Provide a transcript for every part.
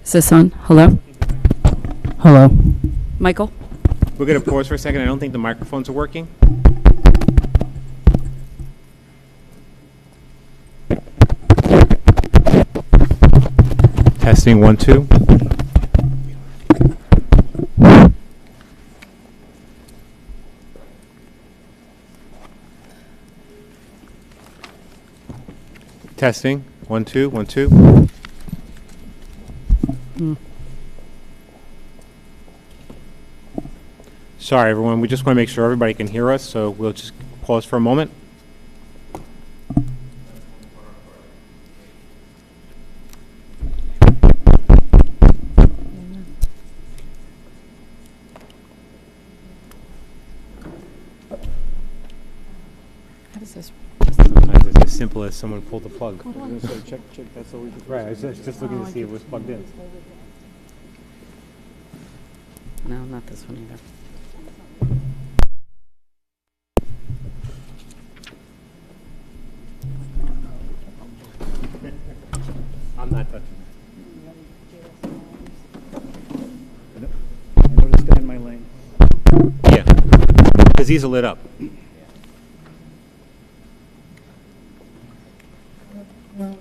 Is this on? Hello? Hello? Michael? We're going to pause for a second. I don't think the microphones are working. Testing 1, 2. Testing 1, 2, 1, 2. Sorry, everyone. We just want to make sure everybody can hear us, so we'll just pause for a moment. How does this? Sometimes it's as simple as someone pulled the plug. Check, that's all we do. Right, I was just looking to see if it was plugged in. No, not this one either. I'm not touching I noticed stay in my lane. it. Yeah, because these are lit up. Well,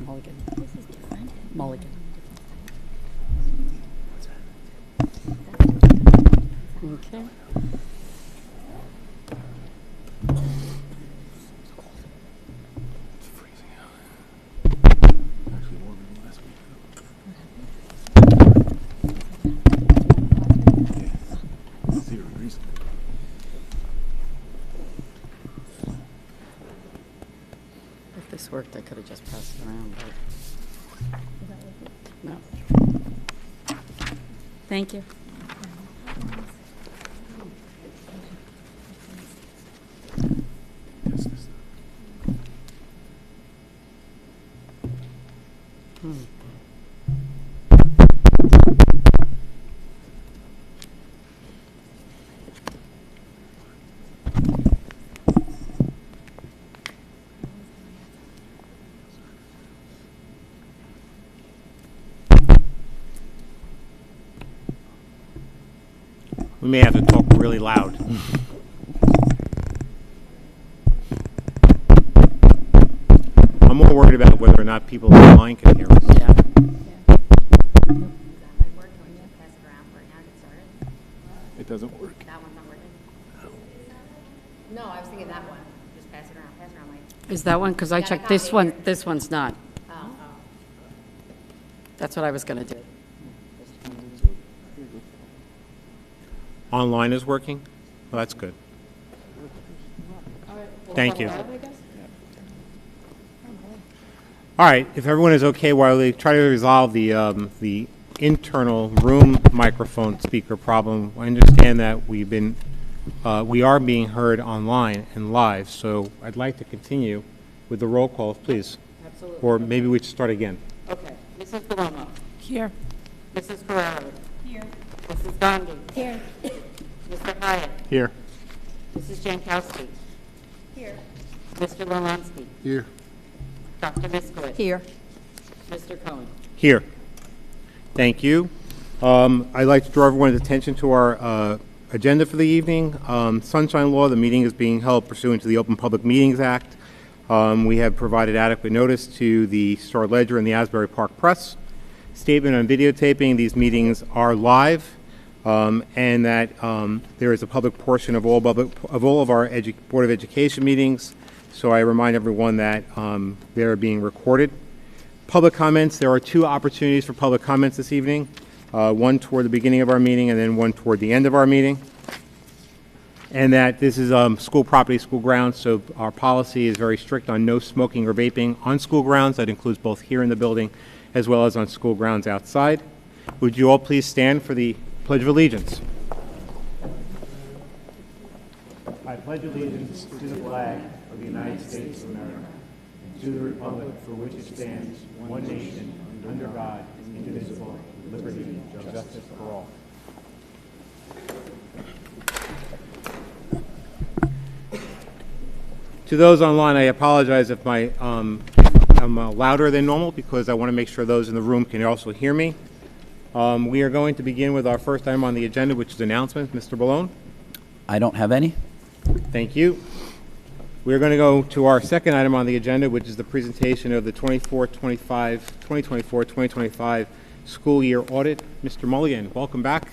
Mulligan. This is different. Mulligan. Okay. It's freezing out. Actually warmer than last week. Yeah. 0 degrees. If this worked, I could have just passed it around, but no. Thank you. Yes, this. We may have to talk really loud. I'm more worried about whether or not people online can hear us. Yeah. It doesn't work. That one's not working? No, I was thinking that one. Just pass it around, Mike. Is that one? Because I Got a checked this copy one. here. This one's not. Oh. That's what I was going to do. Online is working? Well, that's good. Thank you. All right, if everyone is okay, while they try to resolve the internal room microphone speaker problem, I understand that we are being heard online and live, so I'd like to continue with the roll call, please. Absolutely. Or maybe we should start again. Okay. Mrs. Palomo. Here. Mrs. Ferraro. Here. Mrs. Gandhi. Here. Mr. Hyatt. Here. Mrs. Jankowski. Here. Mr. Lolansky. Here. Dr. Miskowitz. Here. Mr. Cohen. Here. Thank you. I'd like to draw everyone's attention to our agenda for the evening. Sunshine Law, the meeting is being held pursuant to the Open Public Meetings Act. We have provided adequate notice to the Star Ledger and the Asbury Park Press. Statement on videotaping, these meetings are live, and that there is a public portion of all of our Board of Education meetings. So I remind everyone that they are being recorded. Public comments, there are 2 opportunities for public comments this evening, one toward the beginning of our meeting and then one toward the end of our meeting. And that this is school property, school grounds, so our policy is very strict on no smoking or vaping on school grounds. That includes both here in the building as well as on school grounds outside. Would you all please stand for the Pledge of Allegiance? I pledge allegiance to the flag of the United States of America, and to the republic for which it stands, one nation, under God, indivisible, with liberty and justice for all. To those online, I apologize if I'm louder than normal because I want to make sure those in the room can also hear me. We are going to begin with our first item on the agenda, which is announcements. Mr. Balone? I don't have any. Thank you. We're going to go to our second item on the agenda, which is the presentation of the 2024-2025 school year audit. Mr. Mulligan, welcome back.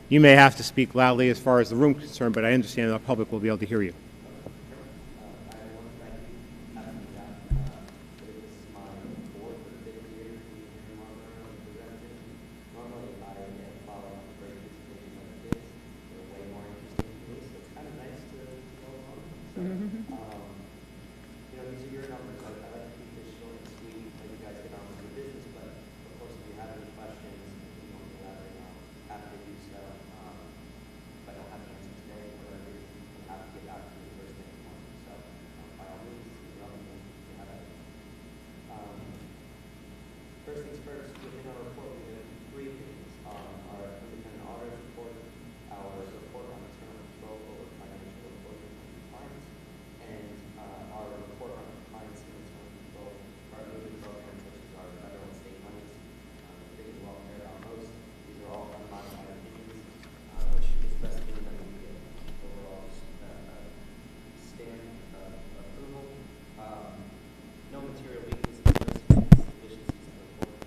You may have to speak loudly as far as the room is concerned, but I understand the public will be able to hear you. First things first, within our report, we have 3 things. Our independent auditors report, our report on internal control over financial reporting and compliance, and our report on compliance and internal control for our major programs, such as our federal and state monies. The things we'll care about most. These are all unmodified opinions, which is best given that we get overall stamp approval. No material weaknesses, deficiencies in the report.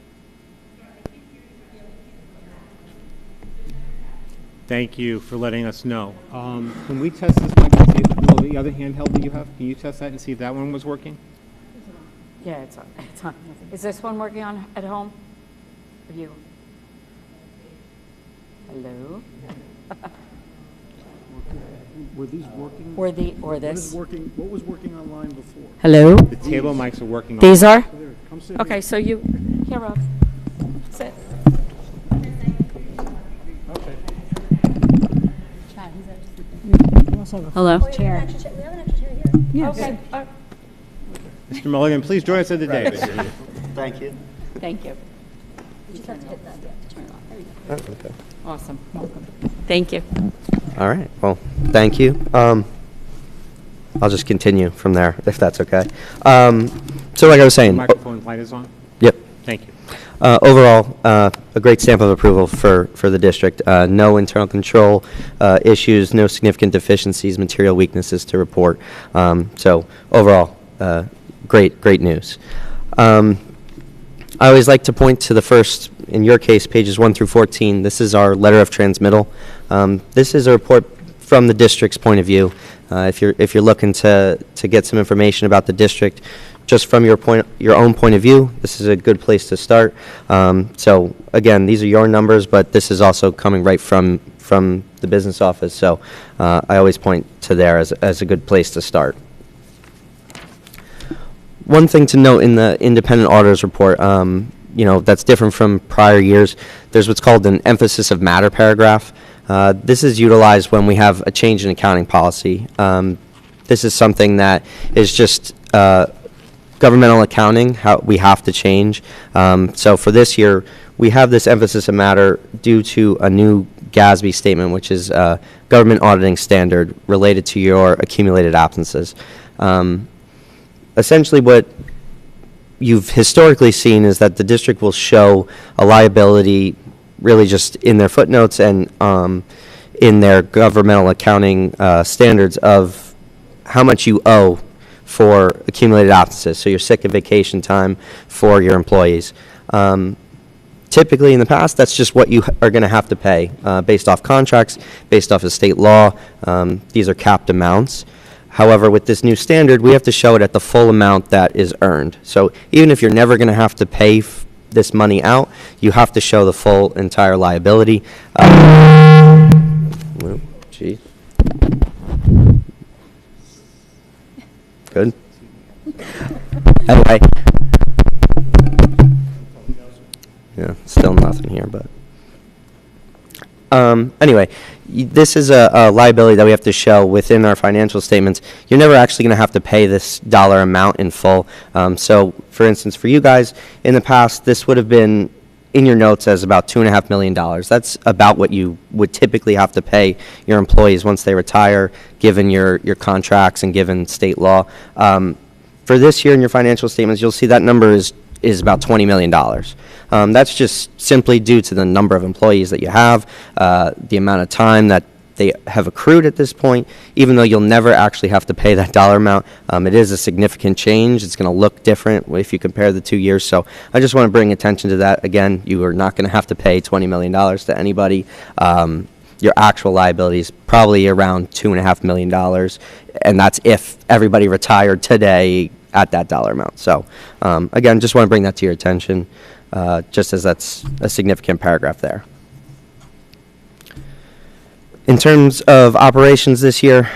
Thank you for letting us know. Can we test this mic and see if the other handheld that you have? Can you test that and see if that one was working? Yeah, it's on. It's on. Is this one working on at home? For you? Hello? Were these working? Or What this? is working? What was working online before? Hello? The table mics are working. These are? There, come sit Okay, so you, here, Rob. Sit. Hello? Chair. We have an extra chair here. Okay. Mr. Mulligan, please join us at the dais. Thank you. Thank you. You just have to hit that, yeah, to turn it on. There you go. Oh, okay. Awesome. Welcome. Thank you. All right. Well, thank you. I'll just continue from there, if that's okay. So like I was saying, Microphone light is on. yep. Thank you. Overall, a great stamp of approval for the district. No internal control issues, no significant deficiencies, material weaknesses to report. So overall, great news. I always like to point to the first, in your case, pages 1 through 14. This is our letter of transmittal. This is a report from the district's point of view. If you're looking to get some information about the district, just from your own point of view, this is a good place to start. So again, these are your numbers, but this is also coming right from the business office. So I always point to there as a good place to start. One thing to note in the independent auditor's report, that's different from prior years. There's what's called an emphasis of matter paragraph. This is utilized when we have a change in accounting policy. This is something that is just governmental accounting, how we have to change. So for this year, we have this emphasis of matter due to a new GASB statement, which is a government auditing standard related to your accumulated absences. Essentially what you've historically seen is that the district will show a liability really just in their footnotes and in their governmental accounting standards of how much you owe for accumulated absences, so your sick and vacation time for your employees. Typically, in the past, that's just what you are going to have to pay based off contracts, based off of state law. These are capped amounts. However, with this new standard, we have to show it at the full amount that is earned. So even if you're never going to have to pay this money out, you have to show the full entire liability. Gee. Good. Anyway. Yeah, still nothing here, but. Anyway, this is a liability that we have to show within our financial statements. You're never actually going to have to pay this dollar amount in full. So, for instance, for you guys, in the past, this would have been in your notes as about $2.5 million. That's about what you would typically have to pay your employees once they retire, given your contracts and given state law. For this year in your financial statements, you'll see that number is about $20 million. That's just simply due to the number of employees that you have, the amount of time that they have accrued at this point. Even though you'll never actually have to pay that dollar amount, it is a significant change. It's going to look different if you compare the 2 years. So I just want to bring attention to that. Again, you are not going to have to pay $20 million to anybody. Your actual liability is probably around $2.5 million, and that's if everybody retired today at that dollar amount. So again, just want to bring that to your attention, just as that's a significant paragraph there. In terms of operations this year,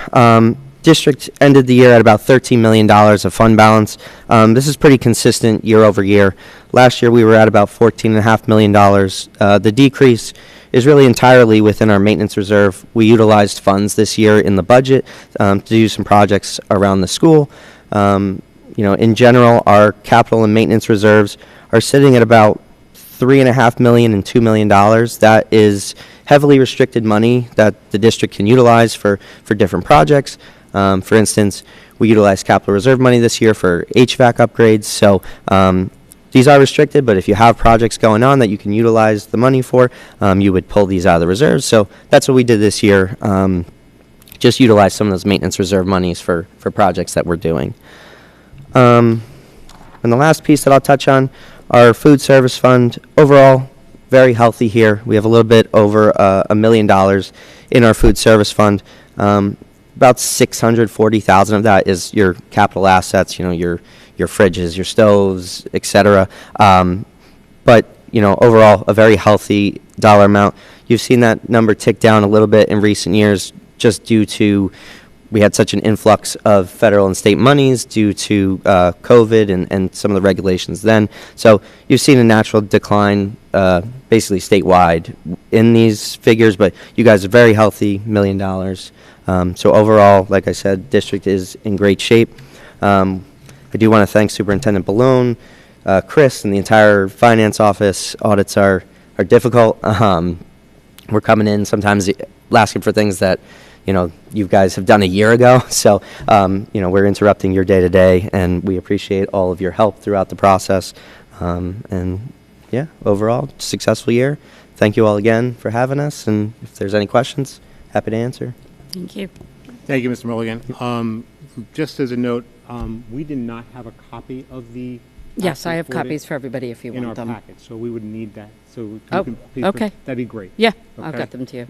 district ended the year at about $13 million of fund balance. This is pretty consistent year over year. Last year we were at about $14.5 million. The decrease is really entirely within our maintenance reserve. We utilized funds this year in the budget to do some projects around the school. In general, our capital and maintenance reserves are sitting at about $3.5 million and $2 million. That is heavily restricted money that the district can utilize for different projects. For instance, we utilized capital reserve money this year for HVAC upgrades. So these are restricted, but if you have projects going on that you can utilize the money for, you would pull these out of the reserves. So that's what we did this year. Just utilize some of those maintenance reserve monies for projects that we're doing. And the last piece that I'll touch on, our food service fund. Overall, very healthy here. We have a little bit over $1 million in our food service fund. About $640,000 of that is your capital assets, your fridges, your stoves, etc. But overall, a very healthy dollar amount. You've seen that number tick down a little bit in recent years, just due to we had such an influx of federal and state monies due to COVID and some of the regulations then. So you've seen a natural decline basically statewide in these figures, but you guys are very healthy, $1 million. So overall, like I said, district is in great shape. I do want to thank Superintendent Ballone, Chris, and the entire finance office. Audits are difficult. We're coming in sometimes asking for things that you guys have done a year ago. So, we're interrupting your day-to-day, and we appreciate all of your help throughout the process. Overall, successful year. Thank you all again for having us, and if there's any questions, happy to answer. Thank you. Thank you, Mr. Mulligan. Just as a note, we did not have a copy of the. Yes, I have forwarded copies for everybody if you in want our them. packet, so we would need that. So you Oh, can please okay. that'd be great. Yeah, I'll Okay. get them to you.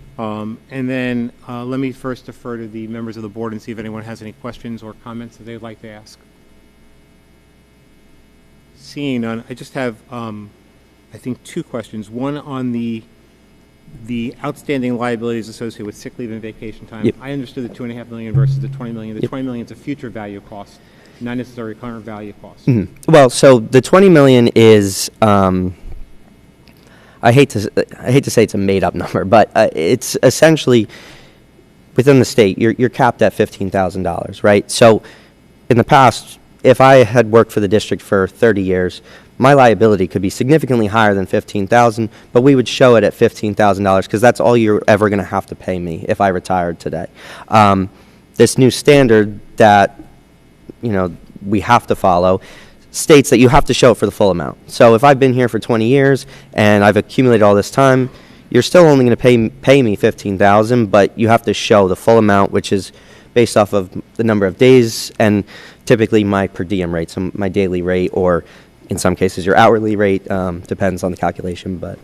And then let me first defer to the members of the board and see if anyone has any questions or comments that they'd like to ask. Seeing none, I just have, I think, two questions. One on the outstanding liabilities associated with sick leave and vacation time. Yep. I understood the $2.5 million versus the $20 million. The $20 million is a future value cost, not necessarily current value cost. Mm-hmm. Well, so the $20 million is. I hate to say it's a made-up number, but it's essentially within the state. You're capped at $15,000, right? So, in the past, if I had worked for the district for 30 years, my liability could be significantly higher than $15,000, but we would show it at $15,000 because that's all you're ever going to have to pay me if I retired today. This new standard that we have to follow states that you have to show it for the full amount. So if I've been here for 20 years and I've accumulated all this time, you're still only going to pay me $15,000, but you have to show the full amount, which is based off of the number of days and typically my per diem rate, so my daily rate, or in some cases your hourly rate, depends on the calculation, but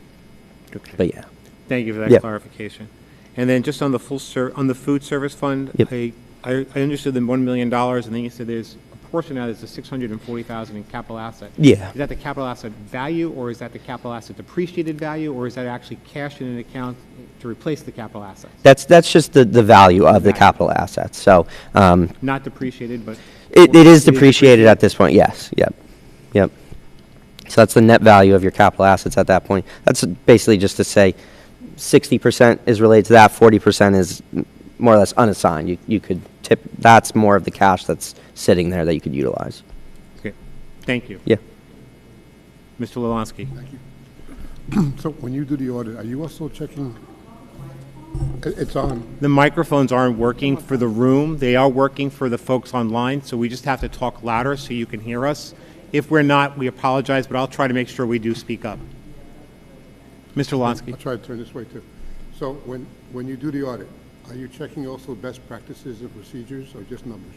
yeah. Thank you for that Yeah. clarification. And then just on the on the food service fund, Yep. I understood the $1 million, and then you said there's a portion of that is the $640,000 in capital asset. Yeah. Is that the capital asset value, or is that the capital asset depreciated value, or is that actually cash in an account to replace the capital assets? That's just the value of the Value. capital assets. So Not depreciated, but. it is depreciated at this point, yes, yep. So that's the net value of your capital assets at that point. That's basically just to say 60% is related to that, 40% is more or less unassigned. You could tip, that's more of the cash that's sitting there that you could utilize. Okay, thank you. Yeah. Mr. Lalansky. Thank you. So when you do the audit, are you also checking, it's on, The microphones aren't working for the room. They are working for the folks online, so we just have to talk louder so you can hear us. If we're not, we apologize, but I'll try to make sure we do speak up. Mr. I'll Lonsky. try to turn this way too. So when you do the audit, are you checking also best practices and procedures or just numbers?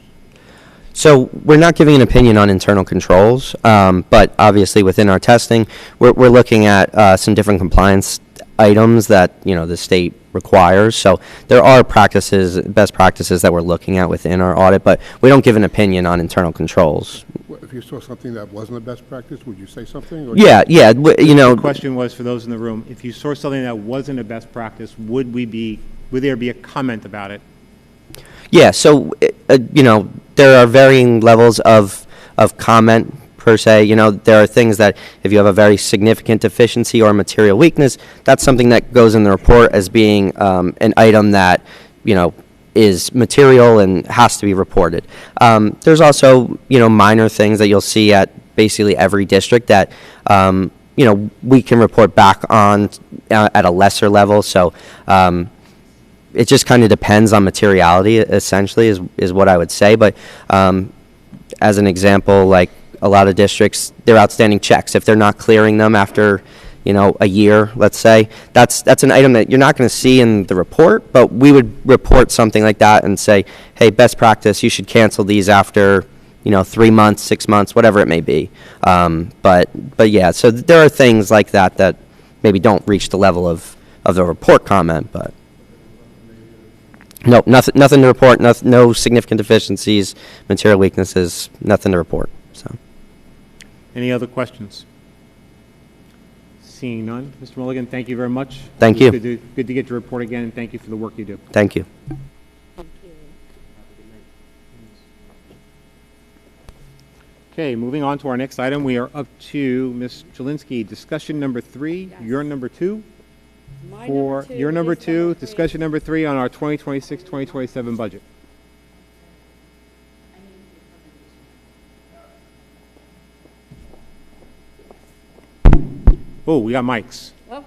So we're not giving an opinion on internal controls, but obviously within our testing, we're looking at some different compliance items that the state requires. So there are practices, best practices that we're looking at within our audit, but we don't give an opinion on internal controls. Well, if you saw something that wasn't a best practice, would you say something? Or Yeah. The question was for those in the room, if you saw something that wasn't a best practice, would there be a comment about it? Yeah, so, there are varying levels of comment per se. There are things that if you have a very significant deficiency or material weakness, that's something that goes in the report as being an item that, is material and has to be reported. There's also, minor things that you'll see at basically every district that, we can report back on at a lesser level. So, it just kind of depends on materiality, essentially, is what I would say. But as an example, like a lot of districts, they're outstanding checks. If they're not clearing them after, a year, let's say, that's an item that you're not going to see in the report, but we would report something like that and say, hey, best practice, you should cancel these after, 3 months, 6 months, whatever it may be. But yeah, so there are things like that maybe don't reach the level of the report comment, but. No, nothing to report. No significant deficiencies, material weaknesses. Nothing to report. So, Any other questions? Seeing none, Mr. Mulligan, thank you very much. Thank It was you. Good to get your report again, and thank you for the work you do. thank you. Okay, moving on to our next item, we are up to Ms. Jelinski, discussion number 3, your number 2. Your number 2, discussion number 3 on our 2026-2027 budget. Oh, we got mics. Oh.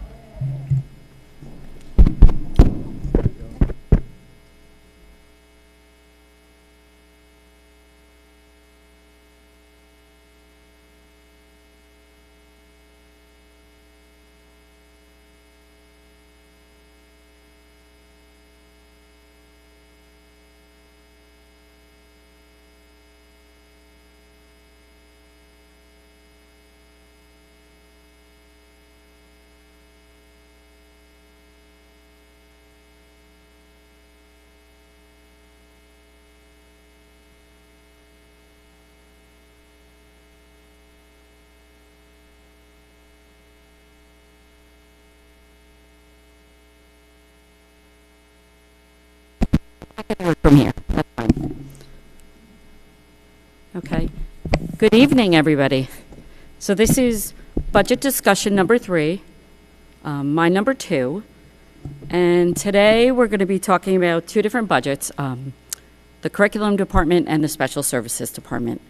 From here, that's fine. Okay. Good evening, everybody. So this is budget discussion number 3, my number 2. And today we're going to be talking about 2 different budgets, the curriculum department and the special services department.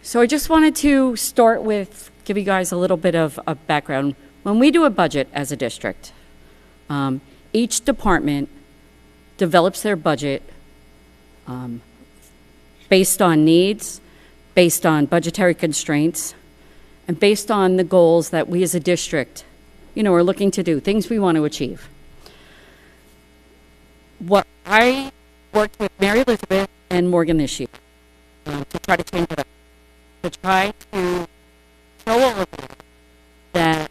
So I just wanted to start with, give you guys a little bit of a background. When we do a budget as a district, each department develops their budget based on needs, based on budgetary constraints, and based on the goals that we as a district, are looking to do, things we want to achieve. What worked with Mary Elizabeth and Morgan this year to try to change it up, to try to show all of you that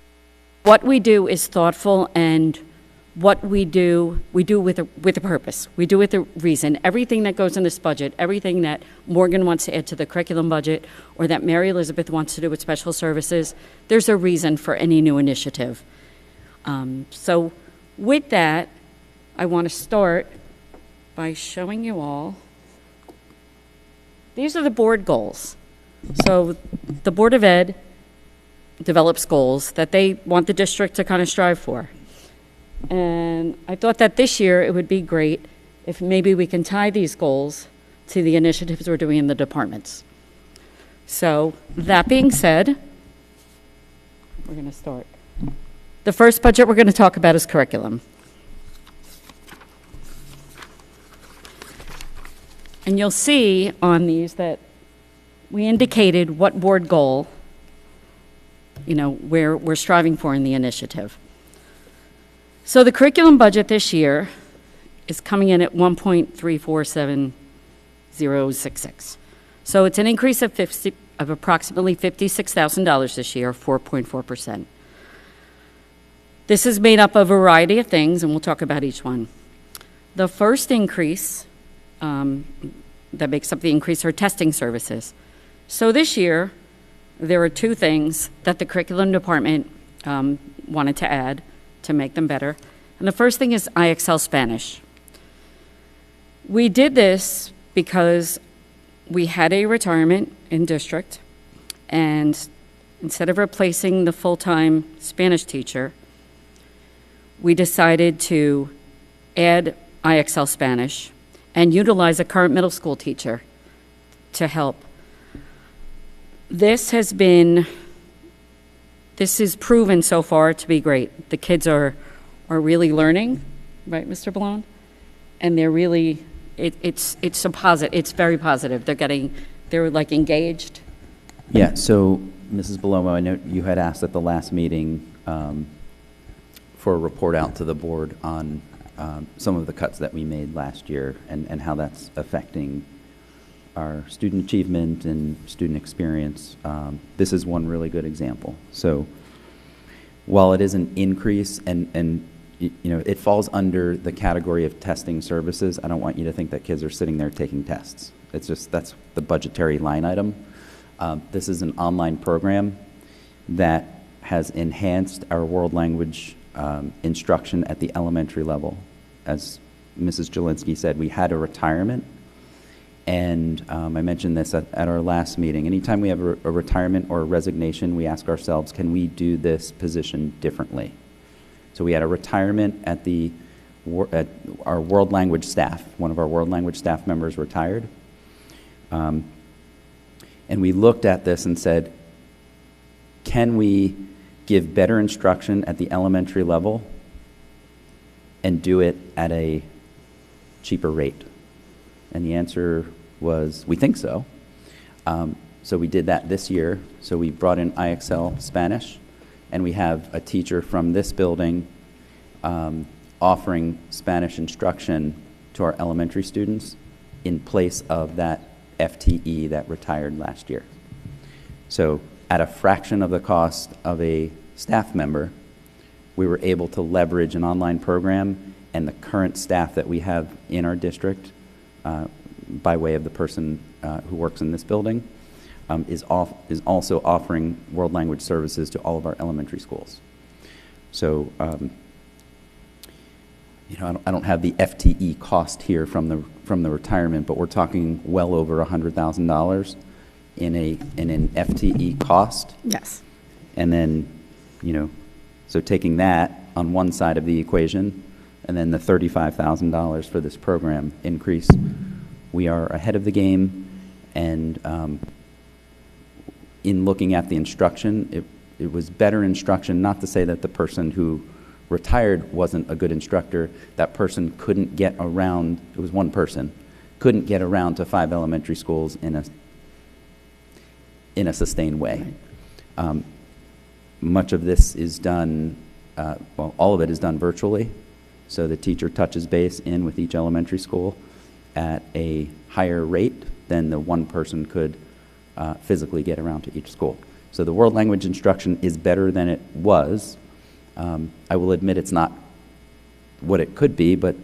what we do is thoughtful, and what we do with a purpose. We do with a reason. Everything that goes in this budget, everything that Morgan wants to add to the curriculum budget, or that Mary Elizabeth wants to do with special services, there's a reason for any new initiative. So with that, I want to start by showing you all. These are the board goals. So the Board of Ed develops goals that they want the district to kind of strive for. And I thought that this year it would be great if maybe we can tie these goals to the initiatives we're doing in the departments. So that being said, we're going to start. The first budget we're going to talk about is curriculum. And you'll see on these that we indicated what board goal, we're striving for in the initiative. So the curriculum budget this year is coming in at 1.347066. So it's an increase of approximately $56,000 this year, 4.4%. This is made up of a variety of things, and we'll talk about each one. The first increase that makes up the increase are testing services. So this year, there are two things that the curriculum department wanted to add to make them better. And the first thing is IXL Spanish. We did this because we had a retirement in district, and instead of replacing the full-time Spanish teacher, we decided to add IXL Spanish and utilize a current middle school teacher to help. This is proven so far to be great. The kids are really learning, right, Mr. Balone? And they're really, it's very positive. They're like engaged. Yeah, so Mrs. Balomo, I know you had asked at the last meeting for a report out to the board on some of the cuts that we made last year and how that's affecting our student achievement and student experience. This is one really good example. So while it is an increase and it falls under the category of testing services, I don't want you to think that kids are sitting there taking tests. It's just, that's the budgetary line item. This is an online program that has enhanced our world language instruction at the elementary level. As Mrs. Jelinski said, we had a retirement, and I mentioned this at our last meeting. Anytime we have a retirement or a resignation, we ask ourselves, can we do this position differently? So we had a retirement at our world language staff. One of our world language staff members retired. And we looked at this and said, can we give better instruction at the elementary level and do it at a cheaper rate? And the answer was, we think so. So we did that this year. So we brought in IXL Spanish, and we have a teacher from this building offering Spanish instruction to our elementary students in place of that FTE that retired last year. So at a fraction of the cost of a staff member, we were able to leverage an online program, and the current staff that we have in our district, by way of the person who works in this building, is also offering world language services to all of our elementary schools. So, I don't have the FTE cost here from the retirement, but we're talking well over $100,000 in an FTE cost. Yes. And then, so taking that on one side of the equation, and then the $35,000 for this program increase, we are ahead of the game. And in looking at the instruction, it was better instruction, not to say that the person who retired wasn't a good instructor. That person couldn't get around, it was one person, couldn't get around to 5 elementary schools in a sustained way. Much of this is done, all of it is done virtually. So the teacher touches base in with each elementary school, at a higher rate than the one person could physically get around to each school. So the world language instruction is better than it was. I will admit it's not what it could be, but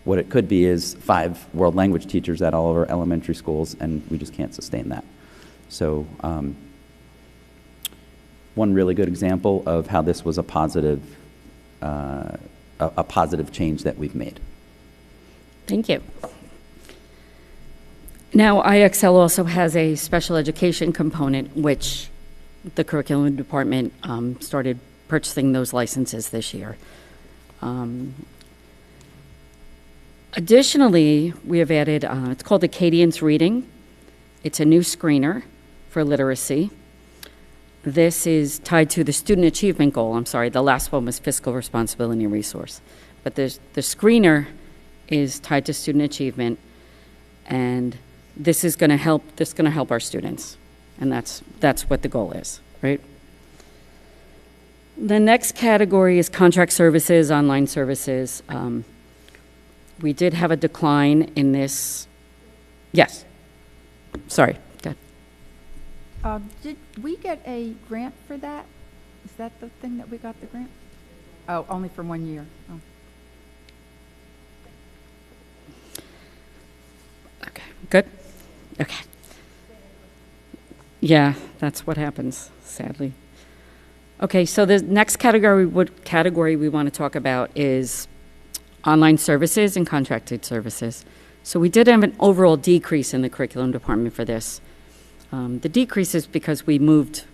what it could be is 5 world language teachers at all of our elementary schools, and we just can't sustain that. So one really good example of how this was a positive change that we've made. Thank you. Now, IXL also has a special education component, which the curriculum department started purchasing those licenses this year. Additionally, we have added, it's called Acadians Reading. It's a new screener for literacy. This is tied to the student achievement goal. I'm sorry, the last one was fiscal responsibility and resource. But the screener is tied to student achievement, and this is going to help our students. And that's what the goal is, right? The next category is contract services, online services. We did have a decline in this. Yes. Sorry. Go ahead. Did we get a grant for that? Is that the thing that we got the grant? Oh, only for 1 year. Oh. Okay. Good. Okay. Yeah, that's what happens, sadly. Okay, so the next category we want to talk about is online services and contracted services. So we did have an overall decrease in the curriculum department for this. The decrease is because we moved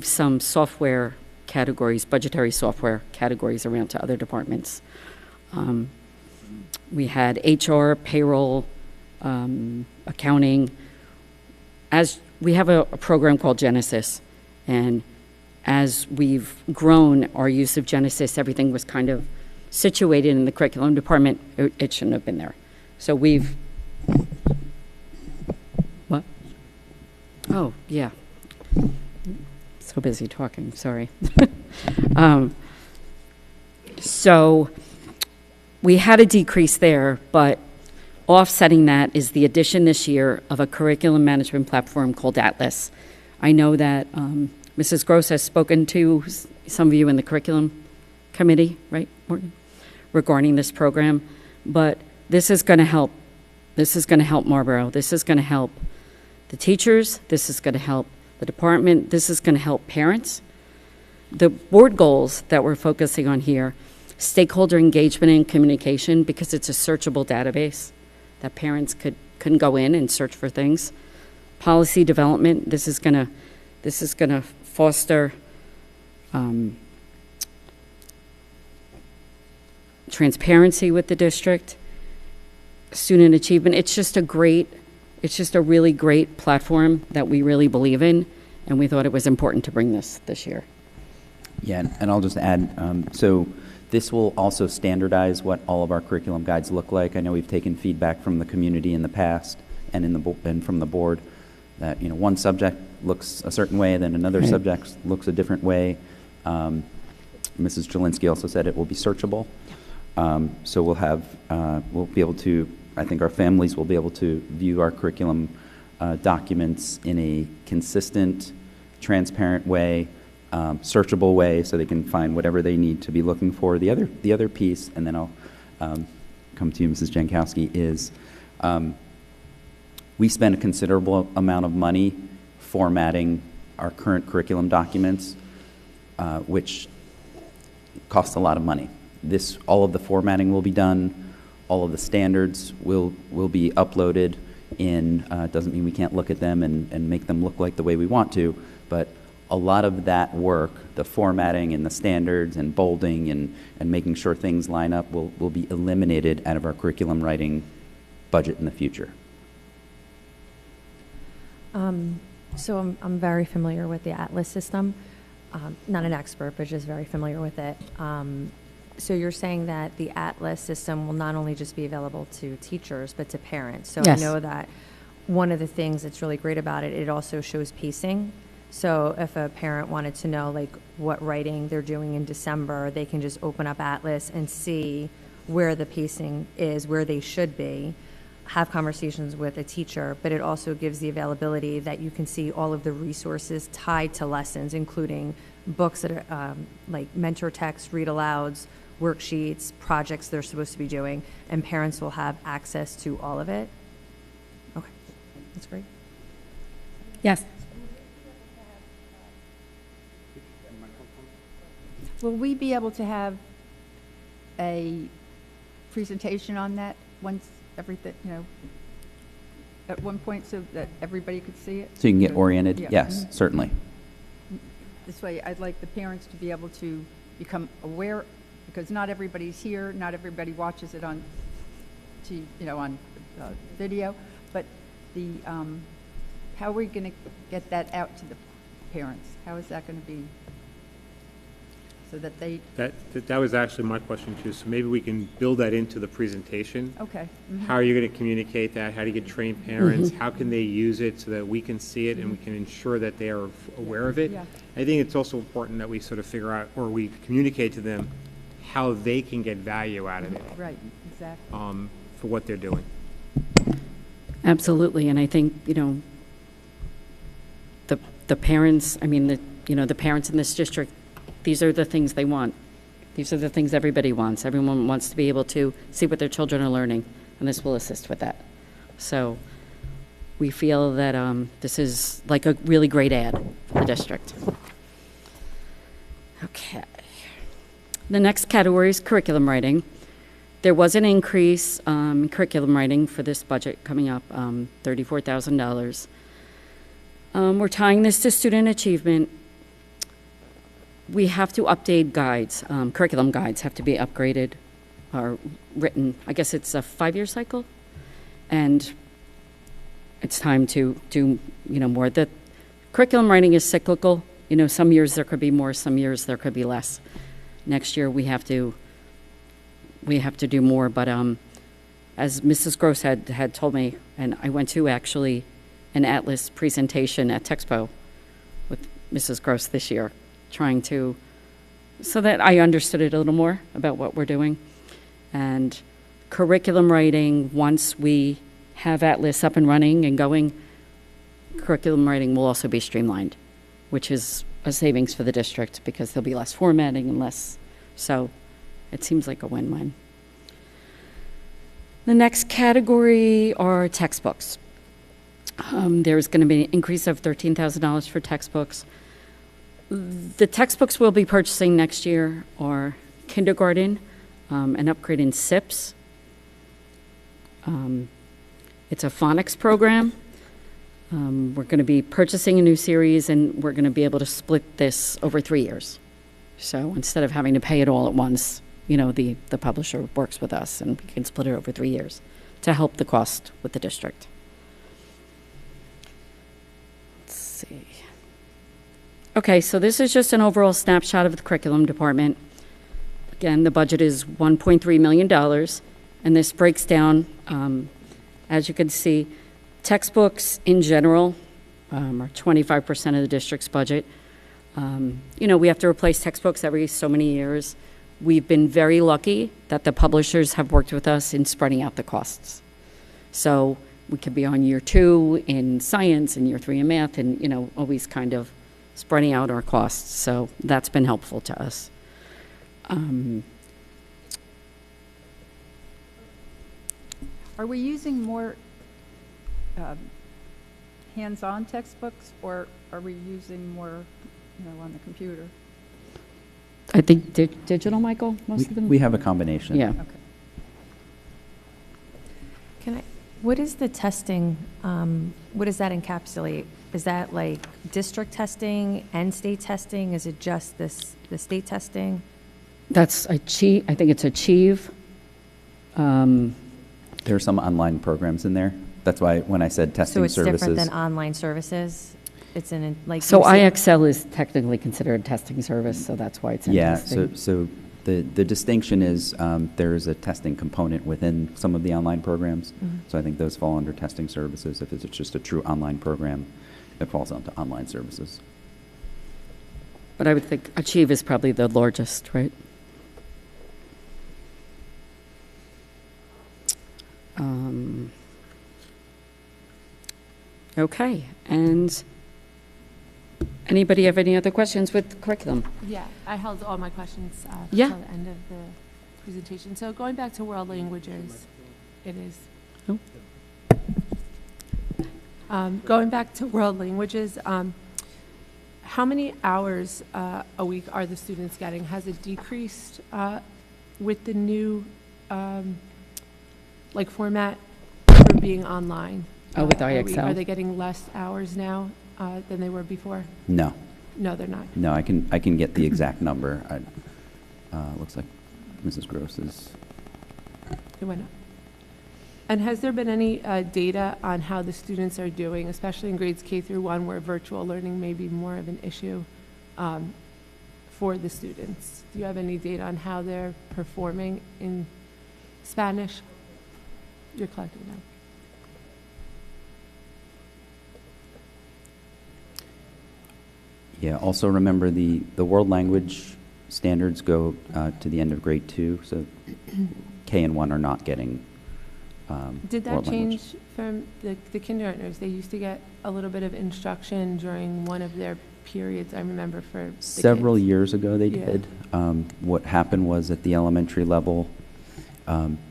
some software categories, budgetary software categories around to other departments. We had HR, payroll, accounting. As we have a program called Genesis, and as we've grown our use of Genesis, everything was kind of situated in the curriculum department. It shouldn't have been there. So we've, what? Oh, yeah. So busy talking, sorry. So we had a decrease there, but offsetting that is the addition this year of a curriculum management platform called Atlas. I know that Mrs. Gross has spoken to some of you in the curriculum committee, right, Morgan, regarding this program, but this is going to help. This is going to help Marlboro. This is going to help the teachers. This is going to help the department. This is going to help parents. The board goals that we're focusing on here, stakeholder engagement and communication, because it's a searchable database that parents can go in and search for things. Policy development, this is going to foster transparency with the district. Student achievement, it's just a really great platform that we really believe in, and we thought it was important to bring this year. Yeah, and I'll just add, so this will also standardize what all of our curriculum guides look like. I know we've taken feedback from the community in the past and from the board that, you know, one subject looks a certain way, then another subject looks a different way. Mrs. Jelinski also said it will be searchable. So we'll be able to, I think our families will be able to view our curriculum documents in a consistent, transparent way, searchable way, so they can find whatever they need to be looking for. The other piece, and then I'll come to you, Mrs. Jankowski, is we spend a considerable amount of money formatting our current curriculum documents, which costs a lot of money. All of the formatting will be done, all of the standards will be uploaded in, doesn't mean we can't look at them and make them look like the way we want to, but a lot of that work, the formatting and the standards and bolding and making sure things line up will be eliminated out of our curriculum writing budget in the future. So I'm very familiar with the Atlas system. Not an expert, but just very familiar with it. So you're saying that the Atlas system will not only just be available to teachers, but to parents. So Yes. I know that one of the things that's really great about it, it also shows pacing. So if a parent wanted to know like what writing they're doing in December, they can just open up Atlas and see where the pacing is, where they should be. have conversations with a teacher, but it also gives the availability that you can see all of the resources tied to lessons, including books that are like mentor texts, read alouds, worksheets, projects they're supposed to be doing, and parents will have access to all of it. Okay, that's great. Yes. Will we be able to have a presentation on that once everything, at one point so that everybody could see it? So you can get oriented? Yeah. Yes, Mhm. certainly. This way, I'd like the parents to be able to become aware, because not everybody's here, not everybody watches it on, on video, but how are we going to get that out to the parents? How is that going to be, so that they, That was actually my question too, so maybe we can build that into the presentation. okay. How are you going to communicate that? How do you get trained parents? How can they use it so that we can see it and we can ensure that they are aware of it? Yeah. I think it's also important that we sort of figure out, or we communicate to them how they can get value out of it Right, exactly. for what they're doing. Absolutely, and I think, the parents, the parents in this district, these are the things they want. These are the things everybody wants. Everyone wants to be able to see what their children are learning, and this will assist with that. So we feel that this is like a really great ad for the district. Okay. The next category is curriculum writing. There was an increase in curriculum writing for this budget coming up, $34,000. We're tying this to student achievement. We have to update guides. Curriculum guides have to be upgraded or written. I guess it's a 5-year cycle, and it's time to do more. The curriculum writing is cyclical. Some years there could be more, some years there could be less. Next year we have to do more. But as Mrs. Gross had told me, and I went to actually an Atlas presentation at Texpo with Mrs. Gross this year, so that I understood it a little more about what we're doing. And curriculum writing, once we have Atlas up and running and going, curriculum writing will also be streamlined, which is a savings for the district because there'll be less formatting and less, so it seems like a win-win. The next category are textbooks. There's going to be an increase of $13,000 for textbooks. The textbooks we'll be purchasing next year are kindergarten, an upgrade in SIPs. It's a phonics program. We're going to be purchasing a new series, and we're going to be able to split this over 3 years. So instead of having to pay it all at once, the publisher works with us, and we can split it over 3 years to help the cost with the district. Let's see. Okay, so this is just an overall snapshot of the curriculum department. Again, the budget is $1.3 million, and this breaks down, as you can see, textbooks in general are 25% of the district's budget. We have to replace textbooks every so many years. We've been very lucky that the publishers have worked with us in spreading out the costs. So we could be on year 2 in science and year 3 in math, and always kind of spreading out our costs. So that's been helpful to us. Are we using more hands-on textbooks, or are we using more, on the computer? I think digital, Michael, most of them? We have a combination. Yeah. Okay. What is the testing, what does that encapsulate? Is that like district testing and state testing? Is it just the state testing? That's Achieve. I think it's Achieve. There are some online programs in there. That's why when I said testing services. So it's different than online services? It's in, like. So IXL is technically considered a testing service, so that's why it's in Yeah, testing. so the distinction is there is a testing component within some of the online programs. Mm-hmm. So I think those fall under testing services. If it's just a true online program, it falls onto online services. But I would think Achieve is probably the largest, right? Okay, and anybody have any other questions with curriculum? Yeah, I held all my questions Yeah. until the end of the presentation. So going back to world languages, it is. Oh. Going back to world languages, how many hours a week are the students getting? Has it decreased with the new format for being online? Oh, with Are IXL? they getting less hours now than they were before? No. No, they're not. No, I can get the exact number. Looks like Mrs. Gross is. It went up. And has there been any data on how the students are doing, especially in grades K through 1, where virtual learning may be more of an issue for the students? Do you have any data on how they're performing in Spanish? You're collecting them. Yeah, also remember the world language standards go to the end of grade 2, so K and 1 are not getting Did that world language. change from the kindergartners? They used to get a little bit of instruction during one of their periods, I remember, for the Several kids. years ago they Yeah. did. What happened was at the elementary level,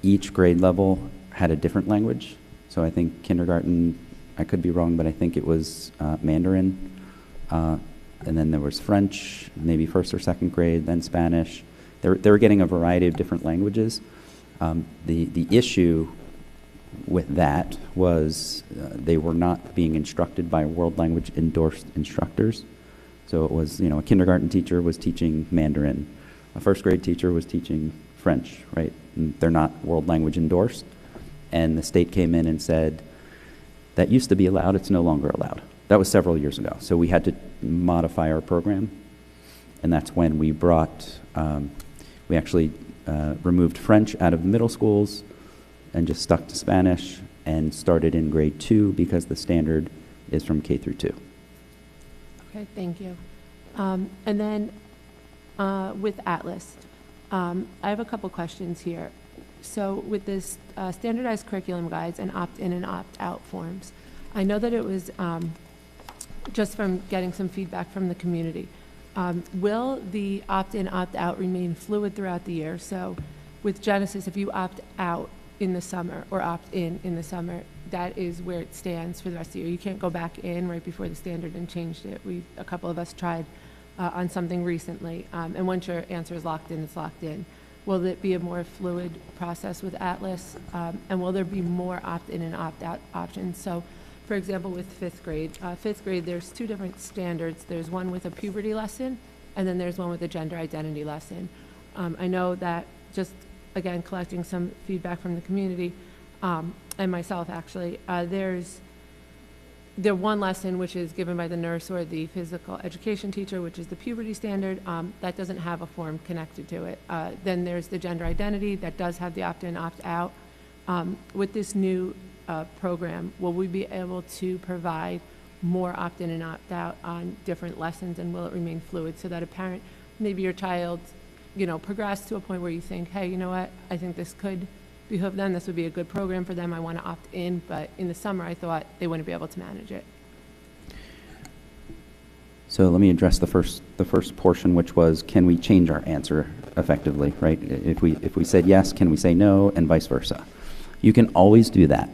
each grade level had a different language. So I think kindergarten, I could be wrong, but I think it was Mandarin. And then there was French, maybe first or second grade, then Spanish. They were getting a variety of different languages. The issue with that was they were not being instructed by world language endorsed instructors. So it was, a kindergarten teacher was teaching Mandarin, a first grade teacher was teaching French, right? And they're not world language endorsed. And the state came in and said, that used to be allowed, it's no longer allowed. That was several years ago. So we had to modify our program. And that's when we brought, we actually removed French out of the middle schools and just stuck to Spanish and started in grade 2 because the standard is from K through 2. Okay, thank you. And then with Atlas, I have a couple questions here. So with this standardized curriculum guides and opt-in and opt-out forms, I know that it was just from getting some feedback from the community. Will the opt-in, opt-out remain fluid throughout the year? So with Genesis, if you opt out in the summer or opt in the summer, that is where it stands for the rest of the year. You can't go back in right before the standard and changed it. A couple of us tried on something recently, and once your answer is locked in, it's locked in. Will it be a more fluid process with Atlas, and will there be more opt-in and opt-out options? So, for example, with fifth grade, there's two different standards. There's one with a puberty lesson, and then there's one with a gender identity lesson. I know that just, again, collecting some feedback from the community, and myself actually, there's one lesson which is given by the nurse or the physical education teacher, which is the puberty standard, that doesn't have a form connected to it. Then there's the gender identity that does have the opt-in, opt-out. With this new program, will we be able to provide more opt-in and opt-out on different lessons, and will it remain fluid so that a parent, maybe your child, progress to a point where you think, hey, you know what, I think this could behoove them, this would be a good program for them, I want to opt in, but in the summer I thought they wouldn't be able to manage it. So let me address the first portion, which was, can we change our answer effectively, right? If we said yes, can we say no, and vice versa? You can always do that.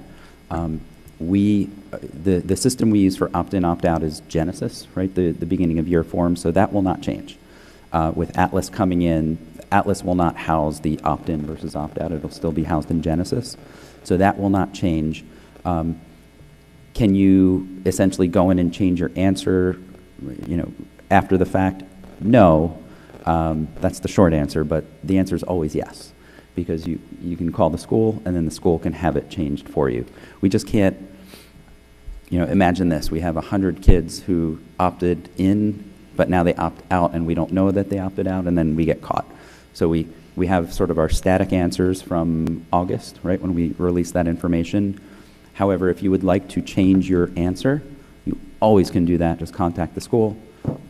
The system we use for opt-in, opt-out is Genesis, right? The beginning of year form, so that will not change. With Atlas coming in, Atlas will not house the opt-in versus opt-out. It'll still be housed in Genesis. So that will not change. Can you essentially go in and change your answer, after the fact? No. That's the short answer, but the answer is always yes, because you can call the school, and then the school can have it changed for you. We just can't, imagine this. We have 100 kids who opted in, but now they opt out, and we don't know that they opted out, and then we get caught. So we have sort of our static answers from August, right, when we release that information. However, if you would like to change your answer, you always can do that. Just contact the school.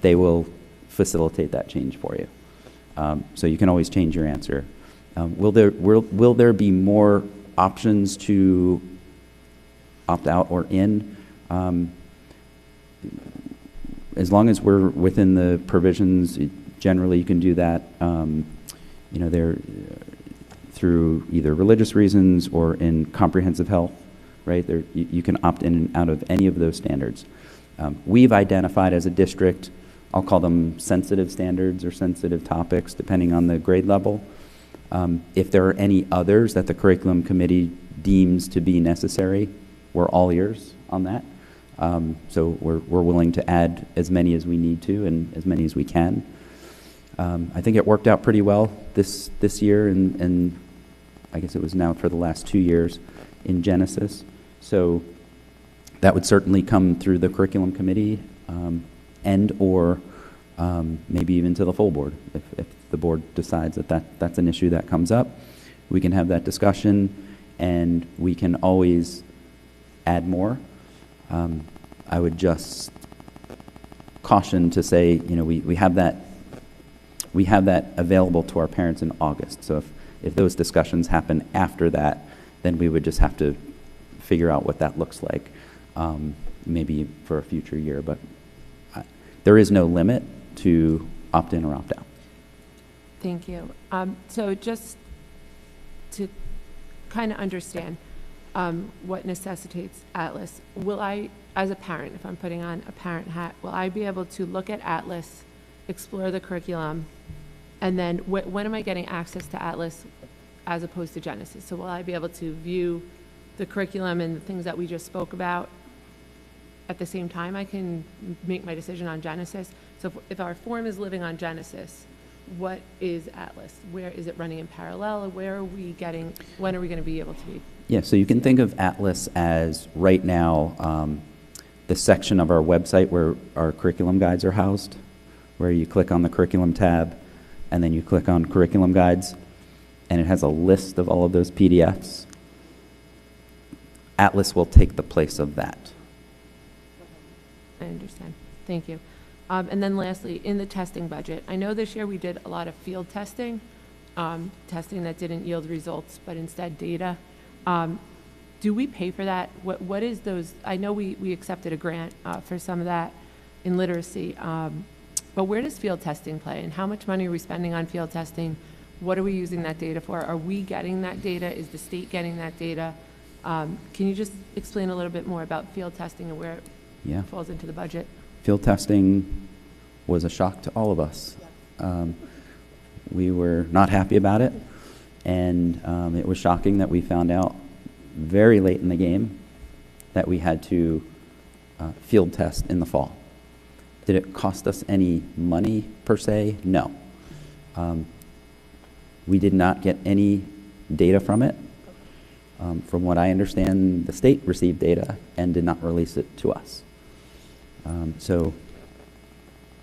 They will facilitate that change for you. So you can always change your answer. Will there be more options to opt out or in? As long as we're within the provisions, generally you can do that, they're through either religious reasons or in comprehensive health, right? You can opt in and out of any of those standards. We've identified as a district, I'll call them sensitive standards or sensitive topics, depending on the grade level. If there are any others that the curriculum committee deems to be necessary, we're all ears on that. So we're willing to add as many as we need to and as many as we can. I think it worked out pretty well this year, and I guess it was now for the last 2 years in Genesis. So that would certainly come through the curriculum committee and or maybe even to the full board. If the board decides that that's an issue that comes up, we can have that discussion, and we can always add more. I would just caution to say, we have that available to our parents in August. So if those discussions happen after that, then we would just have to figure out what that looks like, maybe for a future year. But there is no limit to opt in or opt out. Thank you. So just to kind of understand what necessitates Atlas, will I, as a parent, if I'm putting on a parent hat, will I be able to look at Atlas, explore the curriculum, and then when am I getting access to Atlas as opposed to Genesis? So will I be able to view the curriculum and the things that we just spoke about at the same time I can make my decision on Genesis? So if our form is living on Genesis, what is Atlas? Where is it running in parallel? Where are we getting, when are we going to be able to be? Yeah, so you can think of Atlas as right now the section of our website where our curriculum guides are housed, where you click on the curriculum tab and then you click on curriculum guides, and it has a list of all of those PDFs. Atlas will take the place of that. I understand. Thank you. And then lastly, in the testing budget, I know this year we did a lot of field testing, testing that didn't yield results, but instead data. Do we pay for that? What is those? I know we accepted a grant for some of that in literacy, but where does field testing play, and how much money are we spending on field testing? What are we using that data for? Are we getting that data? Is the state getting that data? Can you just explain a little bit more about field testing and where it falls into the budget? Field testing was a shock to all of us. We were not happy about it, and it was shocking that we found out very late in the game that we had to field test in the fall. Did it cost us any money per se? No. We did not get any data from it. From what I understand, the state received data and did not release it to us. So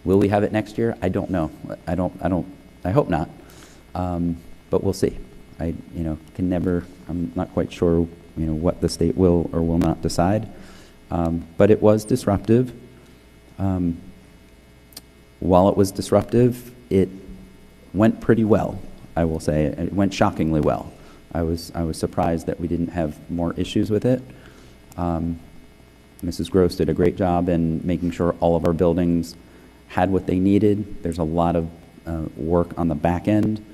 will we have it next year? I don't know. I hope not. But we'll see. Can never, I'm not quite sure, what the state will or will not decide. But it was disruptive. While it was disruptive, it went pretty well, I will say. It went shockingly well. I was surprised that we didn't have more issues with it. Mrs. Gross did a great job in making sure all of our buildings had what they needed. There's a lot of work on the back end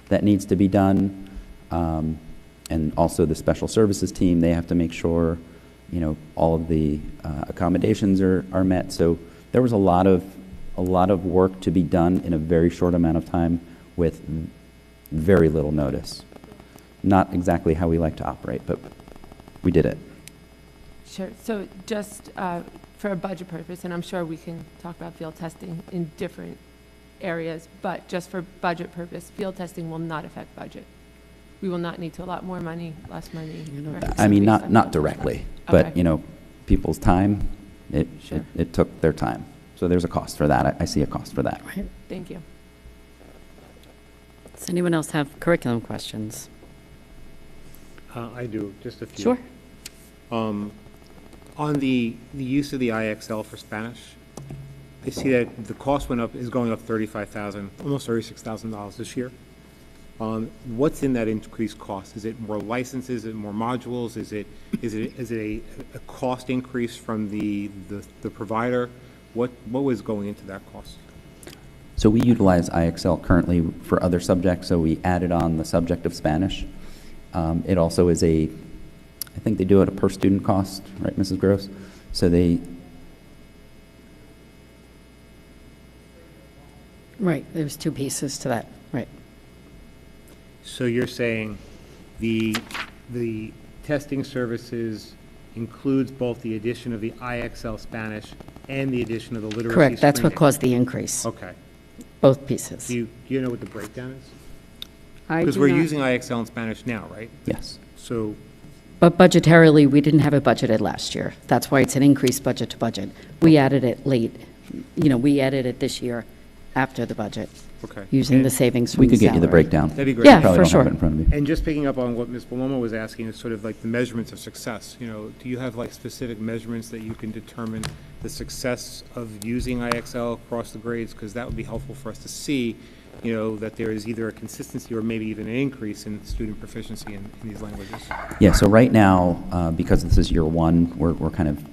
that needs to be done. And also the special services team, they have to make sure, all of the accommodations are met. So there was a lot of work to be done in a very short amount of time with very little notice. Not exactly how we like to operate, but we did it. Sure. So just for a budget purpose, and I'm sure we can talk about field testing in different areas, but just for budget purpose, field testing will not affect budget. We will not need to allot more money, less money. I mean, not directly, but people's time, it took their time. So there's a cost for that. I see a cost for that. Right. Thank you. Does anyone else have curriculum questions? I do, just a few. Sure. On the use of the IXL for Spanish, I see that the cost is going up $35,000, almost $36,000 this year. What's in that increased cost? Is it more licenses? Is it more modules? Is it a cost increase from the provider? What was going into that cost? So we utilize IXL currently for other subjects, so we added on the subject of Spanish. It also is I think they do it a per student cost, right, Mrs. Gross? So Right, there's two pieces to that, right. So you're saying the testing services includes both the addition of the IXL Spanish and the addition of the literacy Correct, that's what screening? caused the increase, Okay. both pieces. Do you know what the breakdown is? I Because do we're not- using IXL in Spanish now, right? yes. So, But budgetarily, we didn't have it budgeted last year. That's why it's an increased budget to budget. We added it late, we added it this year after the budget, okay. using the And- savings from We the could get you the salary. breakdown. That'd be great. Yeah, Probably for don't have sure. it in front of you. And just picking up on what Ms. Paloma was asking, is sort of like the measurements of success. Do you have like specific measurements that you can determine the success of using IXL across the grades? Because that would be helpful for us to see, that there is either a consistency or maybe even an increase in student proficiency in these languages. Yeah, so right now, because this is year one, we're kind of,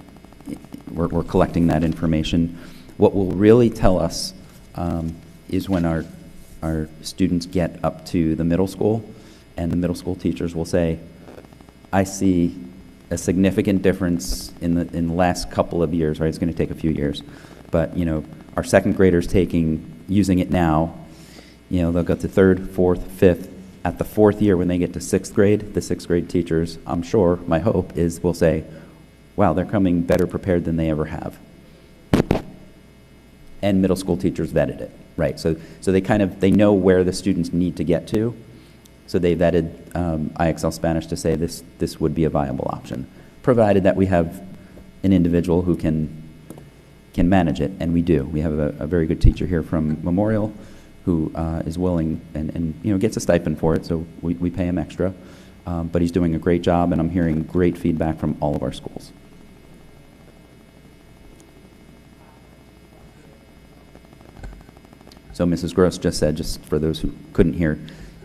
we're collecting that information. What will really tell us is when our students get up to the middle school, and the middle school teachers will say, I see a significant difference in the last couple of years, right? It's going to take a few years. But, our second graders using it now, they'll go to third, fourth, fifth. At the fourth year, when they get to sixth grade, the sixth grade teachers, I'm sure, my hope is, will say, wow, they're coming better prepared than they ever have. And middle school teachers vetted it, right? So they know where the students need to get to. So they vetted IXL Spanish to say this would be a viable option, provided that we have an individual who can manage it, and we do. We have a very good teacher here from Memorial who is willing and gets a stipend for it, so we pay him extra. But he's doing a great job, and I'm hearing great feedback from all of our schools. So Mrs. Gross just said, just for those who couldn't hear,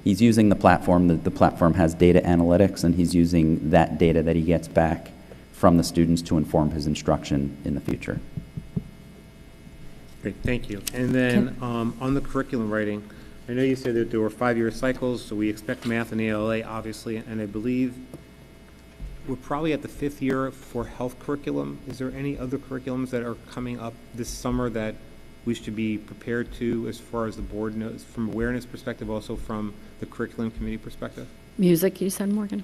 he's using the platform. The platform has data analytics, and he's using that data that he gets back from the students to inform his instruction in the future. Great, thank you. And then on the curriculum writing, I know you said that there were 5-year cycles, so we expect math and ALA, obviously, and I believe we're probably at the 5th year for health curriculum. Is there any other curriculums that are coming up this summer that we should be prepared to, as far as the board knows, from awareness perspective, also from the curriculum committee perspective? Music, you said, Morgan?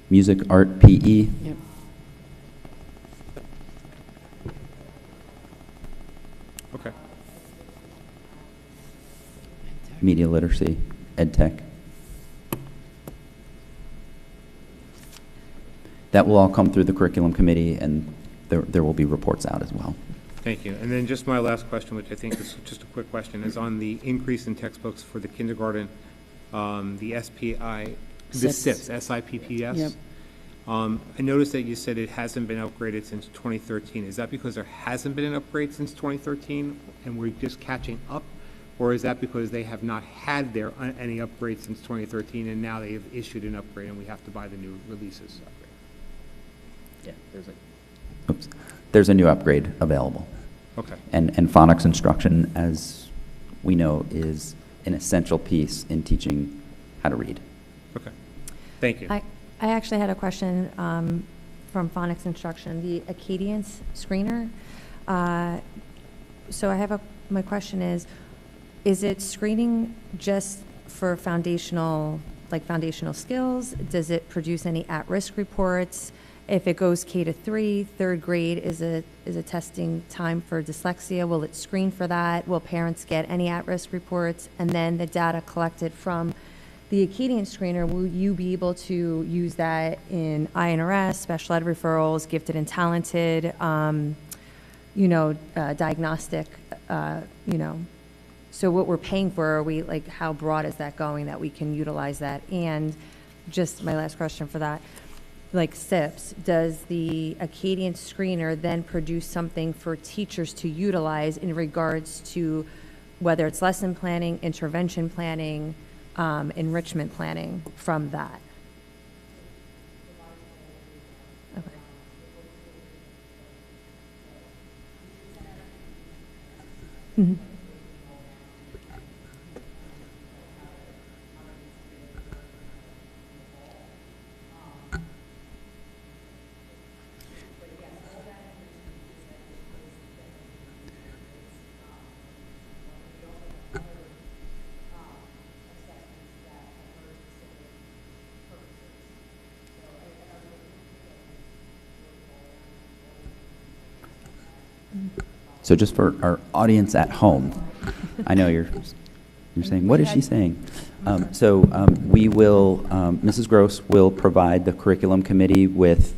Music, art, PE. Yep. Okay. Media literacy, ed tech. That will all come through the curriculum committee, and there will be reports out as well. Thank you. And then just my last question, which I think is just a quick question, is on the increase in textbooks for the kindergarten, the SPI, the SIPs, SIPPS. Yep. I noticed that you said it hasn't been upgraded since 2013. Is that because there hasn't been an upgrade since 2013 and we're just catching up? Or is that because they have not had any upgrades since 2013 and now they have issued an upgrade and we have to buy the new releases? Yeah, There's a new upgrade available. Okay. And phonics instruction, as we know, is an essential piece in teaching how to read. Okay. Thank you. I actually had a question from phonics instruction, the Acadience screener. So my question is it screening just for foundational skills? Does it produce any at-risk reports? If it goes K to 3, third grade is a testing time for dyslexia. Will it screen for that? Will parents get any at-risk reports? And then the data collected from the Acadience screener, will you be able to use that in INRS, special ed referrals, gifted and talented, diagnostic, So what we're paying for, how broad is that going that we can utilize that? And just my last question for that, like SIPs, does the Acadience screener then produce something for teachers to utilize in regards to whether it's lesson planning, intervention planning, enrichment planning from that. Okay. Mhm. So just for our audience at home, I know you're saying, what is she saying? We will, Mrs. Gross will provide the curriculum committee with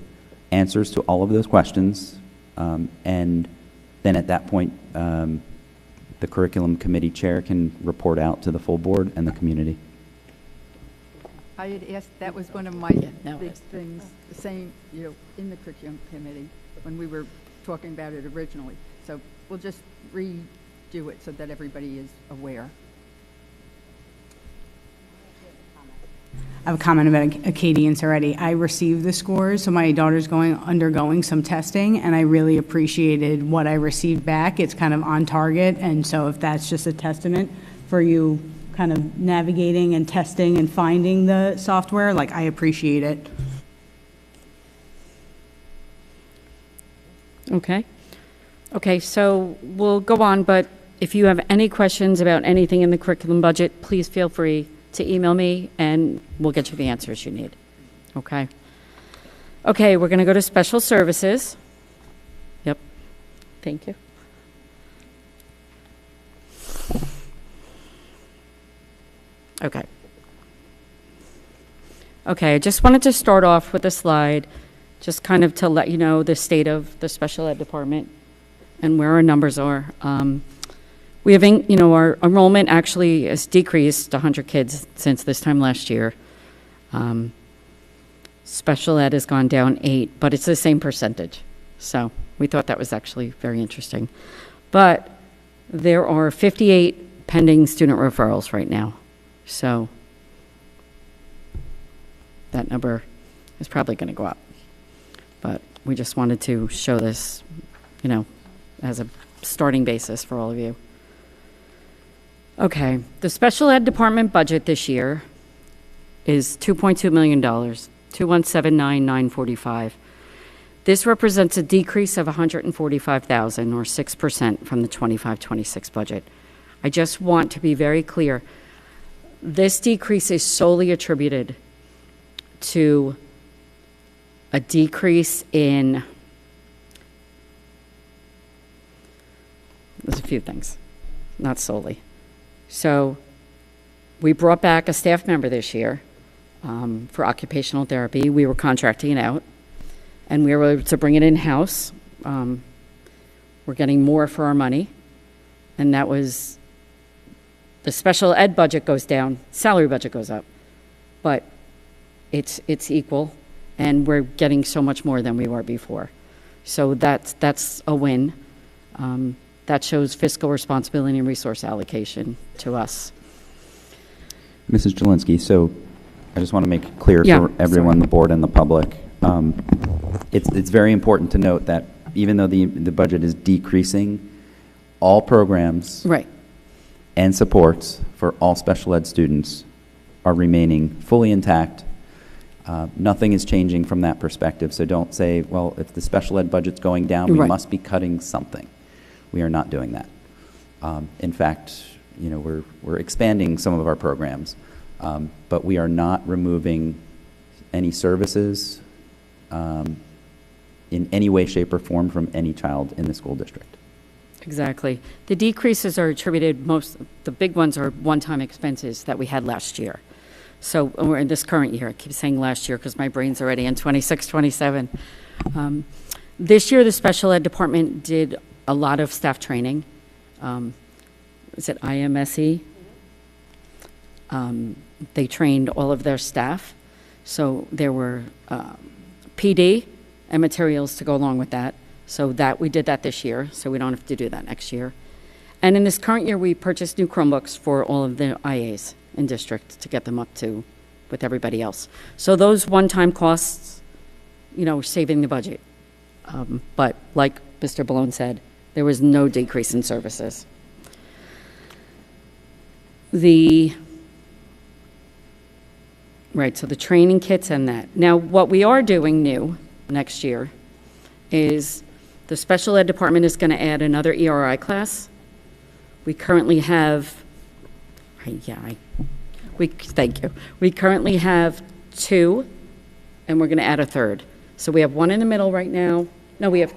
answers to all of those questions. And then at that point, the curriculum committee chair can report out to the full board and the community. I had asked, that was one of my big things, the same, in the curriculum committee when we were talking about it originally. So we'll just redo it so that everybody is aware. I have a comment about Acadians already. I received the scores, so my daughter's undergoing some testing, and I really appreciated what I received back. It's kind of on target, and so if that's just a testament for you kind of navigating and testing and finding the software, like, I appreciate it. Okay. Okay, so we'll go on, but if you have any questions about anything in the curriculum budget, please feel free to email me and we'll get you the answers you need. Okay. Okay, we're going to go to special services. Yep. Thank you. Okay. Okay, I just wanted to start off with a slide just kind of to let you know the state of the special ed department and where our numbers are. We have, our enrollment actually has decreased 100 kids since this time last year. Special ed has gone down 8, but it's the same percentage. So we thought that was actually very interesting. But there are 58 pending student referrals right now. So that number is probably going to go up. But we just wanted to show this, as a starting basis for all of you. Okay, the special ed department budget this year is $2.2 million, $2,179,945. This represents a decrease of $145,000 or 6% from the 25-26 budget. I just want to be very clear. This decrease is solely attributed to a decrease in, there's a few things, not solely. So we brought back a staff member this year for occupational therapy. We were contracting it out, and we were able to bring it in-house. We're getting more for our money, and that was, the special ed budget goes down, salary budget goes up, but it's equal, and we're getting so much more than we were before. So that's a win. That shows fiscal responsibility and resource allocation to us. Mrs. Jelinski, so I just want to make it clear for everyone, the board and the public. It's very important to note that even though the budget is decreasing, all programs and supports for all special ed students are remaining fully intact. Nothing is changing from that perspective. So don't say, well, if the special ed budget's going down, we must be cutting something. We are not doing that. In fact, we're expanding some of our programs, but we are not removing any services in any way, shape, or form from any child in the school district. Exactly. The decreases are attributed, the big ones are one-time expenses that we had last year. So we're in this current year. I keep saying last year because my brain's already in 26, 27. This year, the special ed department did a lot of staff training. Is it IMSE? They trained all of their staff. So there were PD and materials to go along with that. So that we did that this year, so we don't have to do that next year. And in this current year, we purchased new Chromebooks for all of the IAs in district to get them up to with everybody else. So those one-time costs, you know, saving the budget. But like Mr. Balone said, there was no decrease in services. Right, so the training kits and that. Now, what we are doing new next year is the special ed department is going to add another ERI class. We currently have, thank you. We currently have 2, and we're going to add a 3rd. So we have 1 in the middle right now. No, we have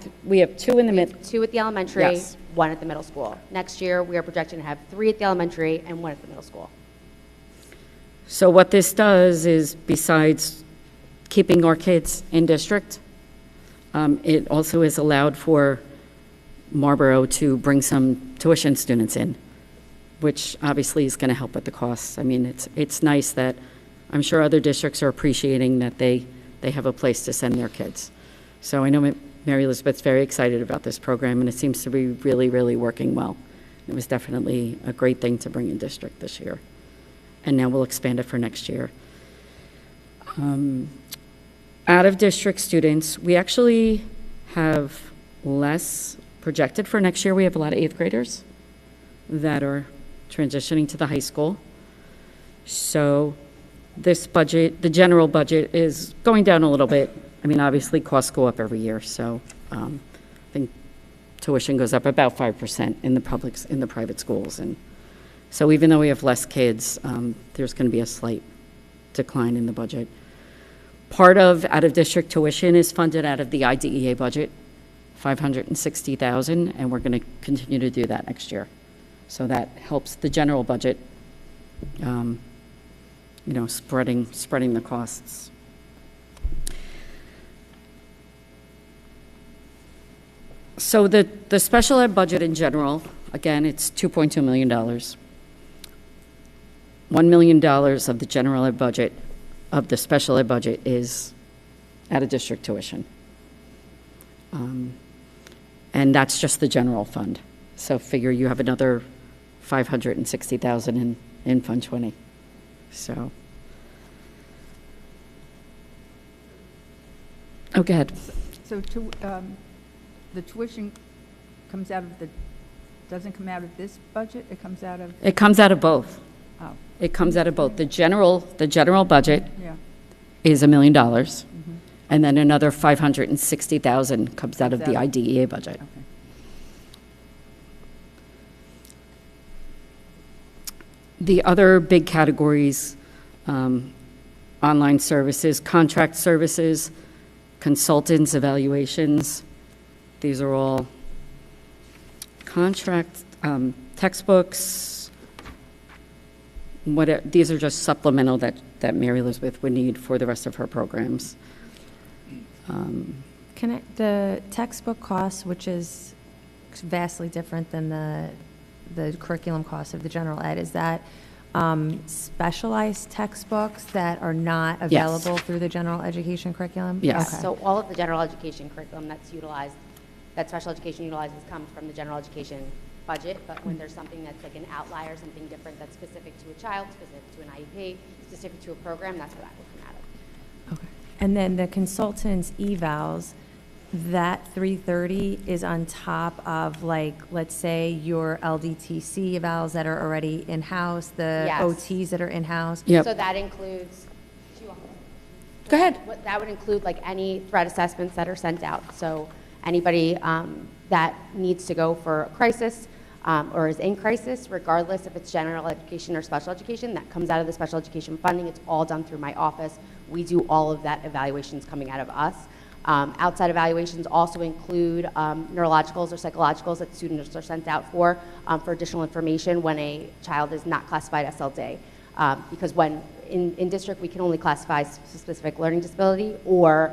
2 in the middle. 2 at the elementary, Yes. 1 at the middle school. Next year, we are projecting to have 3 at the elementary and 1 at the middle school. So what this does is, besides keeping our kids in district, it also is allowed for Marlboro to bring some tuition students in, which obviously is going to help with the costs. I mean, it's nice that I'm sure other districts are appreciating that they have a place to send their kids. So I know Mary Elizabeth's very excited about this program, and it seems to be really, really working well. It was definitely a great thing to bring in district this year. And now we'll expand it for next year. Out-of-district students, we actually have less projected for next year. We have a lot of 8th graders that are transitioning to the high school. So this budget, the general budget, is going down a little bit. I mean, obviously, costs go up every year, so I think tuition goes up about 5% in the private schools, and so even though we have less kids, there's going to be a slight decline in the budget. Part of out-of-district tuition is funded out of the IDEA budget, $560,000, and we're going to continue to do that next year. So that helps the general budget, you know, spreading the costs. So the special ed budget in general, again, it's $2.2 million. $1 million of the general ed budget, of the special ed budget, is out-of-district tuition. And that's just the general fund. So figure you have another $560,000 in Fund 20. So, oh, go ahead. So the tuition comes out of doesn't come out of this budget? It comes out of? It comes out of both. Oh. It comes out of both. The general budget Yeah. is $1 million, and then another $560,000 comes out of the IDEA budget. Okay. The other big categories, online services, contract services, consultants, evaluations. These are all contract, textbooks. These are just supplemental that Mary Elizabeth would need for the rest of her programs. The textbook cost, which is vastly different than the curriculum cost of the general ed, is that specialized textbooks that are not available through the general education curriculum? Yes. Okay. So all of the general education curriculum that's utilized, that special education utilizes, comes from the general education budget, but when there's something that's like an outlier, something different that's specific to a child, specific to an IEP, specific to a program, that's where that will come out of. Okay. And then the consultants evals, that 330 is on top of, like, let's say your LDTC evals that are already in-house, the Yes. OTs that are in-house. Yep. So that includes, Go ahead. that would include like any threat assessments that are sent out. So anybody that needs to go for a crisis or is in crisis, regardless if it's general education or special education, that comes out of the special education funding. It's all done through my office. We do all of that evaluations coming out of us. Outside evaluations also include neurologicals or psychologicals that students are sent out for additional information when a child is not classified SLD. Because when in district, we can only classify specific learning disability or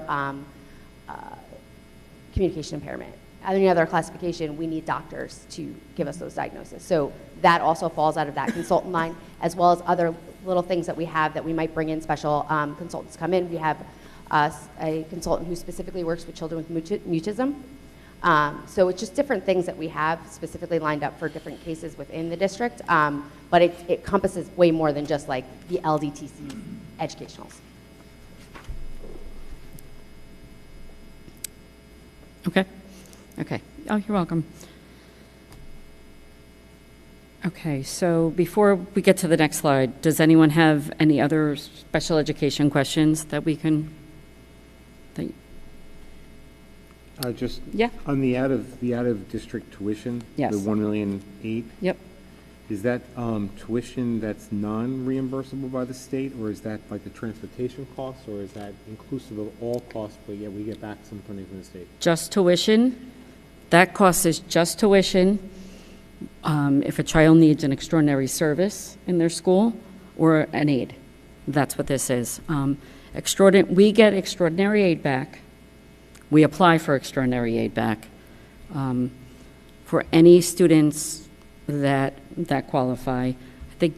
communication impairment. Any other classification, we need doctors to give us those diagnoses. So that also falls out of that consultant line, as well as other little things that we have that we might bring in special consultants come in. We have a consultant who specifically works with children with mutism. So it's just different things that we have specifically lined up for different cases within the district, but it encompasses way more than just like the LDTC educationals. Okay. Okay. Oh, you're welcome. Okay, so before we get to the next slide, does anyone have any other special education questions that we can? Just Yeah. on the out of district tuition, Yes. the 1,000,008. Yep. Is that tuition that's non-reimbursable by the state, or is that like the transportation costs, or is that inclusive of all costs, but yet we get back some funding from the state? Just tuition. That cost is just tuition. If a child needs an extraordinary service in their school or an aid, that's what this is. We get extraordinary aid back. We apply for extraordinary aid back for any students that qualify. I think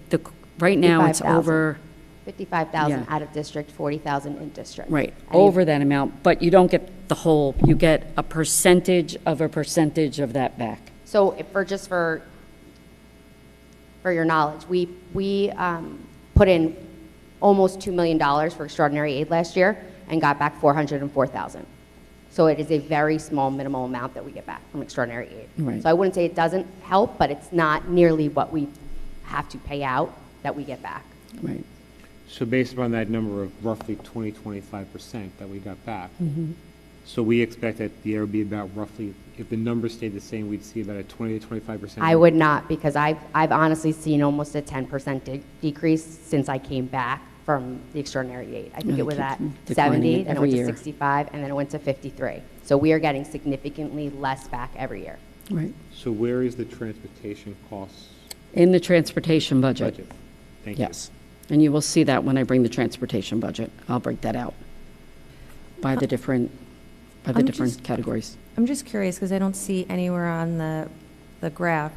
right now it's 55,000. over. 55,000 Yeah. out of district, 40,000 in district. Right, And over that amount, but you don't get the whole, you get a percentage of that back. So for your knowledge, we put in almost $2 million for extraordinary aid last year and got back 404,000. So it is a very small minimal amount that we get back from extraordinary aid. Right. So I wouldn't say it doesn't help, but it's not nearly what we have to pay out that we get back. Right. So based upon that number of roughly 20-25% that we got back, Mhm. so we expect that the year would be about roughly, if the numbers stayed the same, we'd see about a 20-25%. I would not, because I've honestly seen almost a 10% decrease since I came back from the extraordinary aid. I think Yeah, it was it at keeps declining 70, then it every went to year. 65, and then it went to 53. So we are getting significantly less back every year. Right. So where is the transportation costs In the transportation budget. budget? Thank you. Yes. And you will see that when I bring the transportation budget. I'll break that out by the different I'm just- categories. I'm just curious, because I don't see anywhere on the graph,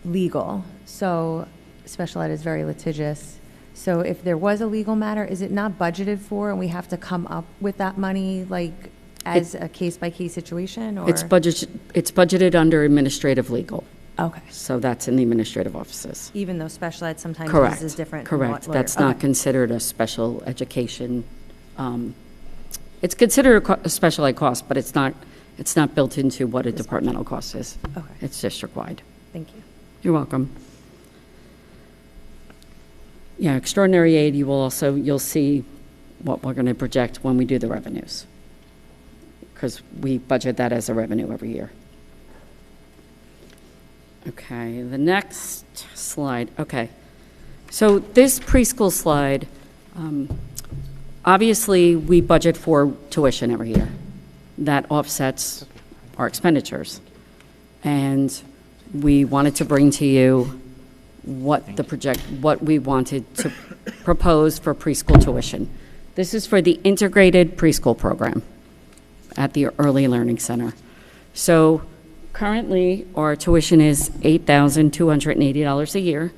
legal. So special ed is very litigious. So if there was a legal matter, is it not budgeted for, and we have to come up with that money, like, as a case-by-case situation, or? It's budgeted under administrative legal. Okay. So that's in the administrative offices. Even though special ed sometimes Correct. is different? than Correct. what That's lawyer- not okay. considered a special education. It's considered a special ed cost, but it's not built into what a departmental cost is. Okay. It's district-wide. Thank you. You're welcome. Yeah, extraordinary aid, you'll see what we're going to project when we do the revenues, because we budget that as a revenue every year. Okay, the next slide. Okay. So this preschool slide, obviously, we budget for tuition every year. That offsets our expenditures. And we wanted to bring to you what we wanted to propose for preschool tuition. This is for the integrated preschool program at the Early Learning Center. So currently, our tuition is $8,280 a year.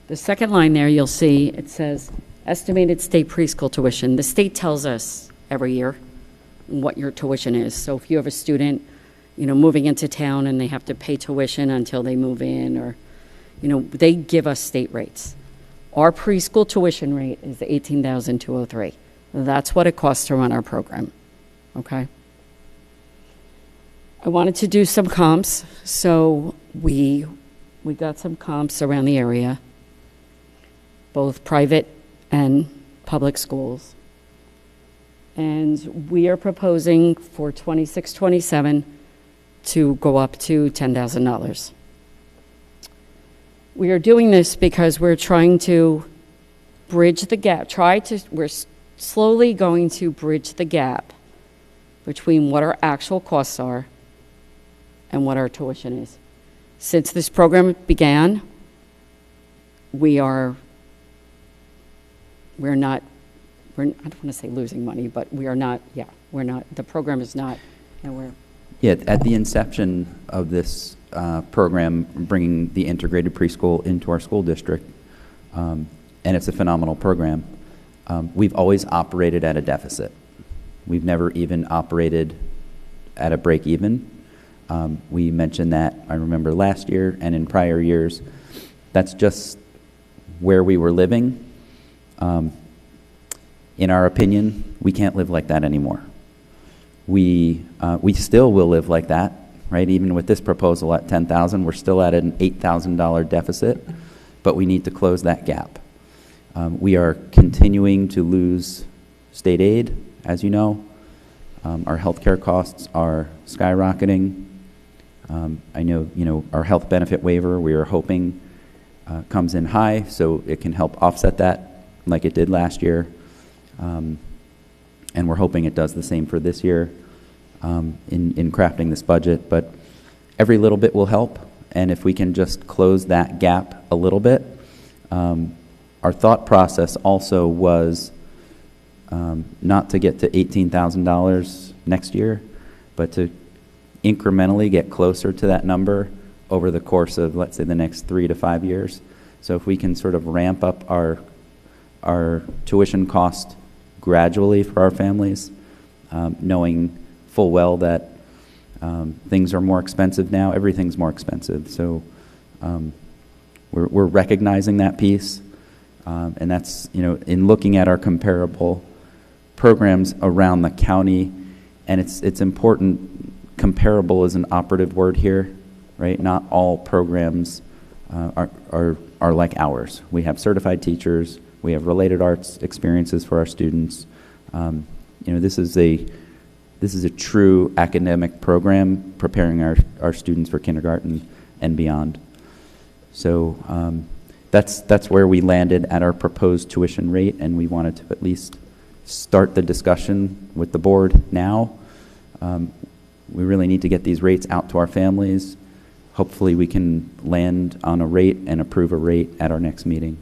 The second line there, you'll see, it says estimated state preschool tuition. The state tells us every year what your tuition is. So if you have a student, moving into town and they have to pay tuition until they move in, or, they give us state rates. Our preschool tuition rate is $18,203. That's what it costs to run our program, okay? I wanted to do some comps, so we got some comps around the area, both private and public schools. And we are proposing for 26-27 to go up to $10,000. We are doing this because we're trying to bridge the gap, we're slowly going to bridge the gap between what our actual costs are and what our tuition is. Since this program began, we're not, I don't want to say losing money, but the program is not, Yeah, at the inception of this program, bringing the integrated preschool into our school district, and it's a phenomenal program, we've always operated at a deficit. We've never even operated at a break even. We mentioned that, I remember last year and in prior years, that's just where we were living. In our opinion, we can't live like that anymore. We still will live like that, right? Even with this proposal at $10,000, we're still at an $8,000 deficit, but we need to close that gap. We are continuing to lose state aid, as you know. Our healthcare costs are skyrocketing. I know, our health benefit waiver, we are hoping comes in high, so it can help offset that like it did last year. And we're hoping it does the same for this year in crafting this budget. But every little bit will help, and if we can just close that gap a little bit. Our thought process also was not to get to $18,000 next year, but to incrementally get closer to that number over the course of, let's say, the next 3 to 5 years. So if we can sort of ramp up our tuition cost gradually for our families, knowing full well that things are more expensive now. Everything's more expensive. So we're recognizing that piece. And that's, in looking at our comparable programs around the county, and it's important, comparable is an operative word here, right? Not all programs are like ours. We have certified teachers, we have related arts experiences for our students. This is a true academic program preparing our students for kindergarten and beyond. So that's where we landed at our proposed tuition rate, and we wanted to at least start the discussion with the board now. We really need to get these rates out to our families. Hopefully we can land on a rate and approve a rate at our next meeting.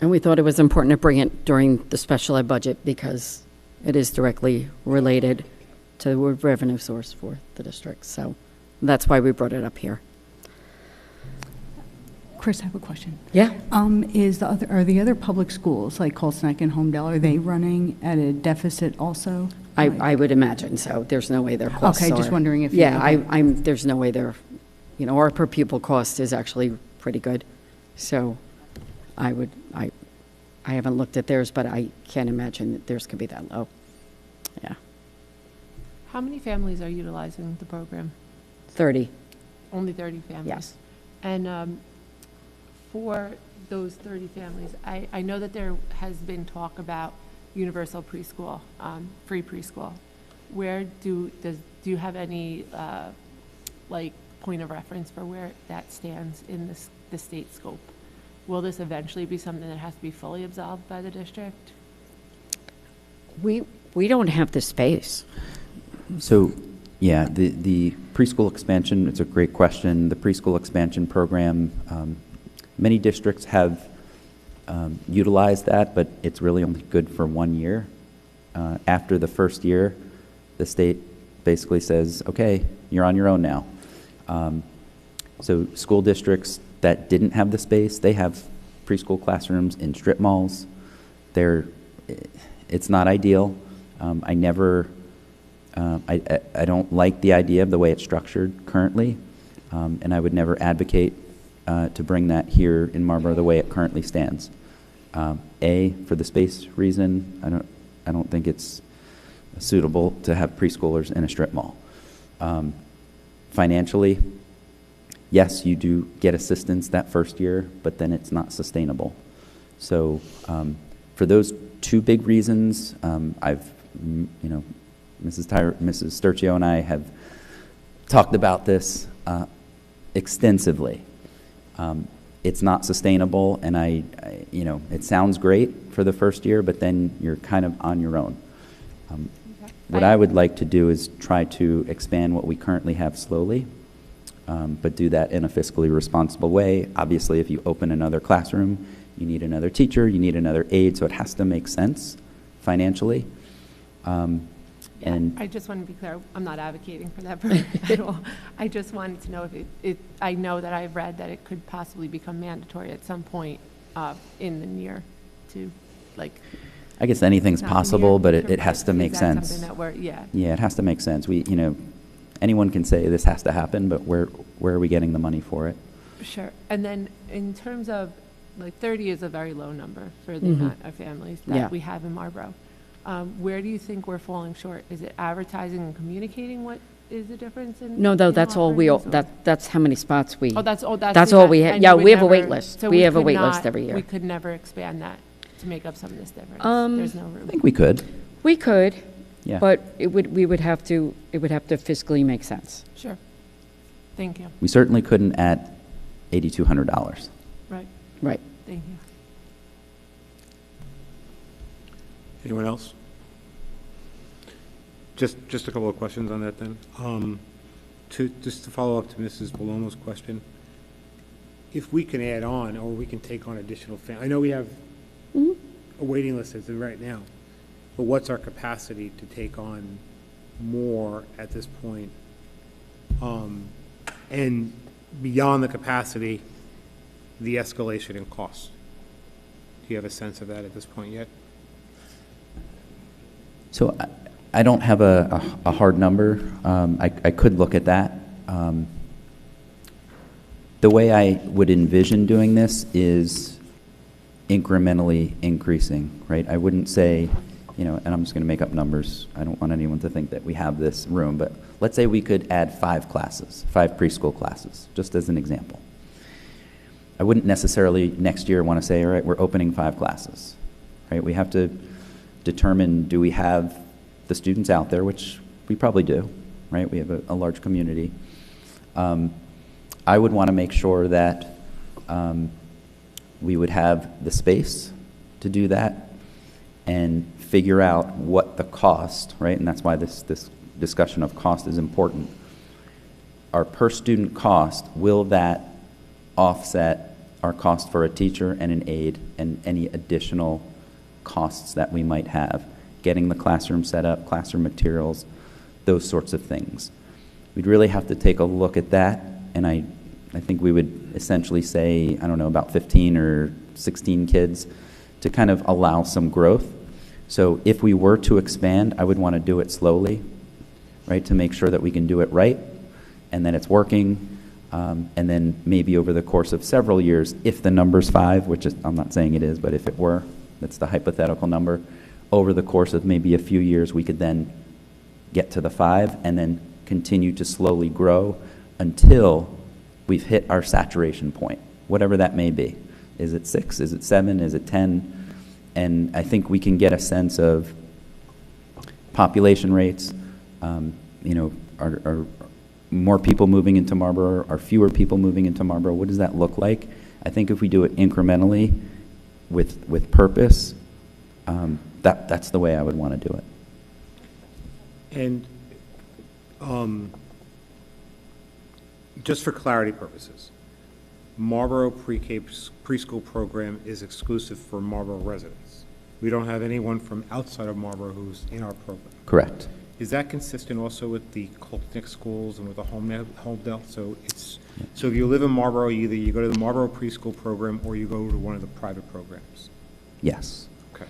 And we thought it was important to bring it during the special ed budget because it is directly related to the revenue source for the district. So that's why we brought it up here. Chris, I have a question. Yeah. Are the other public schools, like Colsneck and Homedale, are they running at a deficit also? I would imagine so. There's no way their costs Okay, are. just wondering if. Yeah, there's no way they're, our per pupil cost is actually pretty good. So I haven't looked at theirs, but I can't imagine that theirs could be that low. Yeah. How many families are utilizing the program? 30. Only 30 families? Yes. And for those 30 families, I know that there has been talk about universal preschool, free preschool. Where do you have any point of reference for where that stands in the state scope? Will this eventually be something that has to be fully absolved by the district? We don't have the space. So, yeah, the preschool expansion, it's a great question. The preschool expansion program, many districts have utilized that, but it's really only good for 1 year. After the first year, the state basically says, okay, you're on your own now. So school districts that didn't have the space, they have preschool classrooms in strip malls. It's not ideal. I don't like the idea of the way it's structured currently, and I would never advocate to bring that here in Marlboro the way it currently stands. For the space reason, I don't think it's suitable to have preschoolers in a strip mall. Financially, yes, you do get assistance that first year, but then it's not sustainable. So for those two big reasons, Mrs. Sturcio and I have talked about this extensively. It's not sustainable, and it sounds great for the first year, but then you're kind of on your own. What I would like to do is try to expand what we currently have slowly, but do that in a fiscally responsible way. Obviously, if you open another classroom, you need another teacher, you need another aide, so it has to make sense financially. And I just want to be clear, I'm not advocating for that at all. I just wanted to know if I know that I've read that it could possibly become mandatory at some point in the near to, I guess anything's Not in possible, here? but it has to Is make that sense. something that we're- yeah. Yeah, it has to make sense. Anyone can say this has to happen, but where are we getting the money for it? Sure. And then in terms of, like, 30 is a very low number for the Mhm. amount of families Yeah. that we have in Marlboro. Where do you think we're falling short? Is it advertising and communicating what is the difference in? No, in that's all we, offerings, or- that's how many spots we. Oh, that's all, That's the all event, we, ha- and yeah, you would we have a wait never- list. so We have a could wait list not- every year. We could never expand that to make up some of this difference. There's no room. I think we could. We could, Yeah. but it would have to fiscally make sense. Sure. Thank you. We certainly couldn't at $8,200. Right. Right. Thank you. Anyone else? Just a couple of questions on that then. Just to follow up to Mrs. Palomo's question, if we can add on or we can take on additional I know we have a waiting list as of right now, but what's our capacity to take on more at this point? And beyond the capacity, the escalation in cost. Do you have a sense of that at this point yet? So I don't have a hard number. I could look at that. The way I would envision doing this is incrementally increasing, right? I wouldn't say, and I'm just going to make up numbers. I don't want anyone to think that we have this room, but let's say we could add 5 classes, 5 preschool classes, just as an example. I wouldn't necessarily next year want to say, all right, we're opening 5 classes, right? We have to determine, do we have the students out there, which we probably do, right? We have a large community. I would want to make sure that we would have the space to do that and figure out what the cost, right? And that's why this discussion of cost is important. Our per student cost, will that offset our cost for a teacher and an aide and any additional costs that we might have? Getting the classroom set up, classroom materials, those sorts of things. We'd really have to take a look at that, and I think we would essentially say, I don't know, about 15 or 16 kids to kind of allow some growth. So if we were to expand, I would want to do it slowly, right, to make sure that we can do it right, and then it's working, and then maybe over the course of several years, if the number's 5, which is, I'm not saying it is, but if it were, that's the hypothetical number, over the course of maybe a few years, we could then get to the 5 and then continue to slowly grow until we've hit our saturation point, whatever that may be. Is it 6? Is it 7? Is it 10? And I think we can get a sense of population rates. Are more people moving into Marlboro? Are fewer people moving into Marlboro? What does that look like? I think if we do it incrementally with purpose, that's the way I would want to do it. And just for clarity purposes, Marlboro Pre-K preschool program is exclusive for Marlboro residents. We don't have anyone from outside of Marlboro who's in our program. Correct. Is that consistent also with the Coltnick schools and with the Homedale? So if you live in Marlboro, either you go to the Marlboro preschool program or you go to one of the private programs? Yes. Okay.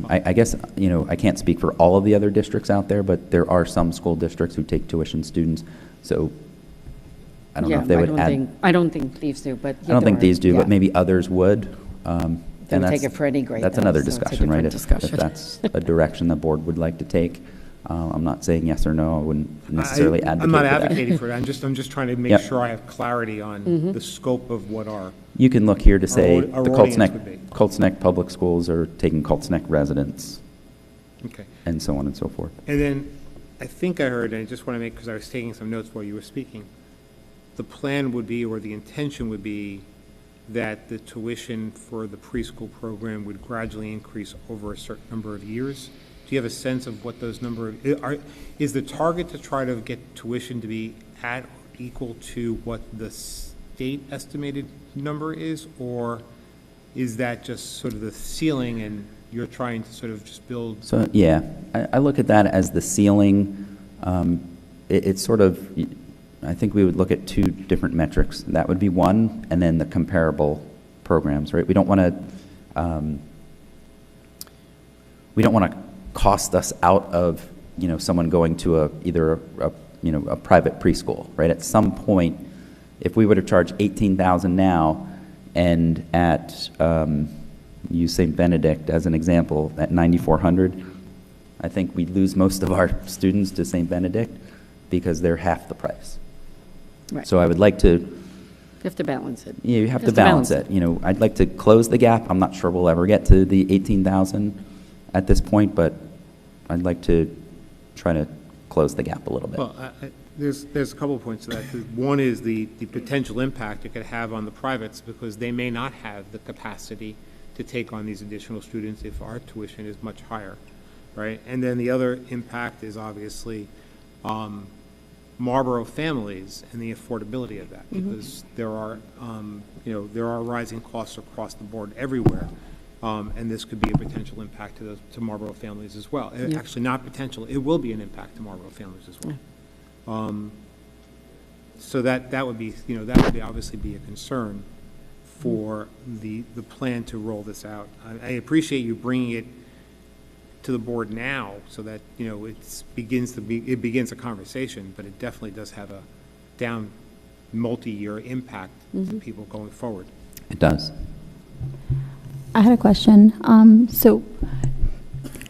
I guess, I can't speak for all of the other districts out there, but there are some school districts who take tuition students. So I don't know if they would add. I don't think these do, but. I don't think these do, but maybe others would. They would take it for any grade. That's though, another so it's a discussion, right? different If discussion. that's a direction the board would like to take. I'm not saying yes or no. I wouldn't necessarily advocate I'm not for that. advocating for it. I'm just trying to make Yep. sure I have clarity on the scope of what our. You can look here to say our the audience would be. Colts Neck Public Schools are taking Colts Neck residents. Okay. And so on and so forth. And then I think I heard, and I just want to make, because I was taking some notes while you were speaking, the plan would be, or the intention would be, that the tuition for the preschool program would gradually increase over a certain number of years. Do you have a sense of what those is the target to try to get tuition to be at or equal to what the state estimated number is, or is that just sort of the ceiling and you're trying to sort of just build? So, yeah, I look at that as the ceiling. It's sort of, I think we would look at 2 different metrics. That would be one, and then the comparable programs, right? We don't want to, we don't want to cost us out of, you know, someone going to either a private preschool, right? At some point, if we were to charge $18,000 now, and at use St. Benedict as an example, at $9,400, I think we'd lose most of our students to St. Benedict because they're half the price. Right. So I would like to. You have to balance it. Yeah, you have to balance it. You know, I'd like to close the gap. I'm not sure we'll ever get to the 18,000 at this point, but I'd like to try to close the gap a little bit. Well, there's a couple of points to that. One is the potential impact it could have on the privates, because they may not have the capacity to take on these additional students if our tuition is much higher, right? And then the other impact is obviously Marlboro families and the affordability of that, because there are, there are rising costs across the board everywhere, and this could be a potential impact to Marlboro families as well. Actually, not potential; it will be an impact to Marlboro families as well. So that would be, that would obviously be a concern for the plan to roll this out. I appreciate you bringing it to the board now, so that it begins a conversation, but it definitely does have a down multi-year impact to people going forward. It does. I had a question. So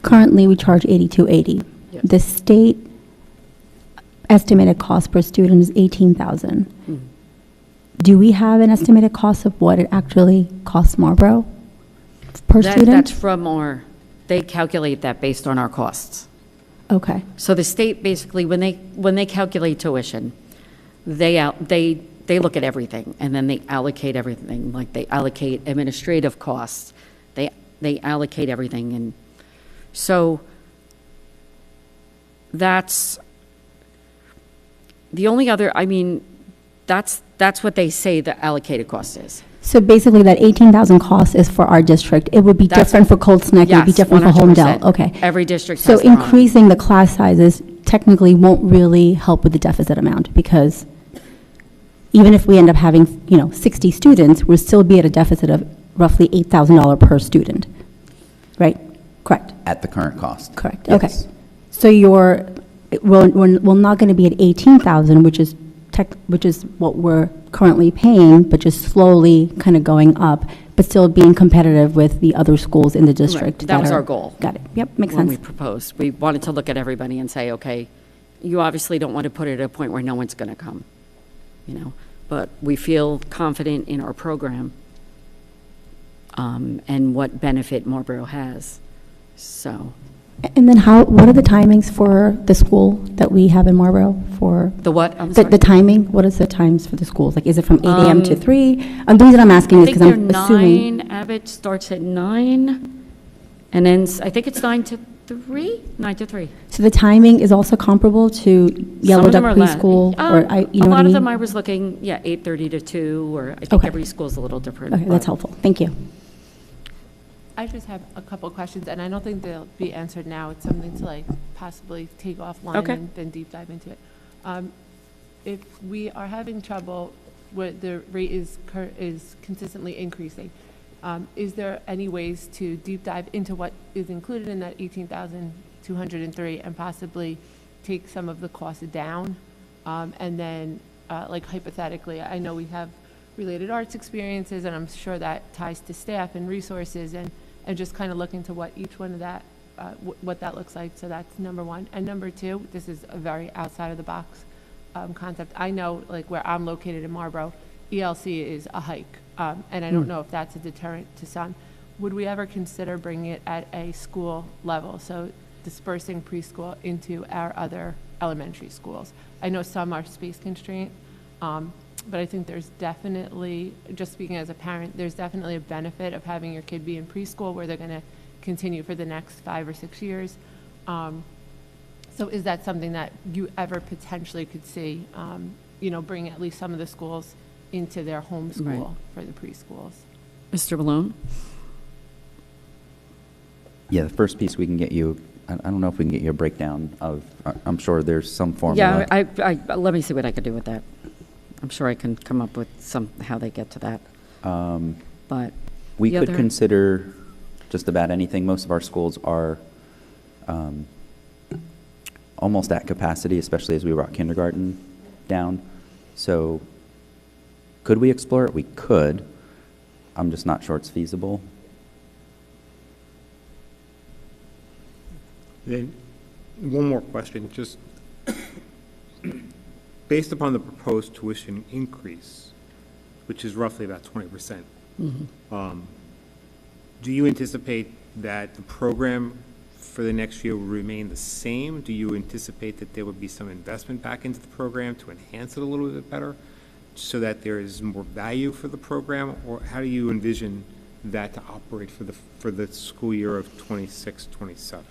currently we charge $82.80. Yes. The state estimated cost per student is $18,000. Do we have an estimated cost of what it actually costs Marlboro per student? That's from they calculate that based on our costs. Okay. So the state basically, when they calculate tuition, they look at everything, and then they allocate everything. Like they allocate administrative costs, they allocate everything, and so that's the only other. I mean, that's what they say the allocated cost is. So basically that $18,000 cost is for our district. It would be different for Cold Snack, it would be Yes, different for 100%. Homedale. Okay. Every district So has their own. increasing the class sizes technically won't really help with the deficit amount, because even if we end up having, 60 students, we'll still be at a deficit of roughly $8,000 per student, right? Correct? At the current cost. Correct, Yes. okay. So we're not going to be at 18,000, which is what we're currently paying, but just slowly kind of going up, but still being competitive with the other schools in the district. Right. That was our goal. Got it. Yep, makes When sense. we proposed, we wanted to look at everybody and say, okay, you obviously don't want to put it at a point where no one's going to come, but we feel confident in our program and what benefit Marlboro has. So. And then what are the timings for the school that we have in Marlboro for? The what? I'm The sorry. timing, what is the times for the schools? Like, is it from 8 a.m. to 3? The reason I'm asking is because I'm assuming. 9, Abbott starts at 9, and then I think it's 9 to 3? 9 to 3. So the timing is also comparable to Yellow Some of Duck them are less. Preschool? Or A you know what I lot of mean? them I was looking, 8:30 to 2, or I think Okay. every school's a little different. Okay, that's helpful. Thank you. I just have a couple questions, and I don't think they'll be answered now. It's something to possibly take offline Okay. and then deep dive into it. If we are having trouble where the rate is consistently increasing, is there any ways to deep dive into what is included in that 18,203 and possibly take some of the costs down? And then, hypothetically, I know we have related arts experiences, and I'm sure that ties to staff and resources, and just kind of look into what each one of that, what that looks like. So that's number one. And number two, this is a very outside of the box concept. I know, where I'm located in Marlboro, ELC is a hike, and I don't know if that's a deterrent to some. Would we ever consider bringing it at a school level, so dispersing preschool into our other elementary schools? I know some are space constrained, but I think there's definitely, just speaking as a parent, there's definitely a benefit of having your kid be in preschool where they're going to continue for the next 5 or 6 years. So is that something that you ever potentially could see, bring at least some of the schools into their home school for the preschools? Mr. Malone? Yeah, the first piece we can get you, I don't know if we can get you a breakdown of, I'm sure there's some formula. Yeah, let me see what I could do with that. I'm sure I can come up with how they get to that. But we could consider just about anything. Most of our schools are almost at capacity, especially as we brought kindergarten down. So could we explore it? We could. I'm just not sure it's feasible. Then, one more question, just based upon the proposed tuition increase, which is roughly about 20%, do you anticipate that the program for the next year will remain the same? Do you anticipate that there would be some investment back into the program to enhance it a little bit better so that there is more value for the program? Or how do you envision that to operate for the school year of 26, 27?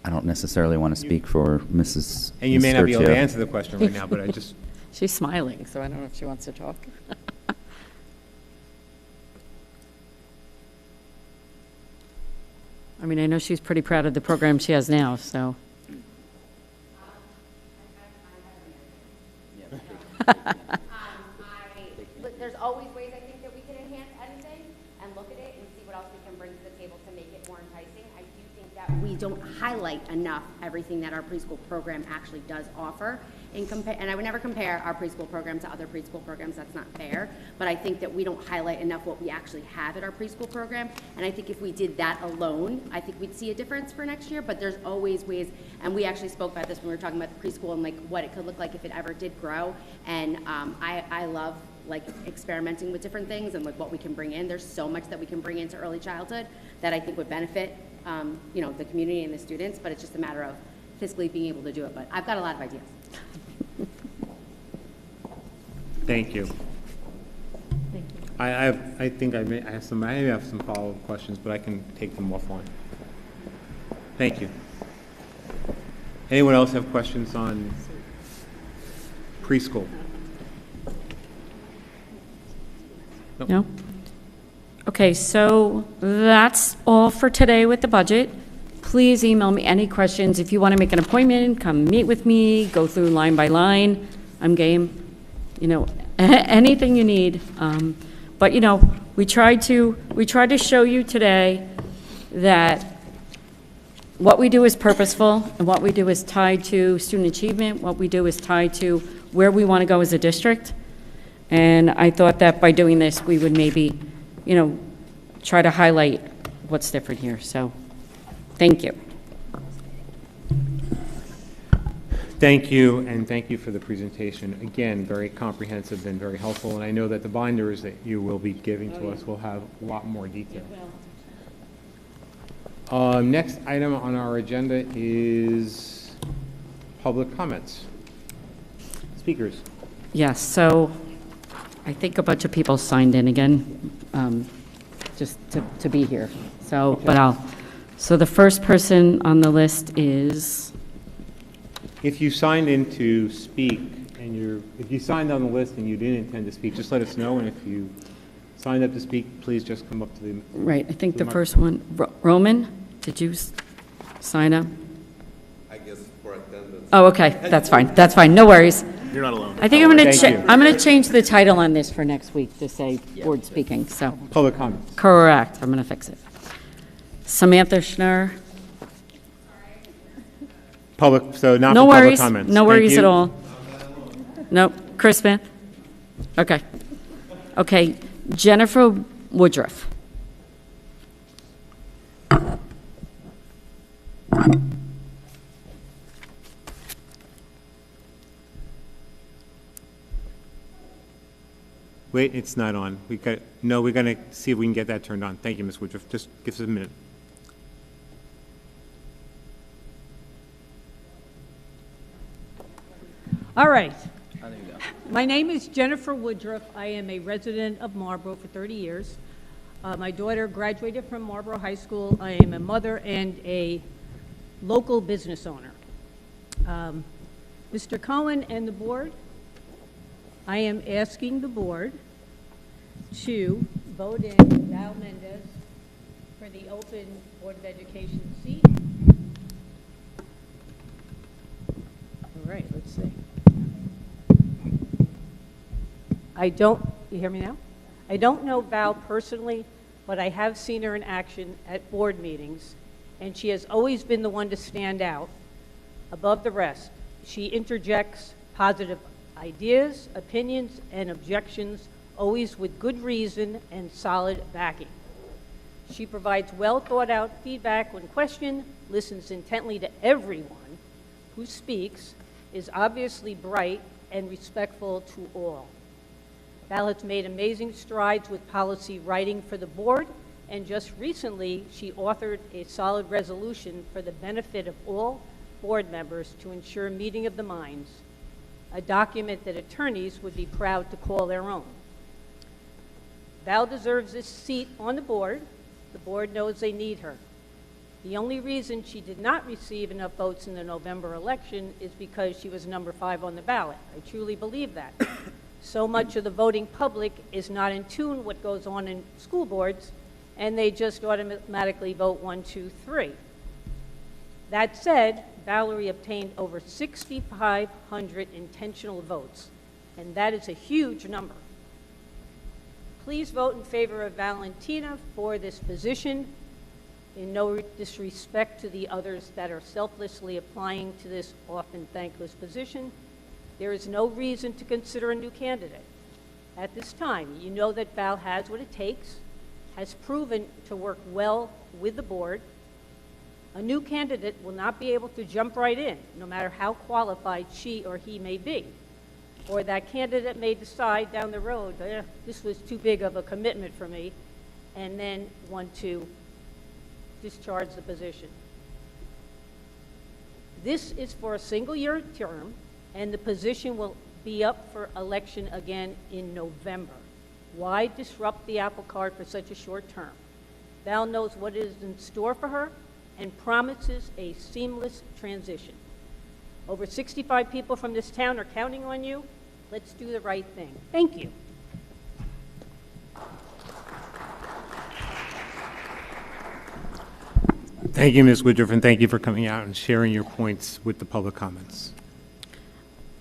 I don't necessarily want to speak for Mrs. And you may not be able to Sturcio. answer the question right now, but I just... She's smiling, so I don't know if she wants to talk. I mean, I know she's pretty proud of the program she has now, so. There's always ways I think that we can enhance anything and look at it and see what else we can bring to the table to make it more enticing. I do think that we don't highlight enough everything that our preschool program actually does offer. And I would never compare our preschool program to other preschool programs, that's not fair, but I think that we don't highlight enough what we actually have at our preschool program, and I think if we did that alone, I think we'd see a difference for next year, but there's always ways, and we actually spoke about this when we were talking about the preschool and like what it could look like if it ever did grow, and I love like experimenting with different things and like what we can bring in. There's so much that we can bring into early childhood that I think would benefit you know, the community and the students, but it's just a matter of fiscally being able to do it, but I've got a lot of ideas. Thank you. I think I may have some follow-up questions, but I can take them offline. Thank you. Anyone else have questions on preschool? No? Okay, so that's all for today with the budget. Please email me any questions. If you want to make an appointment, come meet with me, go through line by line. I'm game. You know, anything you need. But you know, we tried to show you today that what we do is purposeful and what we do is tied to student achievement. What we do is tied to where we want to go as a district. And I thought that by doing this, we would maybe, you know, try to highlight what's different here. So, thank you. Thank you, and thank you for the presentation. Again, very comprehensive and very helpful, and I know that the binders that you will be giving to us will have a lot more detail. Next item on our agenda is public comments. Speakers. Yes, so I think a bunch of people signed in again, just to be here. So, Okay. but so the first person on the list is... If you signed in to speak and if you signed on the list and you didn't intend to speak, just let us know. And if you signed up to speak, please just come up to the... Right, I think the first one, Roman, did you sign up? I guess for attendance. Oh, okay, that's fine, no worries. You're not alone. I think I'm going to change the title on this for next week to say board speaking, so. Public comments. Correct, I'm going to fix it. Samantha Schnur. Public, so not No for public worries, comments. no Thank worries you. at all. Nope, Chris Smith? Okay. Okay, Jennifer Woodruff. Wait, it's not on. We're going to see if we can get that turned on. Thank you, Ms. Woodruff. Just give us a minute. All right. My name is Jennifer Woodruff. I am a resident of Marlboro for 30 years. My daughter graduated from Marlboro High School. I am a mother and a local business owner. Mr. Cohen and the board, I am asking the board to vote in Val Mendez for the open Board of Education seat. All right, let's see. You hear me now? I don't know Val personally, but I have seen her in action at board meetings, and she has always been the one to stand out above the rest. She interjects positive ideas, opinions, and objections, always with good reason and solid backing. She provides well-thought-out feedback when questioned, listens intently to everyone who speaks, is obviously bright, and respectful to all. Val has made amazing strides with policy writing for the board, and just recently, she authored a solid resolution for the benefit of all board members to ensure meeting of the minds, a document that attorneys would be proud to call their own. Val deserves this seat on the board. The board knows they need her. The only reason she did not receive enough votes in the November election is because she was number 5 on the ballot. I truly believe that. So much of the voting public is not in tune with what goes on in school boards, and they just automatically vote 1, 2, 3. That said, Valerie obtained over 6,500 intentional votes, and that is a huge number. Please vote in favor of Valentina for this position, in no disrespect to the others that are selflessly applying to this often thankless position. There is no reason to consider a new candidate. At this time, you know that Val has what it takes, has proven to work well with the board. A new candidate will not be able to jump right in, no matter how qualified she or he may be. Or that candidate may decide down the road, this was too big of a commitment for me, and then want to discharge the position. This is for a single-year term, and the position will be up for election again in November. Why disrupt the apple cart for such a short term? Val knows what is in store for her and promises a seamless transition. Over 65 people from this town are counting on you. Let's do the right thing. Thank you. Thank you, Ms. Woodruff, and thank you for coming out and sharing your points with the public comments.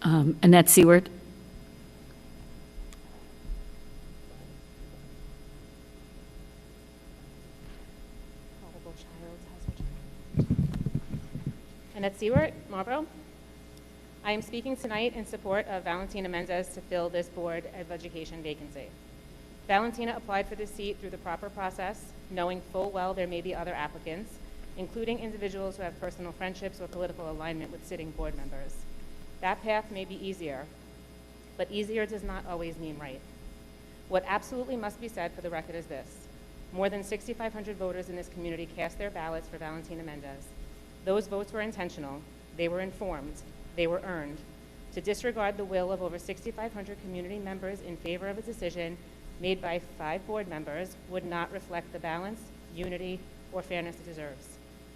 Annette Seward. Annette Seward, Marlboro. I am speaking tonight in support of Valentina Mendez to fill this Board of Education vacancy. Valentina applied for this seat through the proper process, knowing full well there may be other applicants, including individuals who have personal friendships or political alignment with sitting board members. That path may be easier, but easier does not always mean right. What absolutely must be said for the record is this: more than 6,500 voters in this community cast their ballots for Valentina Mendez. Those votes were intentional, they were informed, they were earned. To disregard the will of over 6,500 community members in favor of a decision made by 5 board members would not reflect the balance, unity, or fairness it deserves.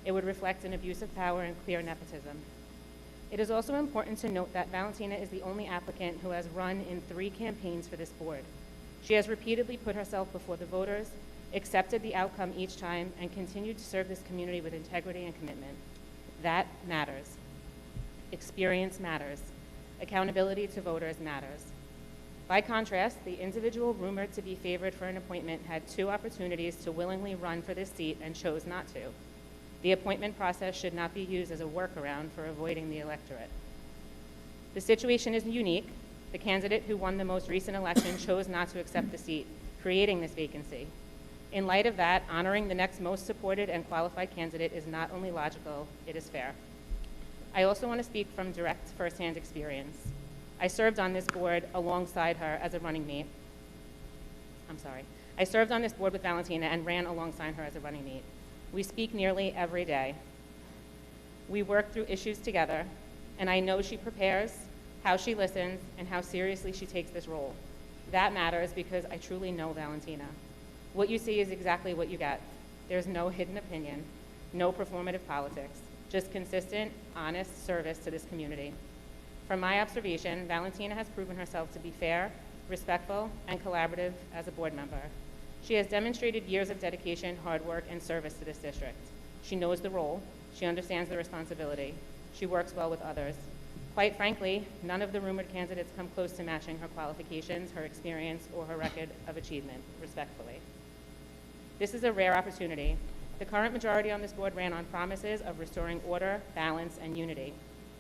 It would reflect an abuse of power and clear nepotism. It is also important to note that Valentina is the only applicant who has run in 3 campaigns for this board. She has repeatedly put herself before the voters, accepted the outcome each time, and continued to serve this community with integrity and commitment. That matters. Experience matters. Accountability to voters matters. By contrast, the individual rumored to be favored for an appointment had 2 opportunities to willingly run for this seat and chose not to. The appointment process should not be used as a workaround for avoiding the electorate. The situation is unique. The candidate who won the most recent election chose not to accept the seat, creating this vacancy. In light of that, honoring the next most supported and qualified candidate is not only logical, it is fair. I also want to speak from direct firsthand experience. I served on this board alongside her as a running mate. I served on this board with Valentina and ran alongside her as a running mate. We speak nearly every day. We work through issues together, and I know she prepares, how she listens, and how seriously she takes this role. That matters because I truly know Valentina. What you see is exactly what you get. There's no hidden opinion, no performative politics, just consistent, honest service to this community. From my observation, Valentina has proven herself to be fair, respectful, and collaborative as a board member. She has demonstrated years of dedication, hard work, and service to this district. She knows the role, she understands the responsibility, she works well with others. Quite frankly, none of the rumored candidates come close to matching her qualifications, her experience, or her record of achievement, respectfully. This is a rare opportunity. The current majority on this board ran on promises of restoring order, balance, and unity.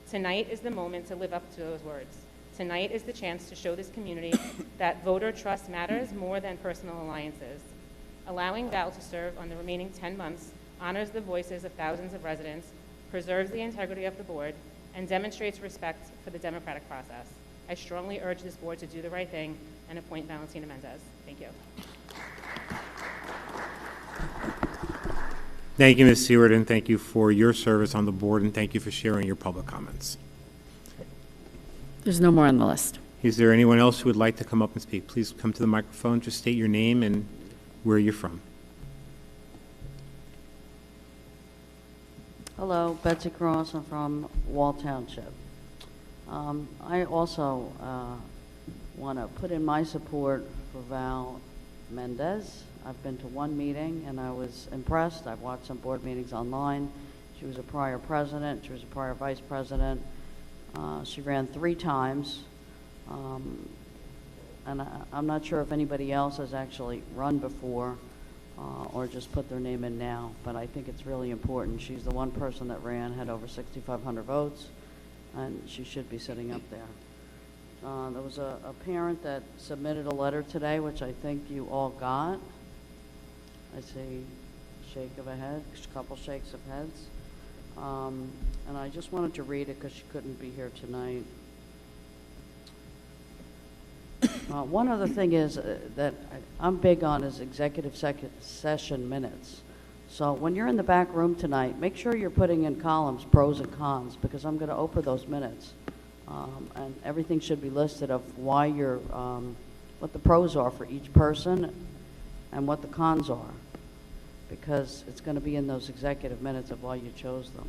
Tonight is the moment to live up to those words. Tonight is the chance to show this community that voter trust matters more than personal alliances. Allowing Val to serve on the remaining 10 months honors the voices of thousands of residents, preserves the integrity of the board, and demonstrates respect for the democratic process. I strongly urge this board to do the right thing and appoint Valentina Mendez. Thank you. Thank you, Ms. Seward, and thank you for your service on the board, and thank you for sharing your public comments. There's no more on the list. Is there anyone else who would like to come up and speak? Please come to the microphone. Just state your name and where you're from. Hello, Betsy Cross. I'm from Wall Township. I also want to put in my support for Val Mendez. I've been to one meeting and I was impressed. I've watched some board meetings online. She was a prior president. She was a prior vice president. She ran 3 times. And I'm not sure if anybody else has actually run before or just put their name in now, but I think it's really important. She's the one person that ran, had over 6,500 votes, and she should be sitting up there. There was a parent that submitted a letter today, which I think you all got. I see a shake of a head, a couple shakes of heads. And I just wanted to read it because she couldn't be here tonight. One other thing is that I'm big on is executive session minutes. So when you're in the back room tonight, make sure you're putting in columns, pros and cons, because I'm going to open those minutes. And everything should be listed of why you're, what the pros are for each person and what the cons are, because it's going to be in those executive minutes of why you chose them.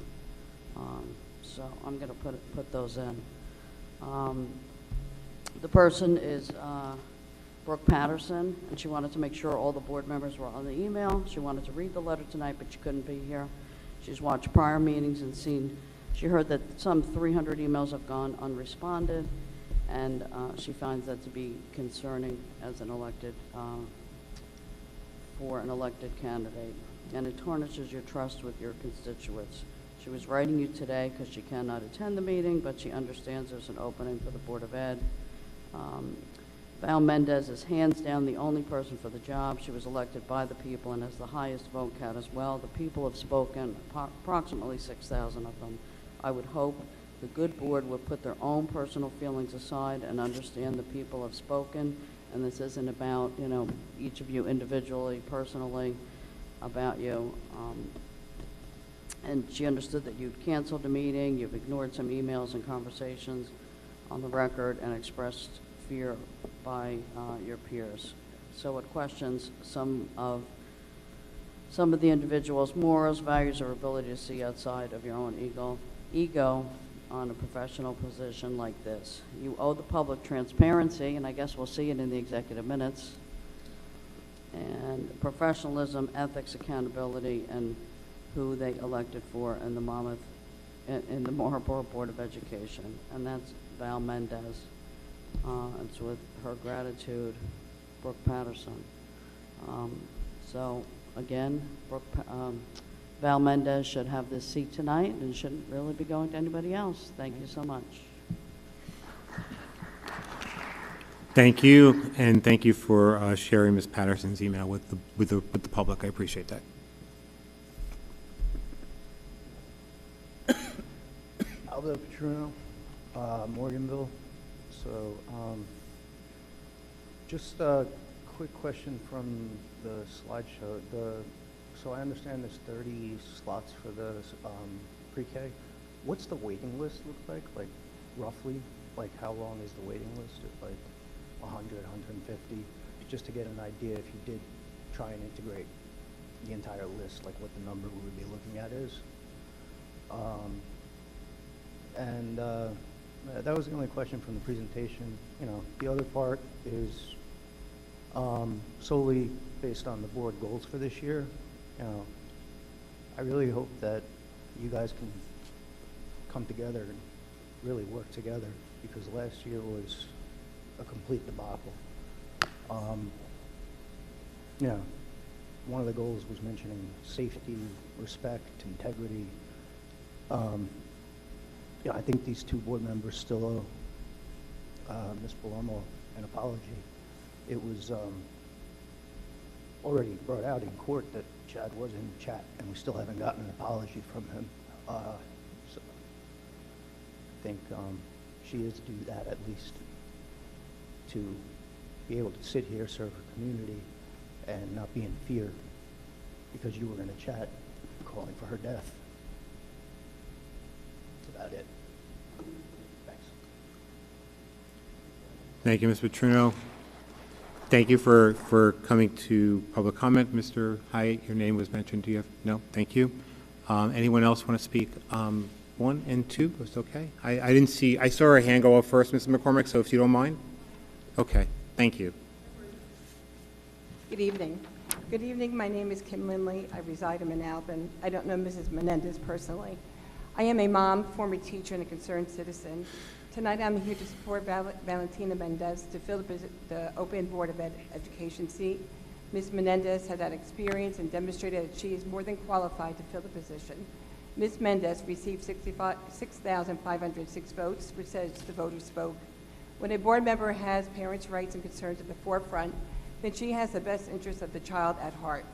So I'm going to put those in. The person is Brooke Patterson, and she wanted to make sure all the board members were on the email. She wanted to read the letter tonight, but she couldn't be here. She's watched prior meetings and seen, she heard that some 300 emails have gone unresponded, and she finds that to be concerning as an elected, for an elected candidate, and it tarnishes your trust with your constituents. She was writing you today because she cannot attend the meeting, but she understands there's an opening for the Board of Ed. Val Mendez is hands down the only person for the job. She was elected by the people and has the highest vote count as well. The people have spoken, approximately 6,000 of them. I would hope the good board would put their own personal feelings aside and understand the people have spoken, and this isn't about, you know, each of you individually, personally, about you. And she understood that you'd canceled the meeting, you've ignored some emails and conversations on the record, and expressed fear by your peers. So it questions some of the individual's morals, values, or ability to see outside of your own ego on a professional position like this. You owe the public transparency, and I guess we'll see it in the executive minutes, and professionalism, ethics, accountability, and who they elected for in the Marlboro Board of Education, and that's Val Mendez. It's with her gratitude, Brooke Patterson. So again, Val Mendez should have this seat tonight and shouldn't really be going to anybody else. Thank you so much. Thank you, and thank you for sharing Ms. Patterson's email with the public. I appreciate that. Aldo Petruno, Morganville. So, just a quick question from the slideshow. So I understand there's 30 slots for the pre-K. What's the waiting list look like roughly? Like how long is the waiting list? Like 100, 150? Just to get an idea if you did try and integrate the entire list, like what the number we would be looking at is. That was the only question from the presentation. You know, the other part is solely based on the board goals for this year. You know, I really hope that you guys can come together and really work together, because last year was a complete debacle. You know, one of the goals was mentioning safety, respect, integrity. Yeah, I think these two board members still owe Ms. Palomo an apology. It was already brought out in court that Chad was in chat, and we still haven't gotten an apology from him. So I think she is due that at least, to be able to sit here, serve her community, and not be in fear because you were in a chat calling for her death. That's about it. Thanks. Thank you, Ms. Petruno. Thank you for coming to public comment. Mr. Hyatt, your name was mentioned. Do you have? No? Thank you. Anyone else want to speak? 1 and 2, was it okay? I didn't see, I saw a hand go up first, Mrs. McCormick, so if you don't mind. Okay, thank you. Good evening. Good evening. My name is Kim Lindley. I reside in Manalapan. I don't know Mrs. Menendez personally. I am a mom, former teacher, and a concerned citizen. Tonight I'm here to support Valentina Mendez to fill the open Board of Education seat. Ms. Menendez has had experience and demonstrated that she is more than qualified to fill the position. Ms. Mendez received 6,506 votes, which says the voters spoke. When a board member has parents' rights and concerns at the forefront, then she has the best interests of the child at heart.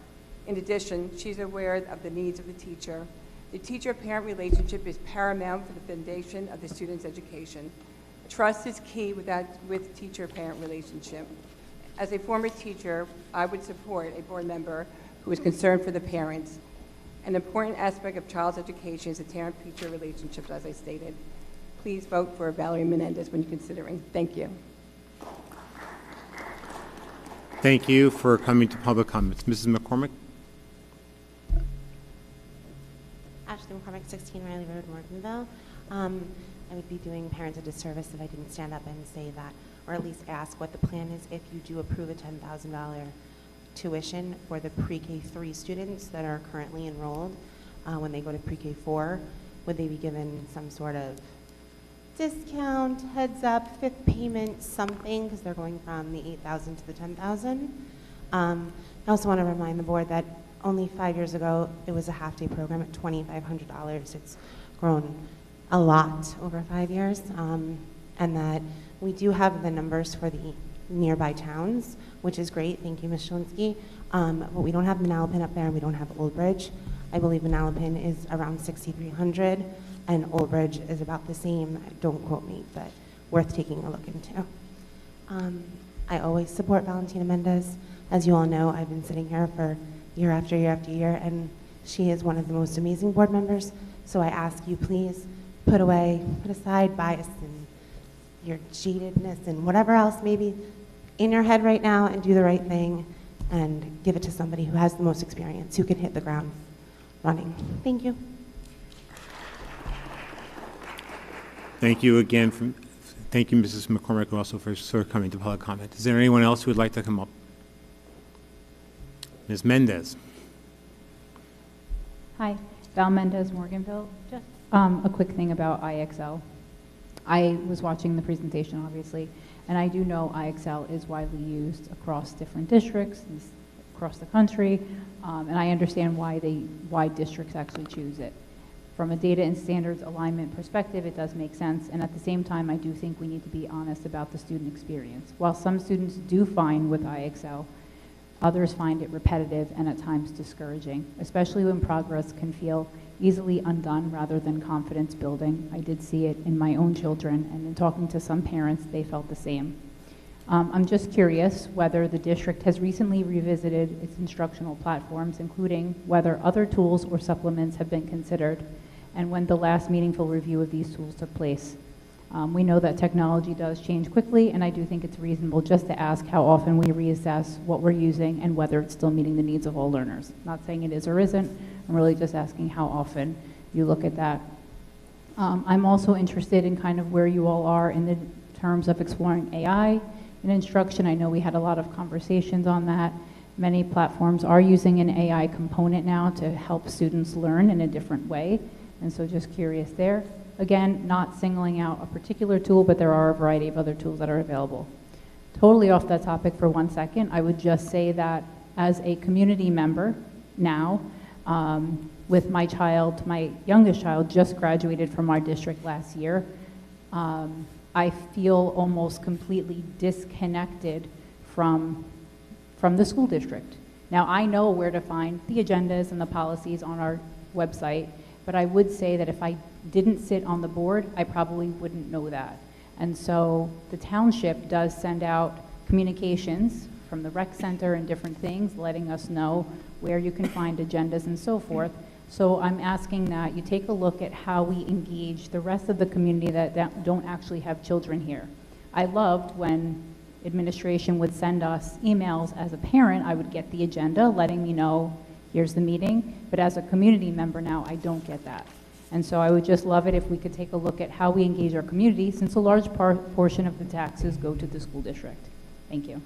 In addition, she's aware of the needs of the teacher. The teacher-parent relationship is paramount for the foundation of the student's education. Trust is key with teacher-parent relationship. As a former teacher, I would support a board member who is concerned for the parents. An important aspect of child's education is the parent-teacher relationship, as I stated. Please vote for Valerie Menendez when you're considering. Thank you. Thank you for coming to public comments. Mrs. McCormick? Ashley McCormick, 16 Riley Road, Morganville. I would be doing parents a disservice if I didn't stand up and say that, or at least ask what the plan is if you do approve a $10,000 tuition for the pre-K 3 students that are currently enrolled. When they go to pre-K 4, would they be given some sort of discount, heads up, fifth payment, something, because they're going from the $8,000 to the $10,000? I also want to remind the board that only 5 years ago, it was a half-day program at $2,500. It's grown a lot over 5 years, and that we do have the numbers for the nearby towns, which is great. Thank you, Ms. Shalinsky. But we don't have Manalapan up there, and we don't have Old Bridge. I believe Manalapan is around 6,300, and Old Bridge is about the same. Don't quote me, but worth taking a look into. I always support Valentina Mendez. As you all know, I've been sitting here for year after year after year, and she is one of the most amazing board members. So I ask you, please put aside bias and your jadedness and whatever else maybe in your head right now, and do the right thing and give it to somebody who has the most experience, who can hit the ground running. Thank you. Thank you again. Thank you, Mrs. McCormick, also for coming to public comment. Is there anyone else who would like to come up? Ms. Mendez. Hi, Val Mendez, Morganville. Just a quick thing about IXL. I was watching the presentation, obviously, and I do know IXL is widely used across different districts across the country, and I understand why districts actually choose it. From a data and standards alignment perspective, it does make sense, and at the same time, I do think we need to be honest about the student experience. While some students do fine with IXL, others find it repetitive and at times discouraging, especially when progress can feel easily undone rather than confidence building. I did see it in my own children, and in talking to some parents, they felt the same. I'm just curious whether the district has recently revisited its instructional platforms, including whether other tools or supplements have been considered, and when the last meaningful review of these tools took place. We know that technology does change quickly, and I do think it's reasonable just to ask how often we reassess what we're using and whether it's still meeting the needs of all learners. Not saying it is or isn't, I'm really just asking how often you look at that. I'm also interested in kind of where you all are in the terms of exploring AI in instruction. I know we had a lot of conversations on that. Many platforms are using an AI component now to help students learn in a different way, and so just curious there. Again, not singling out a particular tool, but there are a variety of other tools that are available. Totally off that topic for 1 second, I would just say that as a community member now, with my child, my youngest child just graduated from our district last year. I feel almost completely disconnected from the school district. Now, I know where to find the agendas and the policies on our website, but I would say that if I didn't sit on the board, I probably wouldn't know that. And so the township does send out communications from the rec center and different things, letting us know where you can find agendas and so forth. So I'm asking that you take a look at how we engage the rest of the community that don't actually have children here. I loved when administration would send us emails. As a parent, I would get the agenda letting me know, here's the meeting, but as a community member now, I don't get that. And so I would just love it if we could take a look at how we engage our community, since a large portion of the taxes go to the school district. Thank you.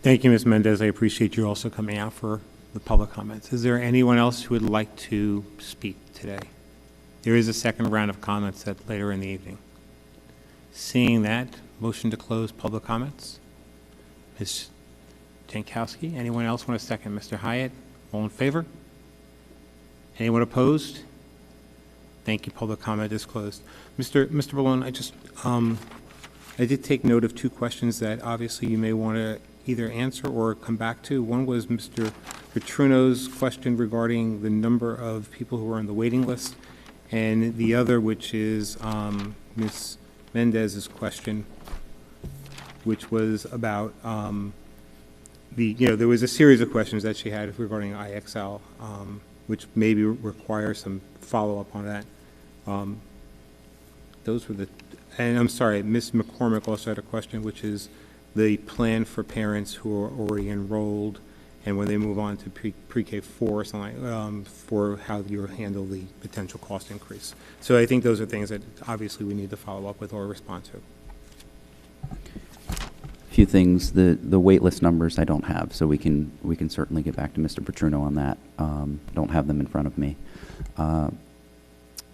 Thank you, Ms. Mendez. I appreciate you also coming out for the public comments. Is there anyone else who would like to speak today? There is a second round of comments later in the evening. Seeing that, motion to close public comments. Ms. Jankowski, anyone else want a second? Mr. Hyatt, all in favor? Anyone opposed? Thank you. Public comment is closed. Mr. Ballone, I did take note of two questions that obviously you may want to either answer or come back to. One was Mr. Petruno's question regarding the number of people who are on the waiting list, and the other, which is Ms. Mendez's question, which was about there was a series of questions that she had regarding IXL, which maybe require some follow-up on that. Those were and I'm sorry, Ms. McCormick also had a question, which is the plan for parents who are already enrolled and when they move on to pre-K 4 or something for how you handle the potential cost increase. So I think those are things that obviously we need to follow up with or respond to. A few things. The wait list numbers I don't have, so we can certainly get back to Mr. Petruno on that. Don't have them in front of me.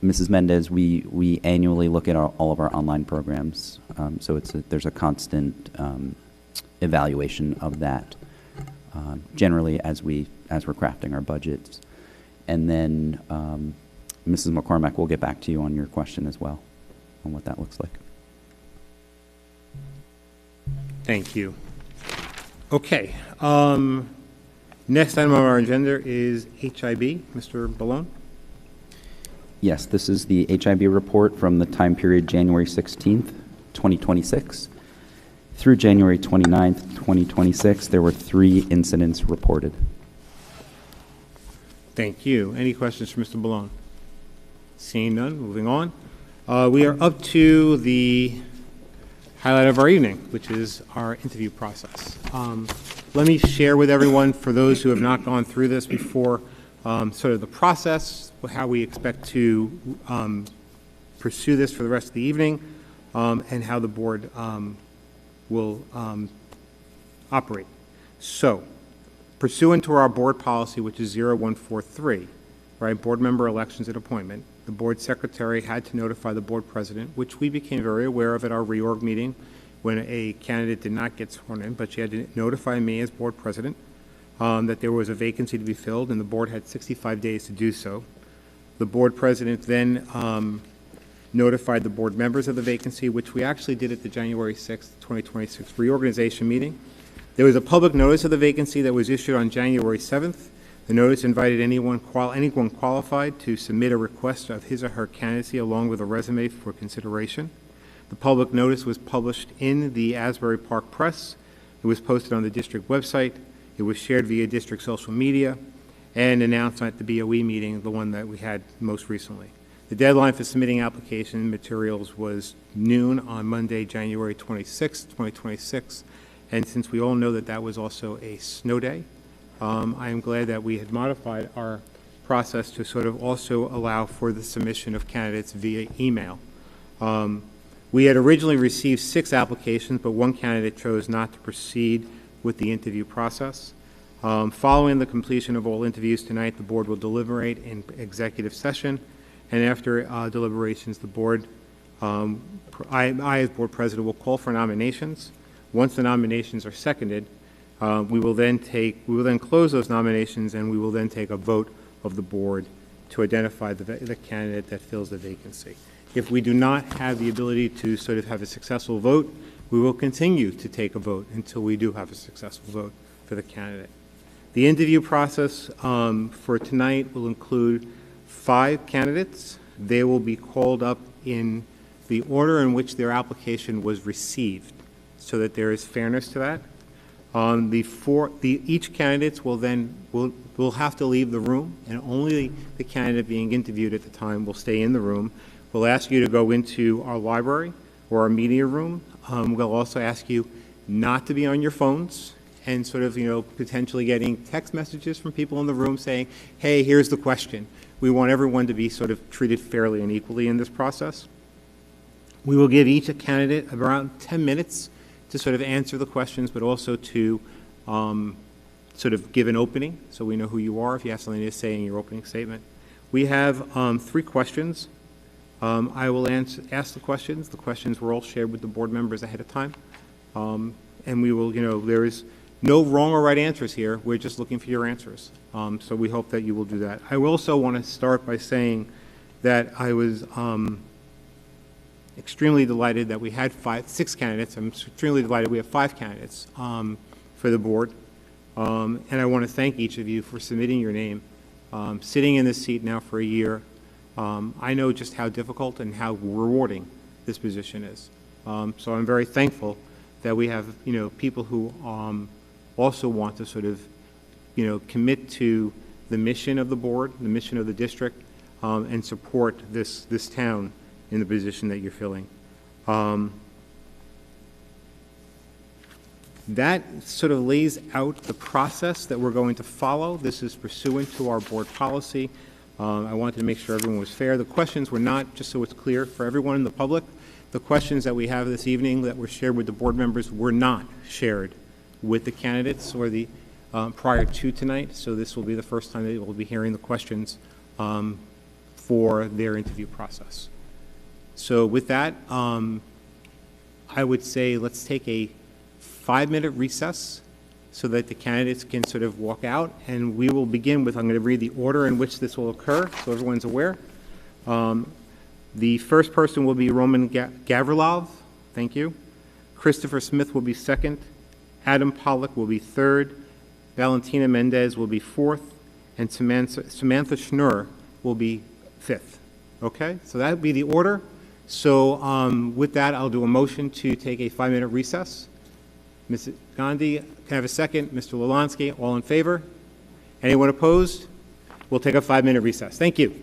Mrs. Mendez, we annually look at all of our online programs, so there's a constant evaluation of that, generally as we're crafting our budgets. And then Mrs. McCormack will get back to you on your question as well, on what that looks like. Thank you. Okay. Next item on our agenda is HIB. Mr. Ballone. Yes, this is the HIB report from the time period January 16th, 2026 through January 29th, 2026. There were 3 incidents reported. Thank you. Any questions for Mr. Ballone? Seeing none, moving on. We are up to the highlight of our evening, which is our interview process. Let me share with everyone, for those who have not gone through this before, sort of the process, how we expect to pursue this for the rest of the evening, and how the board will operate. So, pursuant to our board policy, which is 0143, right, board member elections and appointment, the board secretary had to notify the board president, which we became very aware of at our reorg meeting when a candidate did not get sworn in, but she had to notify me as board president that there was a vacancy to be filled, and the board had 65 days to do so. The board president then notified the board members of the vacancy, which we actually did at the January 6th, 2026 reorganization meeting. There was a public notice of the vacancy that was issued on January 7th. The notice invited anyone qualified to submit a request of his or her candidacy along with a resume for consideration. The public notice was published in the Asbury Park Press. It was posted on the district website. It was shared via district social media and announced at the BOE meeting, the one that we had most recently. The deadline for submitting application materials was noon on Monday, January 26, 2026. And since we all know that that was also a snow day, I am glad that we had modified our process to sort of also allow for the submission of candidates via email. We had originally received 6 applications, but one candidate chose not to proceed with the interview process. Following the completion of all interviews tonight, the board will deliberate in executive session, and after deliberations, the board I, as board president, will call for nominations. Once the nominations are seconded, we will then close those nominations, and we will then take a vote of the board to identify the candidate that fills the vacancy. If we do not have the ability to sort of have a successful vote, we will continue to take a vote until we do have a successful vote for the candidate. The interview process for tonight will include 5 candidates. They will be called up in the order in which their application was received, so that there is fairness to that. Each candidate will have to leave the room, and only the candidate being interviewed at the time will stay in the room. We'll ask you to go into our library or our media room. We'll also ask you not to be on your phones and sort of, potentially getting text messages from people in the room saying, hey, here's the question. We want everyone to be sort of treated fairly and equally in this process. We will give each a candidate around 10 minutes to sort of answer the questions, but also to sort of give an opening so we know who you are if you have something to say in your opening statement. We have 3 questions. I will ask the questions. The questions were all shared with the board members ahead of time. And we will, there is no wrong or right answers here. We're just looking for your answers. So we hope that you will do that. I will also want to start by saying that I was extremely delighted that we had 6 candidates. I'm extremely delighted we have 5 candidates for the board. And I want to thank each of you for submitting your name. Sitting in this seat now for a year, I know just how difficult and how rewarding this position is. So I'm very thankful that we have, people who also want to sort of, commit to the mission of the board, the mission of the district, and support this town in the position that you're filling. That sort of lays out the process that we're going to follow. This is pursuant to our board policy. I wanted to make sure everyone was fair. The questions were not, just so it's clear for everyone in the public, the questions that we have this evening that were shared with the board members were not shared with the candidates or the prior to tonight. So this will be the first time that we'll be hearing the questions for their interview process. So with that, I would say let's take a 5-minute recess so that the candidates can sort of walk out, and we will begin with, I'm going to read the order in which this will occur so everyone's aware. The first person will be Roman Gavrilov. Thank you. Christopher Smith will be second. Adam Pollock will be third. Valentina Mendez will be fourth. And Samantha Schnur will be fifth. Okay? So that would be the order. So with that, I'll do a motion to take a 5-minute recess. Mrs. Gandhi, can I have a second? Mr. Lolansky, all in favor? Anyone opposed? We'll take a 5-minute recess. Thank you.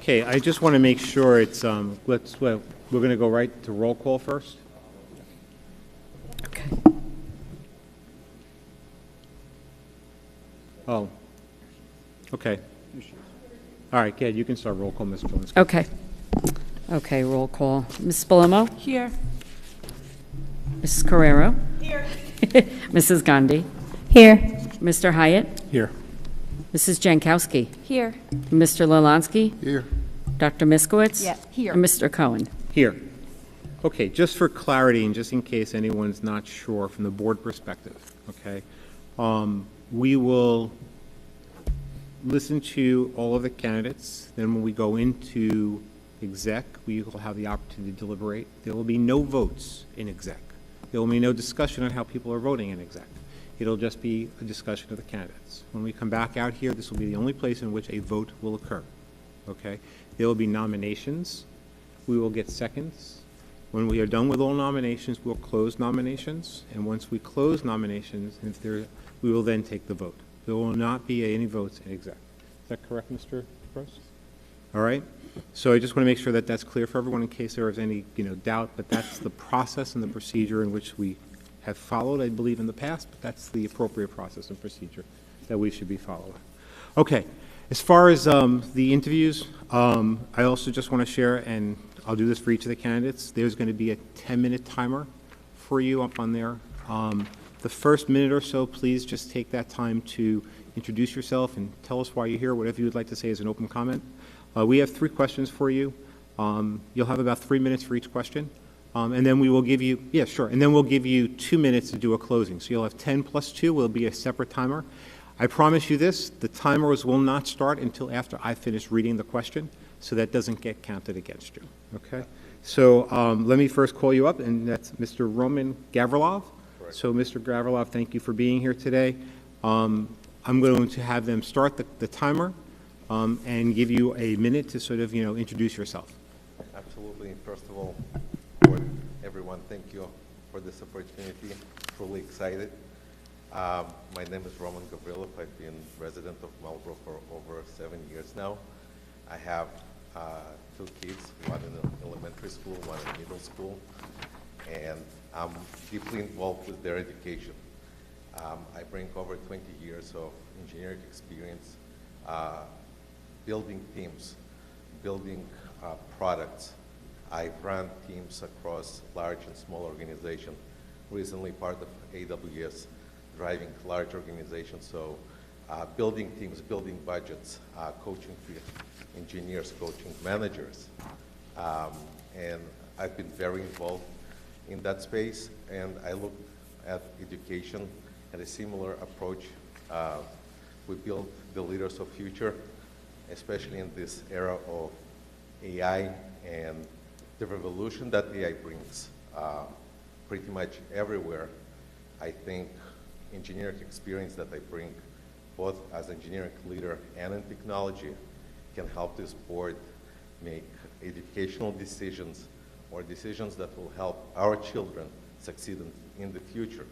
Okay, I just want to make sure it's, we're going to go right to roll call first. Okay. Oh, okay. All right, Gad, you can start roll call, Ms. Jones. Okay. Okay, roll call. Ms. Spalomo? Here. Mrs. Carrero? Here. Mrs. Gandhi? Here. Mr. Hyatt? Here. Mrs. Jankowski? Here. Mr. Lalanski? Here. Dr. Miskowitz? Yeah, here. And Mr. Cohen? Here. Okay, just for clarity and just in case anyone's not sure from the board perspective, okay, we will listen to all of the candidates. Then when we go into exec, we will have the opportunity to deliberate. There will be no votes in exec. There will be no discussion on how people are voting in exec. It'll just be a discussion of the candidates. When we come back out here, this will be the only place in which a vote will occur, okay? There will be nominations. We will get seconds. When we are done with all nominations, we'll close nominations. And once we close nominations, we will then take the vote. There will not be any votes in exec. Is that correct, Mr. Gross? All right. So I just want to make sure that that's clear for everyone in case there is any, doubt, but that's the process and the procedure in which we have followed, I believe, in the past, but that's the appropriate process and procedure that we should be following. Okay. As far as the interviews, I also just want to share, and I'll do this for each of the candidates, there's going to be a 10-minute timer for you up on there. The first minute or so, please just take that time to introduce yourself and tell us why you're here, whatever you would like to say as an open comment. We have 3 questions for you. You'll have about 3 minutes for each question. And then we will give you, yeah, sure, and then we'll give you 2 minutes to do a closing. So you'll have 10 plus 2 will be a separate timer. I promise you this, the timers will not start until after I finish reading the question, so that doesn't get counted against you, okay? So let me first call you up, and that's Mr. Roman Gavrilov. Correct. So Mr. Gavrilov, thank you for being here today. I'm going to have them start the timer and give you a minute to sort of, introduce yourself. Absolutely. First of all, everyone, thank you for this opportunity. Truly excited. My name is Roman Gavrilov. I've been resident of Marlboro for over 7 years now. I have 2 kids, one in elementary school, one in middle school, and I'm deeply involved with their education. I bring over 20 years of engineering experience, building teams, building products. I've run teams across large and small organizations. Recently part of AWS, driving large organizations, so building teams, building budgets, coaching engineers, coaching managers. And I've been very involved in that space, and I look at education at a similar approach. We build the leaders of future, especially in this era of AI and the revolution that AI brings pretty much everywhere. I think engineering experience that I bring, both as engineering leader and in technology, can help this board make educational decisions or decisions that will help our children succeed in the future.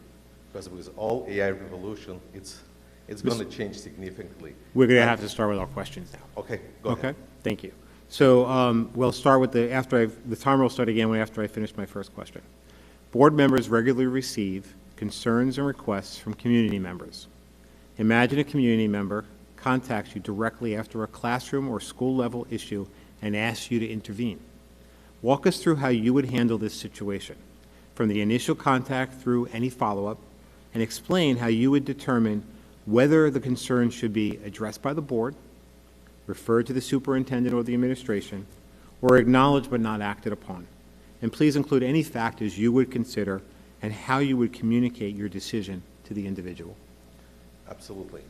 Because with all AI revolution, it's going to change significantly. We're going to have to start with our questions now. Okay, go ahead. Okay, thank you. So we'll start with the timer will start again after I finish my first question. Board members regularly receive concerns and requests from community members. Imagine a community member contacts you directly after a classroom or school level issue and asks you to intervene. Walk us through how you would handle this situation, from the initial contact through any follow-up, and explain how you would determine whether the concern should be addressed by the board, referred to the superintendent or the administration, or acknowledged but not acted upon. And please include any factors you would consider and how you would communicate your decision to the individual. Absolutely.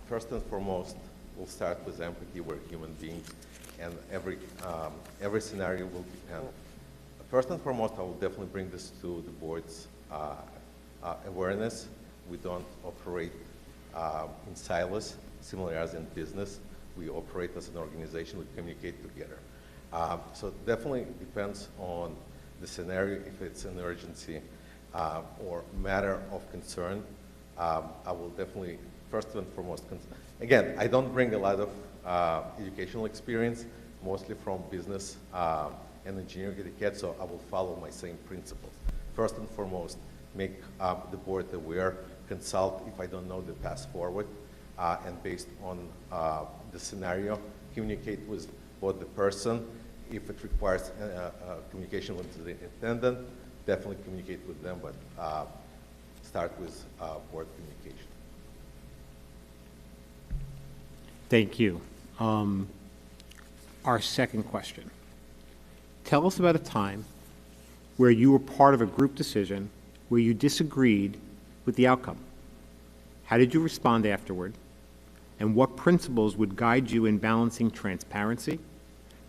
First and foremost, we'll start with empathy. We're human beings, and every scenario will depend. First and foremost, I will definitely bring this to the board's awareness. We don't operate in silos, similar as in business. We operate as an organization. We communicate together. So it definitely depends on the scenario, if it's an urgency or matter of concern. I will definitely, first and foremost, again, I don't bring a lot of educational experience, mostly from business and engineering etiquette, so I will follow my same principles. First and foremost, make the board aware, consult if I don't know the path forward, and based on the scenario, communicate with both the person. If it requires communication with the attendant, definitely communicate with them, but start with board communication. Thank you. Our second question. Tell us about a time where you were part of a group decision where you disagreed with the outcome. How did you respond afterward? And what principles would guide you in balancing transparency,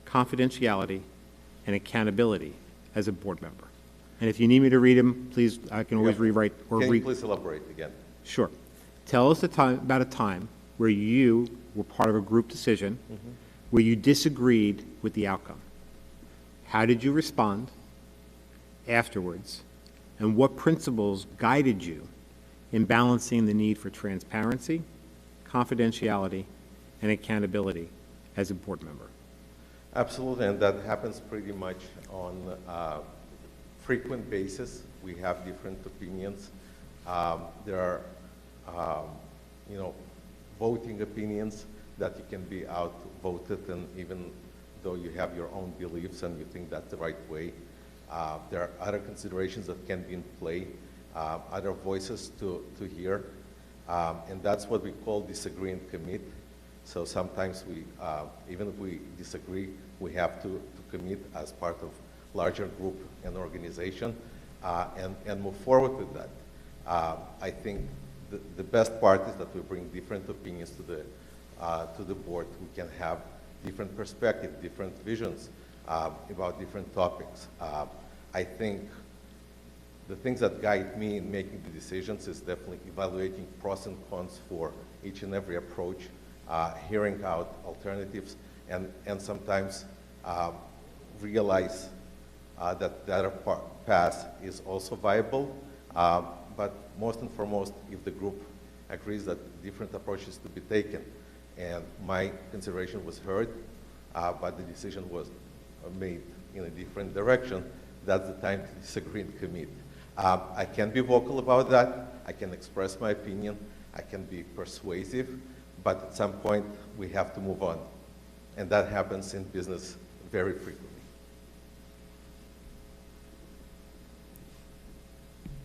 confidentiality, and accountability as a board member? And if you need me to read them, please, I can always rewrite or Can you please elaborate again? Sure. Tell us about a time where you were part of a group decision where you disagreed with the outcome. How did you respond afterwards? And what principles guided you in balancing the need for transparency, confidentiality, and accountability as a board member? Absolutely, and that happens pretty much on a frequent basis. We have different opinions. There are, voting opinions that you can be outvoted, and even though you have your own beliefs and you think that's the right way, there are other considerations that can be in play, other voices to hear, and that's what we call disagree and commit. So sometimes we, even if we disagree, we have to commit as part of larger group and organization and move forward with that. I think the best part is that we bring different opinions to the board. We can have different perspectives, different visions about different topics. I think the things that guide me in making the decisions is definitely evaluating pros and cons for each and every approach, hearing out alternatives, and sometimes realize that the other path is also viable. But most and foremost, if the group agrees that different approaches to be taken, and my consideration was heard, but the decision was made in a different direction, that's the time to disagree and commit. I can be vocal about that. I can express my opinion. I can be persuasive, but at some point we have to move on. And that happens in business very frequently.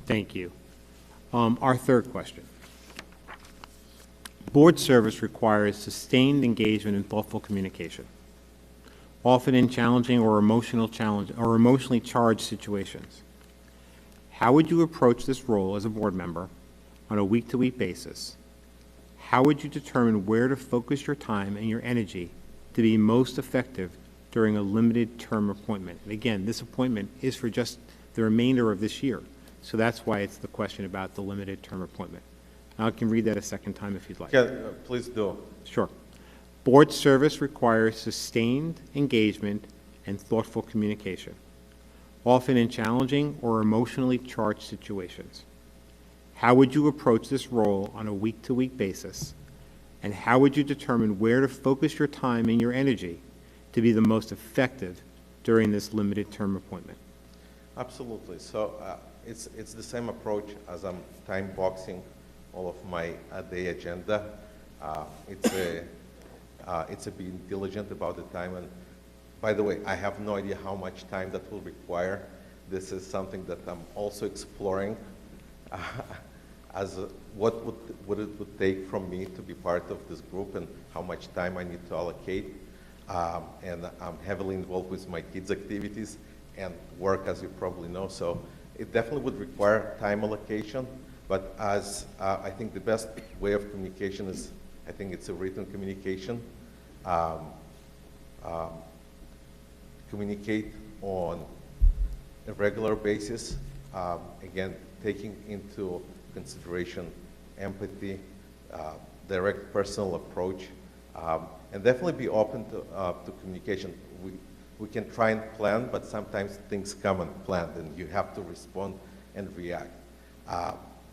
Thank you. Our third question. Board service requires sustained engagement and thoughtful communication, often in challenging or emotionally charged situations. How would you approach this role as a board member on a week-to-week basis? How would you determine where to focus your time and your energy to be most effective during a limited term appointment? And again, this appointment is for just the remainder of this year. So that's why it's the question about the limited term appointment. I can read that a second time if you'd like. Yeah, please do. Sure. Board service requires sustained engagement and thoughtful communication, often in challenging or emotionally charged situations. How would you approach this role on a week-to-week basis? And how would you determine where to focus your time and your energy to be the most effective during this limited term appointment? Absolutely. So it's the same approach as I'm time boxing all of my day agenda. It's a being diligent about the time. And by the way, I have no idea how much time that will require. This is something that I'm also exploring as what it would take from me to be part of this group and how much time I need to allocate. And I'm heavily involved with my kids' activities and work, as you probably know. So it definitely would require time allocation. But as I think the best way of communication is, I think it's a written communication. Communicate on a regular basis. Again, taking into consideration empathy, direct personal approach, and definitely be open to communication. We can try and plan, but sometimes things come unplanned and you have to respond and react.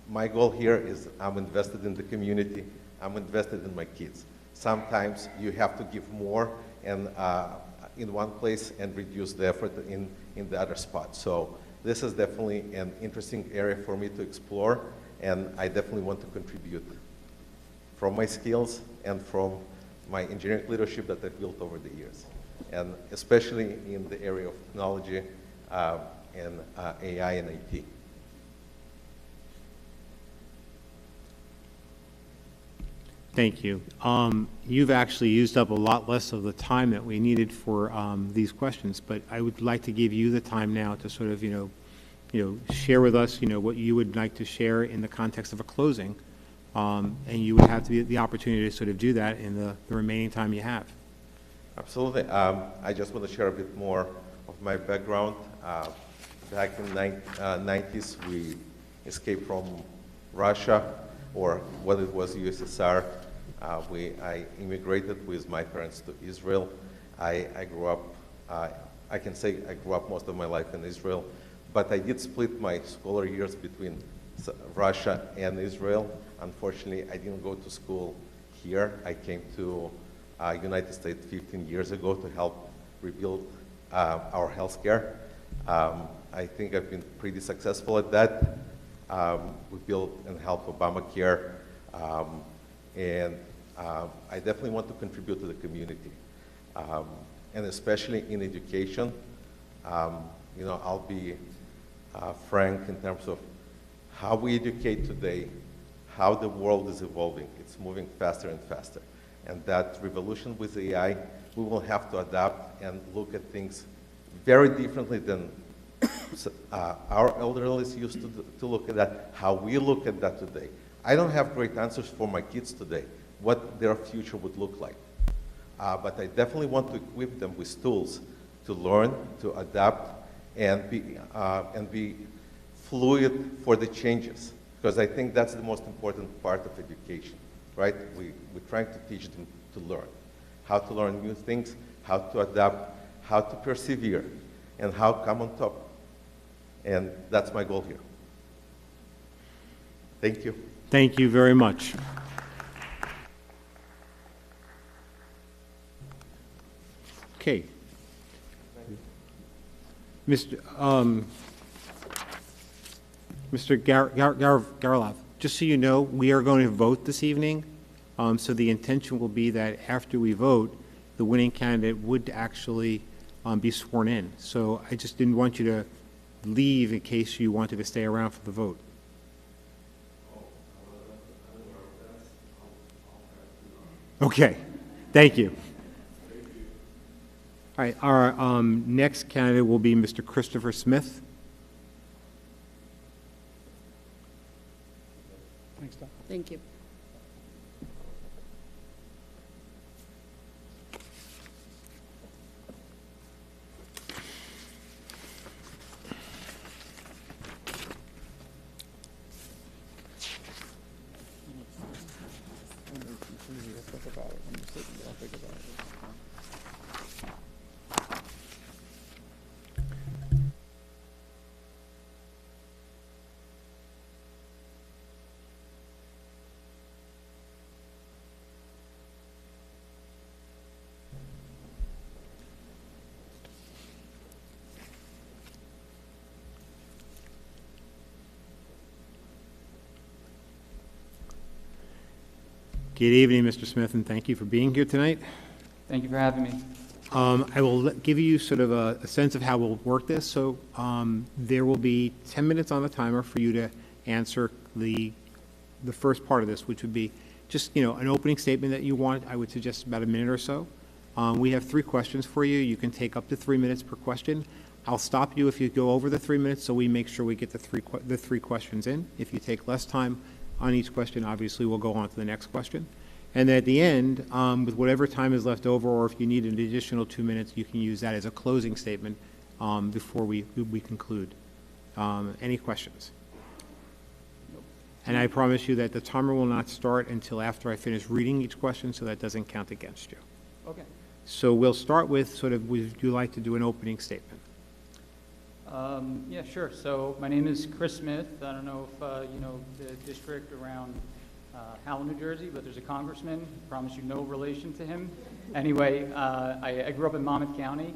My goal here is I'm invested in the community, I'm invested in my kids. sometimes you have to give more and in one place and reduce the effort in the other spot. So this is definitely an interesting area for me to explore, and I definitely want to contribute from my skills and from my engineering leadership that I've built over the years, and especially in the area of technology and AI and IT. Thank you. You've actually used up a lot less of the time that we needed for these questions, but I would like to give you the time now to sort of, share with us, what you would like to share in the context of a closing, and you would have the opportunity to sort of do that in the remaining time you have. Absolutely. I just want to share a bit more of my background. Back in the 90s, we escaped from Russia, or what it was USSR. I immigrated with my parents to Israel. I grew up, I can say I grew up most of my life in Israel, but I did split my scholar years between Russia and Israel. Unfortunately, I didn't go to school here. I came to United States 15 years ago to help rebuild our healthcare. I think I've been pretty successful at that. We built and helped Obamacare, and I definitely want to contribute to the community, and especially in education. I'll be frank in terms of how we educate today, how the world is evolving. It's moving faster and faster. And that revolution with AI, we will have to adapt and look at things very differently than our elderly used to look at that, how we look at that today. I don't have great answers for my kids today, what their future would look like. But I definitely want to equip them with tools to learn, to adapt, and be fluid for the changes. Because I think that's the most important part of education, right? We're trying to teach them to learn, how to learn new things, how to adapt, how to persevere, and how to come on top. And that's my goal here. Thank you. Thank you very much. Okay. Mr. Garilov, just so you know, we are going to vote this evening. So the intention will be that after we vote, the winning candidate would actually be sworn in. So I just didn't want you to leave in case you wanted to stay around for the vote. Okay, thank you. All right, our next candidate will be Mr. Christopher Smith. Thanks, Doc. Thank you. Good evening, Mr. Smith, and thank you for being here tonight. Thank you for having me. I will give you sort of a sense of how we'll work this. So there will be 10 minutes on the timer for you to answer the first part of this, which would be just, an opening statement that you want. I would suggest about a minute or so. We have 3 questions for you. You can take up to 3 minutes per question. I'll stop you if you go over the 3 minutes, so we make sure we get the three questions in. If you take less time on each question, obviously we'll go on to the next question. And at the end, with whatever time is left over, or if you need an additional 2 minutes, you can use that as a closing statement before we conclude. Any questions? And I promise you that the timer will not start until after I finish reading each question, so that doesn't count against you. Okay. So we'll start with would you like to do an opening statement? Yeah, sure. So my name is Chris Smith. I don't know if you know the district around Howell, New Jersey, but there's a congressman. Promise you no relation to him. Anyway, I grew up in Monmouth County.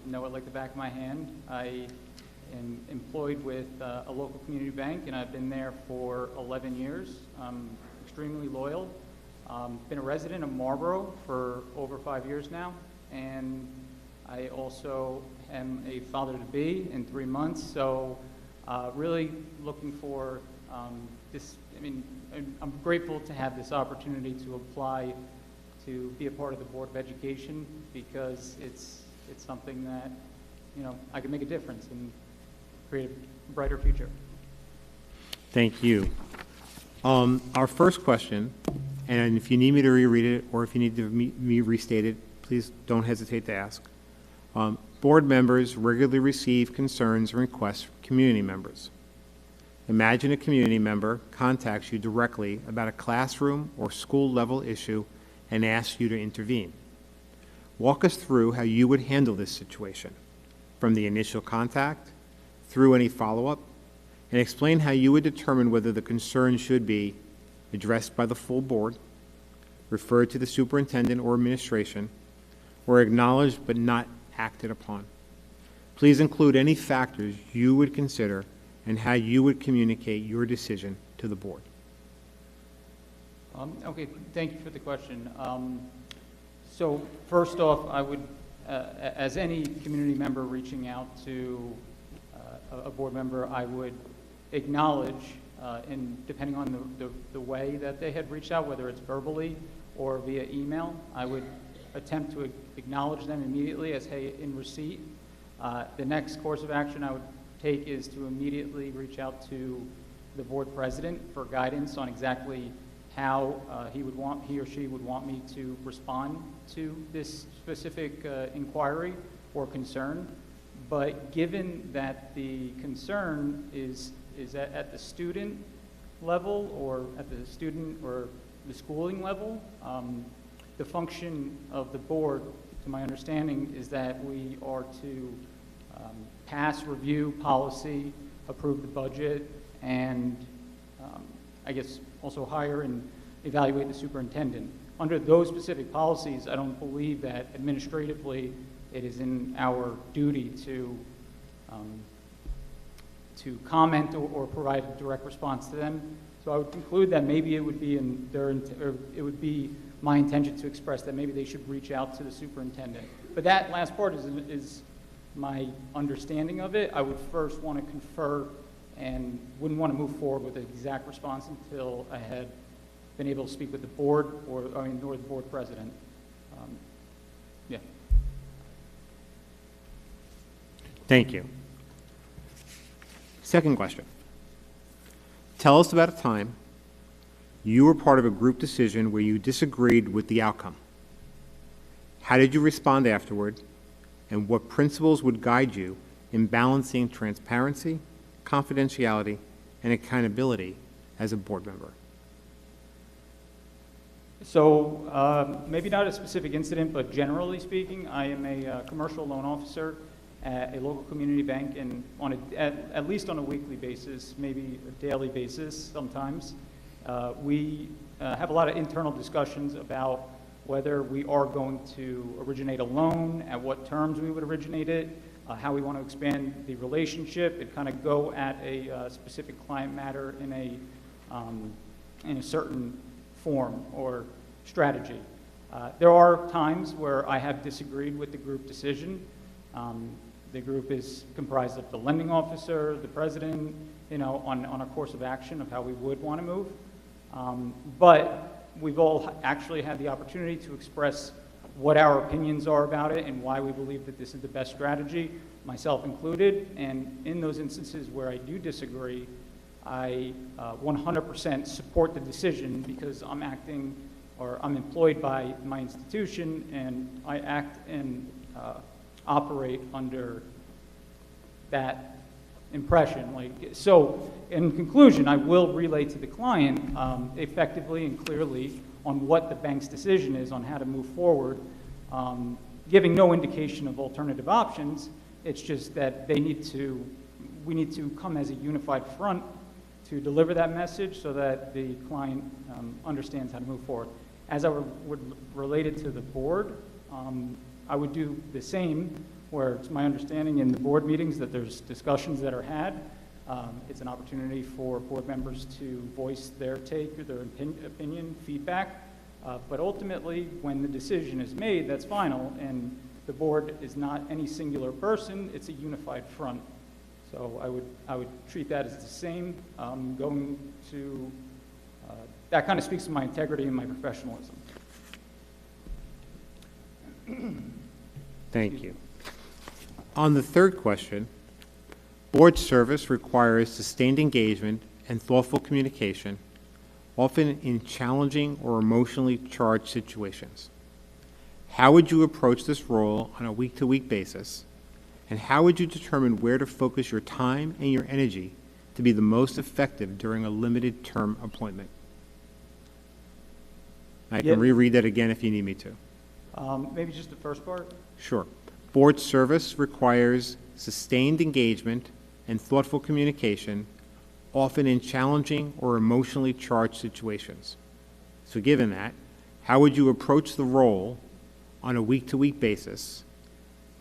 Know it like the back of my hand. I am employed with a local community bank, and I've been there for 11 years. I'm extremely loyal. Been a resident of Marlboro for over 5 years now, and I also am a father-to-be in 3 months, so really looking for this. I mean, I'm grateful to have this opportunity to apply to be a part of the Board of Education, because it's something that, you know, I can make a difference and create a brighter future. Thank you. Our first question, and if you need me to reread it or if you need to me restate it, please don't hesitate to ask. Board members regularly receive concerns and requests from community members. Imagine a community member contacts you directly about a classroom or school level issue and asks you to intervene. Walk us through how you would handle this situation, from the initial contact through any follow-up, and explain how you would determine whether the concern should be addressed by the full board, referred to the superintendent or administration, or acknowledged but not acted upon. Please include any factors you would consider and how you would communicate your decision to the board. Okay, thank you for the question. So first off, I would, as any community member reaching out to a board member, I would acknowledge, depending on the way that they had reached out, whether it's verbally or via email, I would attempt to acknowledge them immediately as, hey, in receipt. The next course of action I would take is to immediately reach out to the board president for guidance on exactly how he or she would want me to respond to this specific inquiry or concern. But given that the concern is at the student level or at the student or the schooling level, the function of the board, to my understanding, is that we are to pass, review policy, approve the budget, and I guess also hire and evaluate the superintendent. Under those specific policies, I don't believe that administratively it is in our duty to comment or provide a direct response to them. So I would conclude that maybe it would be it would be my intention to express that maybe they should reach out to the superintendent. But that last part is my understanding of it. I would first want to confer and wouldn't want to move forward with an exact response until I had been able to speak with the board or the board president. Yeah. Thank you. Second question. Tell us about a time you were part of a group decision where you disagreed with the outcome. How did you respond afterward, and what principles would guide you in balancing transparency, confidentiality, and accountability as a board member? So maybe not a specific incident, but generally speaking, I am a commercial loan officer at a local community bank, and at least on a weekly basis, maybe a daily basis sometimes. We have a lot of internal discussions about whether we are going to originate a loan, at what terms we would originate it, how we want to expand the relationship, and kind of go at a specific client matter in a certain form or strategy. There are times where I have disagreed with the group decision. The group is comprised of the lending officer, the president, on a course of action of how we would want to move. But we've all actually had the opportunity to express what our opinions are about it and why we believe that this is the best strategy, myself included. And in those instances where I do disagree, I 100% support the decision because I'm acting or I'm employed by my institution and I act and operate under that impression. So in conclusion, I will relay to the client effectively and clearly on what the bank's decision is on how to move forward, giving no indication of alternative options. It's just that we need to come as a unified front to deliver that message so that the client understands how to move forward. As I would relate it to the board, I would do the same, where it's my understanding in the board meetings that there's discussions that are had. It's an opportunity for board members to voice their take or their opinion, feedback. But ultimately, when the decision is made, that's final, and the board is not any singular person, it's a unified front. So I would treat that as the same. Going to, that kind of speaks to my integrity and my professionalism. Thank you. On the third question, board service requires sustained engagement and thoughtful communication, often in challenging or emotionally charged situations. How would you approach this role on a week-to-week basis, and how would you determine where to focus your time and your energy to be the most effective during a limited term appointment? I can reread that again if you need me to. Maybe just the first part? Sure. Board service requires sustained engagement and thoughtful communication, often in challenging or emotionally charged situations. So given that, how would you approach the role on a week-to-week basis?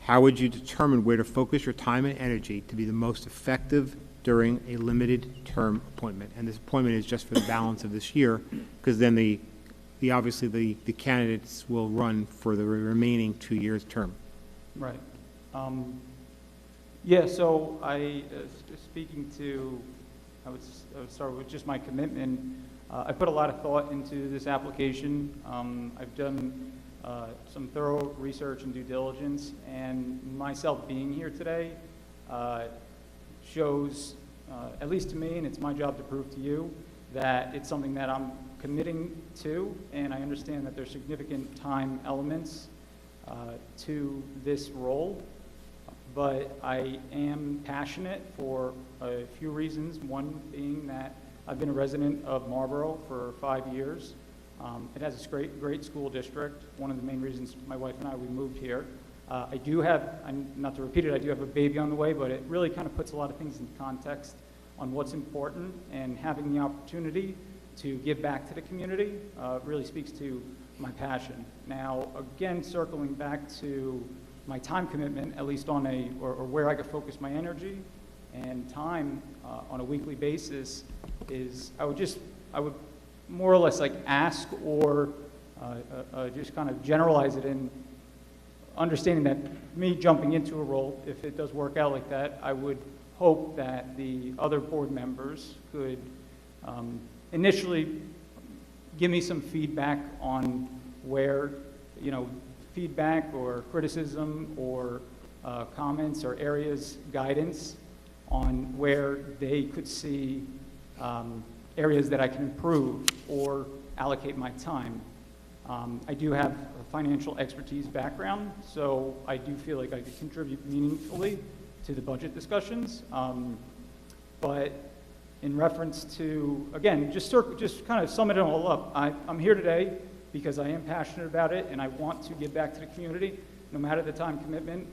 How would you determine where to focus your time and energy to be the most effective during a limited term appointment? And this appointment is just for the balance of this year, because then obviously the candidates will run for the remaining 2 years term. Right. Yeah, so speaking to, I would start with just my commitment. I put a lot of thought into this application. I've done some thorough research and due diligence, and myself being here today shows, at least to me, and it's my job to prove to you, that it's something that I'm committing to, and I understand that there's significant time elements to this role, but I am passionate for a few reasons. One being that I've been a resident of Marlboro for 5 years. It has a great school district. One of the main reasons my wife and we moved here. I do have, not to repeat it, I do have a baby on the way, but it really kind of puts a lot of things in context on what's important, and having the opportunity to give back to the community really speaks to my passion. Now, again, circling back to my time commitment, at least on or where I could focus my energy and time on a weekly basis, is I would more or less like ask or just kind of generalize it in understanding that me jumping into a role, if it does work out like that, I would hope that the other board members could initially give me some feedback on where, feedback or criticism or comments or areas, guidance on where they could see areas that I can improve or allocate my time. I do have a financial expertise background, so I do feel like I could contribute meaningfully to the budget discussions. But in reference to, again, just kind of sum it all up, I'm here today because I am passionate about it and I want to give back to the community, no matter the time commitment.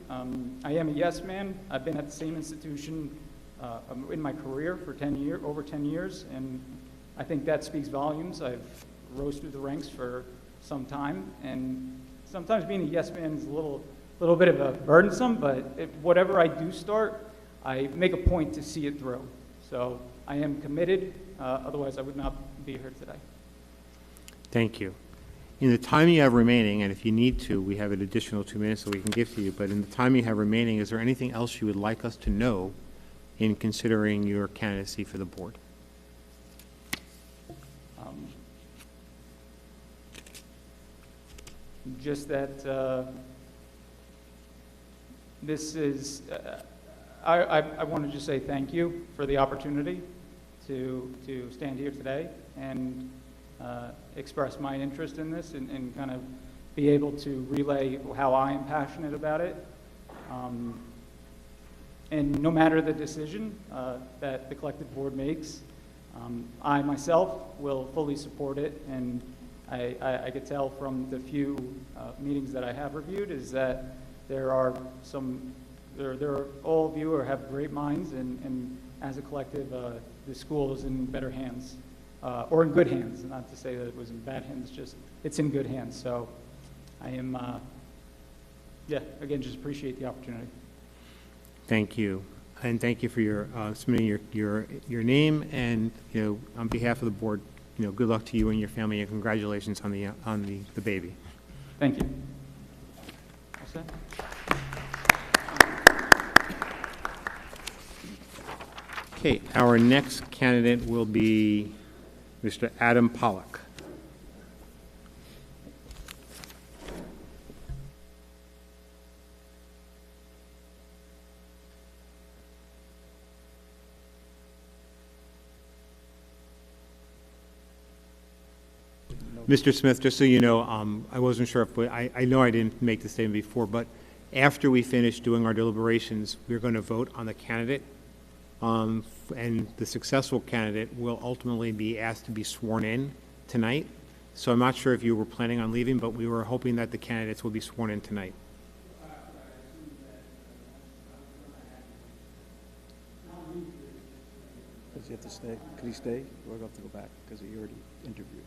I am a yes man. I've been at the same institution in my career for over 10 years, and I think that speaks volumes. I've rose through the ranks for some time, and sometimes being a yes man is a little bit of a burdensome, but whatever I do start, I make a point to see it through. So I am committed, otherwise I would not be here today. Thank you. In the time you have remaining, and if you need to, we have an additional 2 minutes that we can give to you, but in the time you have remaining, is there anything else you would like us to know in considering your candidacy for the board? Just that this is, I want to just say thank you for the opportunity to stand here today and express my interest in this and kind of be able to relay how I am passionate about it. And no matter the decision that the collective board makes, I myself will fully support it, and I could tell from the few meetings that I have reviewed is that there are all of you have great minds, and as a collective, the school is in better hands, or in good hands, not to say that it was in bad hands, just it's in good hands. So I am, yeah, again, just appreciate the opportunity. Thank you. And thank you for your submitting your name, and on behalf of the board, good luck to you and your family, and congratulations on the baby. Thank you. All set? Okay, our next candidate will be Mr. Adam Pollock. Mr. Smith, just so you know, I wasn't sure if I know I didn't make the statement before, but after we finish doing our deliberations, we're going to vote on the candidate, and the successful candidate will ultimately be asked to be sworn in tonight. So I'm not sure if you were planning on leaving, but we were hoping that the candidates will be sworn in tonight. Does he have to stay? Could he stay, or do I have to go back because he already interviewed?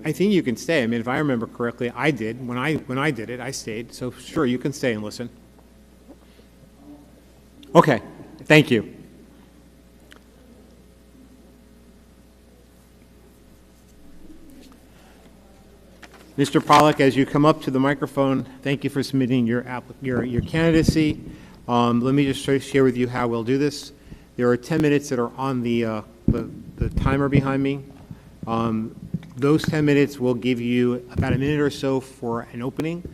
I think you can stay. I mean, if I remember correctly, I did. When I did it, I stayed. So sure, you can stay and listen. Okay, thank you. Mr. Pollock, as you come up to the microphone, thank you for submitting your candidacy. Let me just share with you how we'll do this. There are 10 minutes that are on the timer behind me. Those 10 minutes will give you about a minute or so for an opening,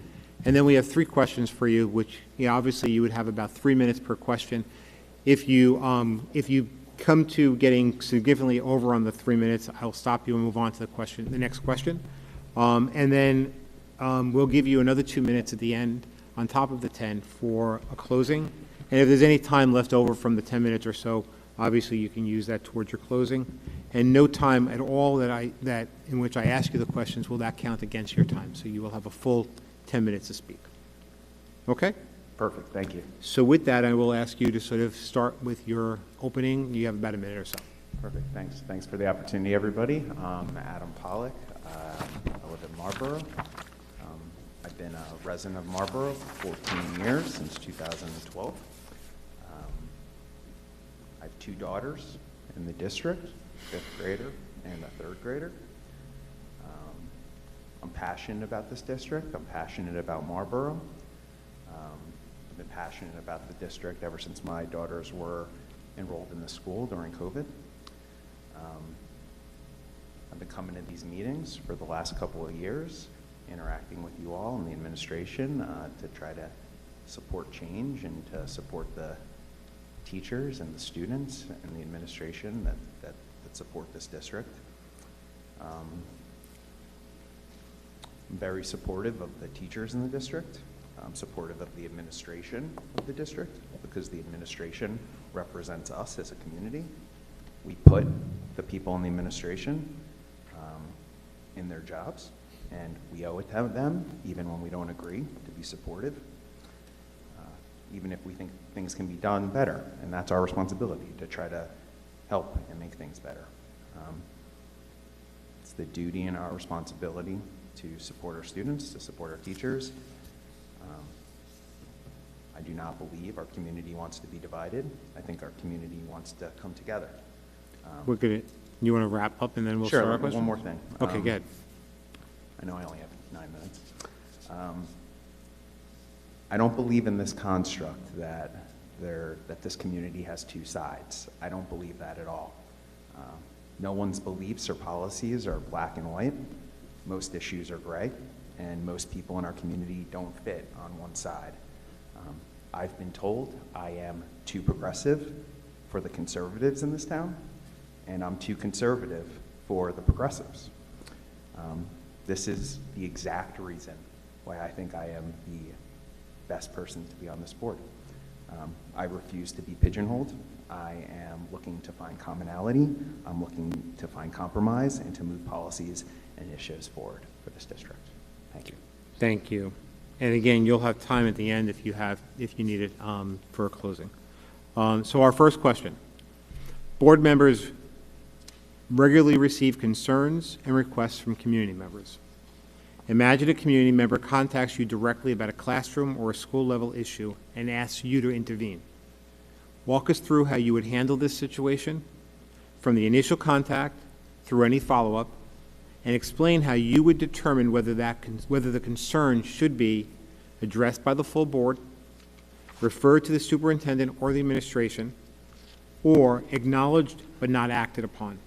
and then we have 3 questions for you, which obviously you would have about 3 minutes per question. If you come to getting significantly over on the 3 minutes, I'll stop you and move on to the next question. And then we'll give you another 2 minutes at the end on top of the 10 for a closing. And if there's any time left over from the 10 minutes or so, obviously you can use that towards your closing. And no time at all that in which I ask you the questions will that count against your time. So you will have a full 10 minutes to speak. Okay? Perfect. Thank you. So with that, I will ask you to sort of start with your opening. You have about a minute or so. Perfect. Thanks. Thanks for the opportunity, everybody. I'm Adam Pollock. I live in Marlboro. I've been a resident of Marlboro for 14 years, since 2012. I have 2 daughters in the district, 5th grader and a 3rd grader. I'm passionate about this district. I'm passionate about Marlboro. I've been passionate about the district ever since my daughters were enrolled in the school during COVID. I've been coming to these meetings for the last couple of years, interacting with you all and the administration to try to support change and to support the teachers and the students and the administration that support this district. I'm very supportive of the teachers in the district. I'm supportive of the administration of the district because the administration represents us as a community. We put the people in the administration in their jobs, and we owe it to them, even when we don't agree, to be supportive, even if we think things can be done better, and that's our responsibility, to try to help and make things better. It's the duty and our responsibility to support our students, to support our teachers. I do not believe our community wants to be divided. I think our community wants to come together. You want to wrap up and then we'll sure, start our question? One more thing. Okay, go ahead. I know I only have 9 minutes. I don't believe in this construct that this community has 2 sides. I don't believe that at all. No one's beliefs or policies are black and white. Most issues are gray, and most people in our community don't fit on one side. I've been told I am too progressive for the conservatives in this town, and I'm too conservative for the progressives. This is the exact reason why I think I am the best person to be on this board. I refuse to be pigeonholed. I am looking to find commonality. I'm looking to find compromise and to move policies and initiatives forward for this district. Thank you. Thank you. And again, you'll have time at the end if you need it for a closing. So our first question. Board members regularly receive concerns and requests from community members. Imagine a community member contacts you directly about a classroom or a school-level issue and asks you to intervene. Walk us through how you would handle this situation, from the initial contact through any follow-up, and explain how you would determine whether the concern should be addressed by the full board, referred to the superintendent or the administration, or acknowledged but not acted upon.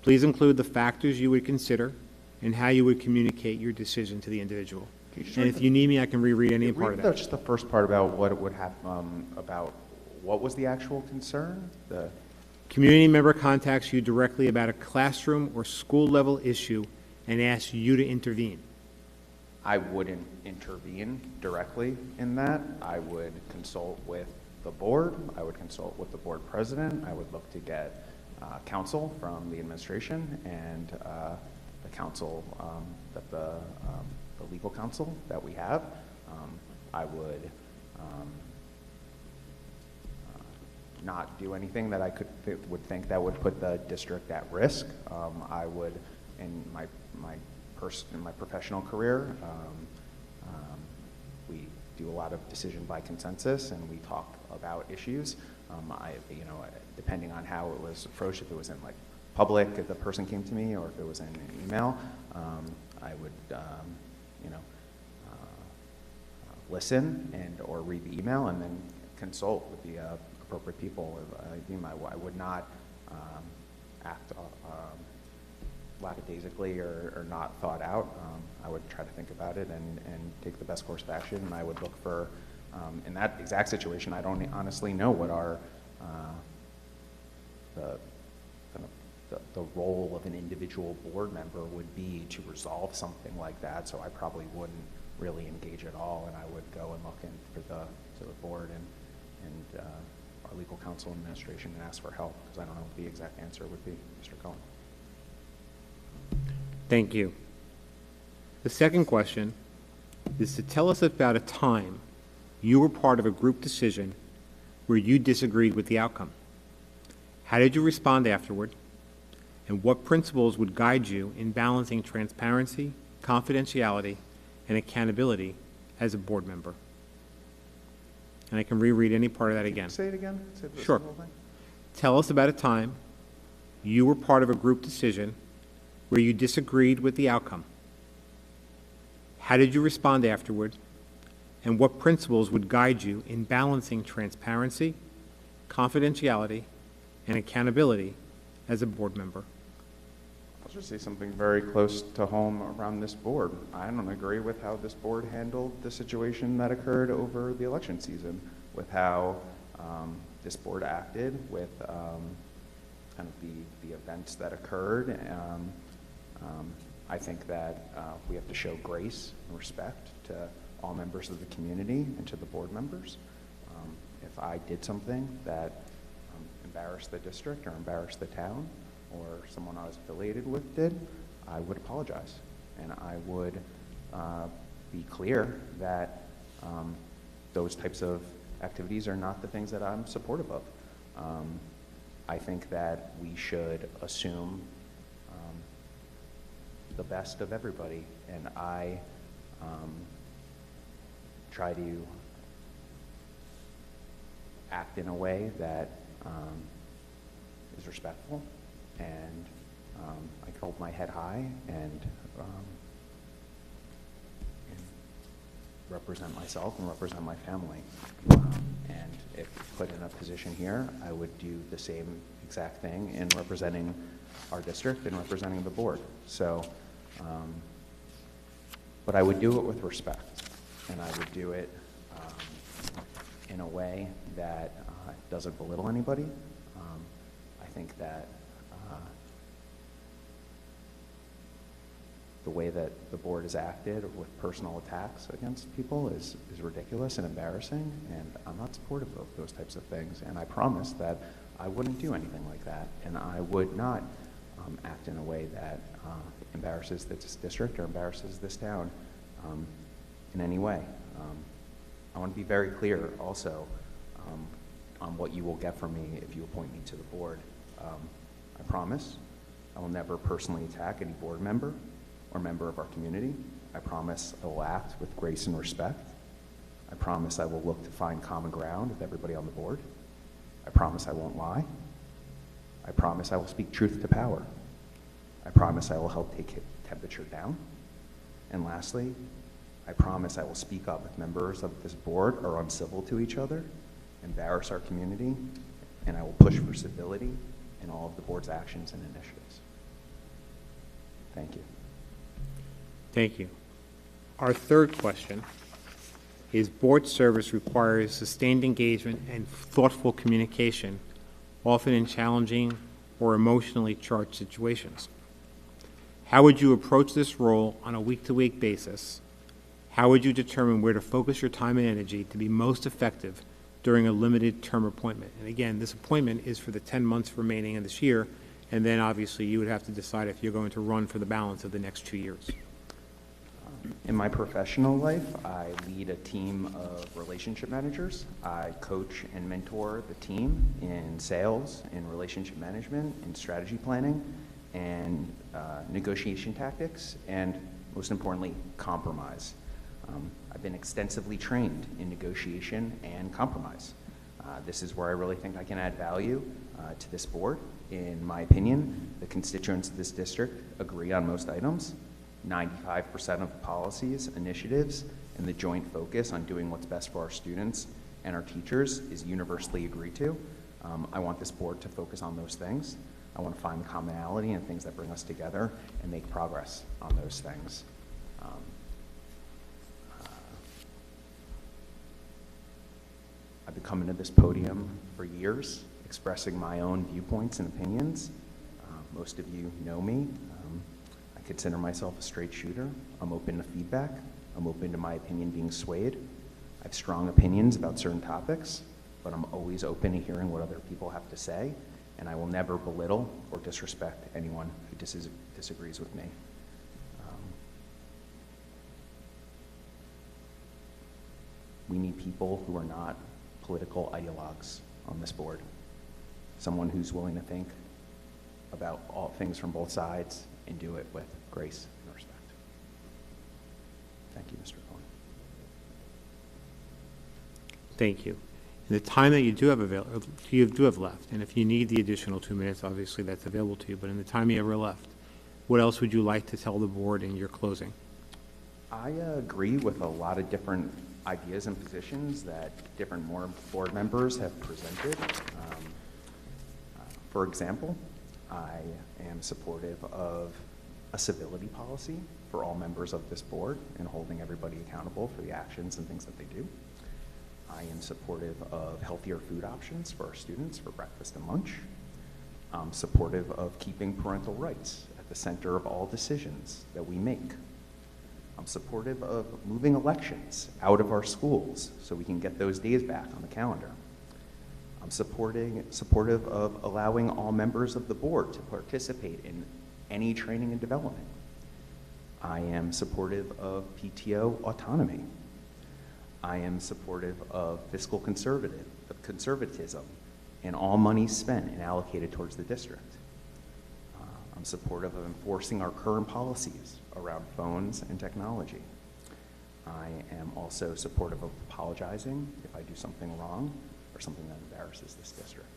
Please include the factors you would consider and how you would communicate your decision to the individual. And if you need me, I can reread any part of that. Just the first part about what it would happen, about what was the actual concern? The community member contacts you directly about a classroom or school-level issue and asks you to intervene. I wouldn't intervene directly in that. I would consult with the board. I would consult with the board president. I would look to get counsel from the administration and the counsel, the legal counsel that we have. I would not do anything that I would think that would put the district at risk. I would, in my professional career, we do a lot of decision by consensus, and we talk about issues. Depending on how it was approached, if it was in like public, if the person came to me, or if it was in an email, I would, listen or read the email and then consult with the appropriate people. I would not act lackadaisically or not thought out. I would try to think about it and take the best course of action, and I would look for, in that exact situation, I don't honestly know what our the role of an individual board member would be to resolve something like that, so I probably wouldn't really engage at all, and I would go and look to the board and our legal counsel and administration and ask for help, because I don't know what the exact answer would be. Mr. Cohen. Thank you. The second question is to tell us about a time you were part of a group decision where you disagreed with the outcome. How did you respond afterward? And what principles would guide you in balancing transparency, confidentiality, and accountability as a board member? And I can reread any part of that again. Say it again. Sure. Tell us about a time you were part of a group decision where you disagreed with the outcome. How did you respond afterward? And what principles would guide you in balancing transparency, confidentiality, and accountability as a board member? I'll just say something very close to home around this board. I don't agree with how this board handled the situation that occurred over the election season, with how this board acted, with kind of the events that occurred. I think that we have to show grace and respect to all members of the community and to the board members. If I did something that embarrassed the district or embarrassed the town, or someone I was affiliated with did, I would apologize. And I would be clear that those types of activities are not the things that I'm supportive of. I think that we should assume the best of everybody, and I try to act in a way that is respectful, and I hold my head high and represent myself and represent my family. And if put in a position here, I would do the same exact thing in representing our district and representing the board. So, but I would do it with respect, and I would do it in a way that doesn't belittle anybody. I think that the way that the board has acted with personal attacks against people is ridiculous and embarrassing, and I'm not supportive of those types of things. And I promise that I wouldn't do anything like that, and I would not act in a way that embarrasses this district or embarrasses this town in any way. I want to be very clear also on what you will get from me if you appoint me to the board. I promise I will never personally attack any board member or member of our community. I promise I will act with grace and respect. I promise I will look to find common ground with everybody on the board. I promise I won't lie. I promise I will speak truth to power. I promise I will help take temperature down. And lastly, I promise I will speak up if members of this board are uncivil to each other, embarrass our community, and I will push for civility in all of the board's actions and initiatives. Thank you. Thank you. Our third question is board service requires sustained engagement and thoughtful communication, often in challenging or emotionally charged situations. How would you approach this role on a week-to-week basis? How would you determine where to focus your time and energy to be most effective during a limited term appointment? And again, this appointment is for the 10 months remaining in this year, and then obviously you would have to decide if you're going to run for the balance of the next 2 years. In my professional life, I lead a team of relationship managers. I coach and mentor the team in sales, in relationship management, in strategy planning, and negotiation tactics, and most importantly, compromise. I've been extensively trained in negotiation and compromise. This is where I really think I can add value to this board. In my opinion, the constituents of this district agree on most items. 95% of policies, initiatives, and the joint focus on doing what's best for our students and our teachers is universally agreed to. I want this board to focus on those things. I want to find commonality and things that bring us together and make progress on those things. I've been coming to this podium for years, expressing my own viewpoints and opinions. Most of you know me. I consider myself a straight shooter. I'm open to feedback. I'm open to my opinion being swayed. I have strong opinions about certain topics, but I'm always open to hearing what other people have to say, and I will never belittle or disrespect anyone who disagrees with me. We need people who are not political ideologues on this board. Someone who's willing to think about all things from both sides and do it with grace and respect. Thank you, Mr. Cohen. Thank you. In the time that you do have left, and if you need the additional 2 minutes, obviously that's available to you, but in the time you ever left, what else would you like to tell the board in your closing? I agree with a lot of different ideas and positions that different board members have presented. For example, I am supportive of a civility policy for all members of this board and holding everybody accountable for the actions and things that they do. I am supportive of healthier food options for our students for breakfast and lunch. I'm supportive of keeping parental rights at the center of all decisions that we make. I'm supportive of moving elections out of our schools so we can get those days back on the calendar. I'm supportive of allowing all members of the board to participate in any training and development. I am supportive of PTO autonomy. I am supportive of fiscal conservatism and all money spent and allocated towards the district. I'm supportive of enforcing our current policies around phones and technology. I am also supportive of apologizing if I do something wrong or something that embarrasses this district.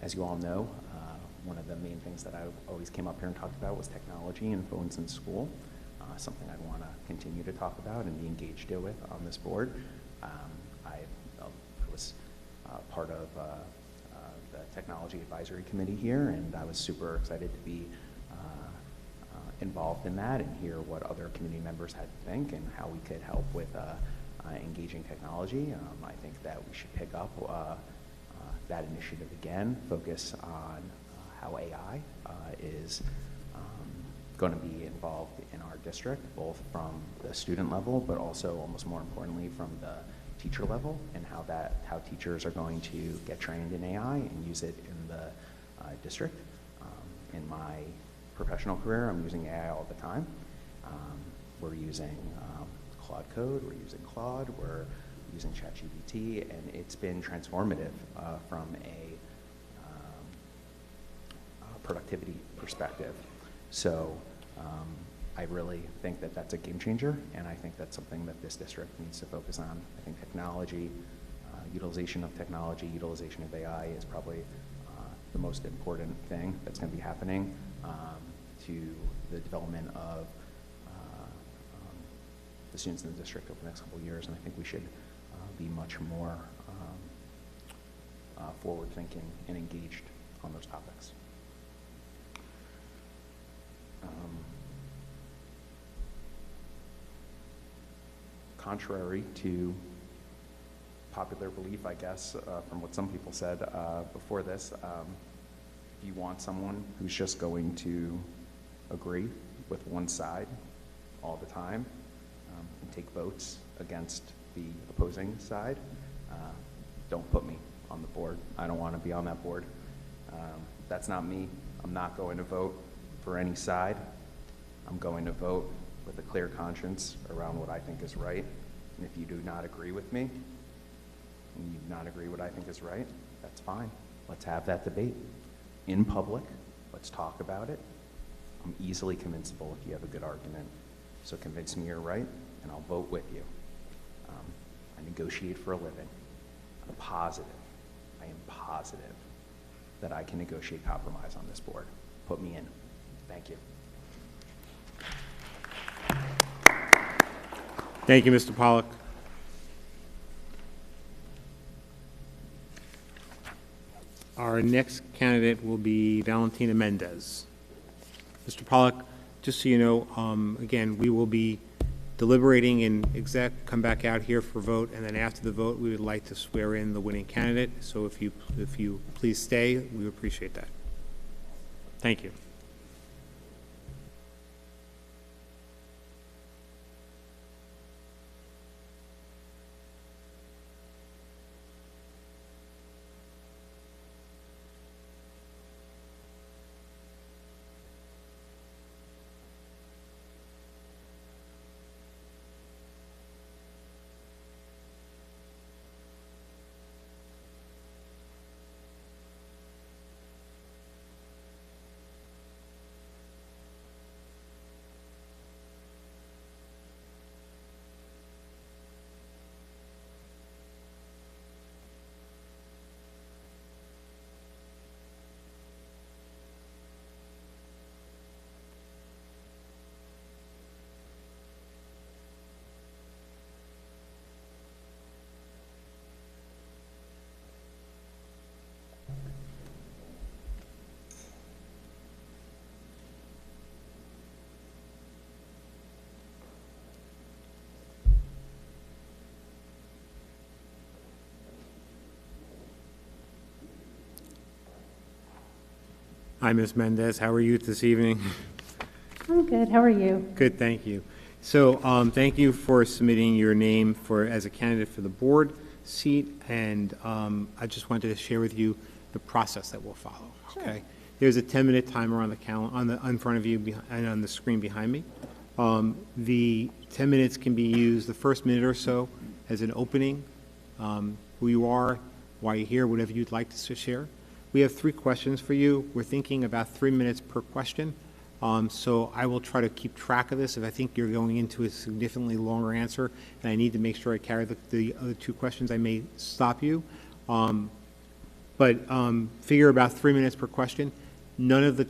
As you all know, one of the main things that I always came up here and talked about was technology and phones in school, something I want to continue to talk about and be engaged with on this board. I was part of the Technology Advisory Committee here, and I was super excited to be involved in that and hear what other community members had to think and how we could help with engaging technology. I think that we should pick up that initiative again, focus on how AI is going to be involved in our district, both from the student level, but also almost more importantly from the teacher level, and how teachers are going to get trained in AI and use it in the district. In my professional career, I'm using AI all the time. We're using Claude Code, we're using Claude, we're using ChatGPT, and it's been transformative from a productivity perspective. So I really think that that's a game changer, and I think that's something that this district needs to focus on. I think technology, utilization of technology, utilization of AI is probably the most important thing that's going to be happening to the development of the students in the district over the next couple of years, and I think we should be much more forward-thinking and engaged on those topics. Contrary to popular belief, I guess, from what some people said before this, if you want someone who's just going to agree with one side all the time and take votes against the opposing side, don't put me on the board. I don't want to be on that board. That's not me. I'm not going to vote for any side. I'm going to vote with a clear conscience around what I think is right. And if you do not agree with me, and you do not agree what I think is right, that's fine. Let's have that debate in public. Let's talk about it. I'm easily convincible if you have a good argument. So convince me you're right, and I'll vote with you. I negotiate for a living. I'm positive. I am positive that I can negotiate compromise on this board. Put me in. Thank you. Thank you, Mr. Pollack. Our next candidate will be Valentina Mendez. Mr. Pollack, just so you know, again, we will be deliberating and come back out here for vote, and then after the vote, we would like to swear in the winning candidate. So if you please stay, we would appreciate that. Thank you. Hi, Ms. Mendez. How are you this evening? I'm good. How are you? Good, thank you. So thank you for submitting your name as a candidate for the board seat, and I just wanted to share with you the process that we'll follow. Sure. Okay. There's a 10-minute timer on the in front of you and on the screen behind me. The 10 minutes can be used the first minute or so as an opening, who you are, why you're here, whatever you'd like to share. We have 3 questions for you. We're thinking about 3 minutes per question. So I will try to keep track of this. If I think you're going into a significantly longer answer and I need to make sure I carry the other 2 questions, I may stop you. But figure about 3 minutes per question. None of your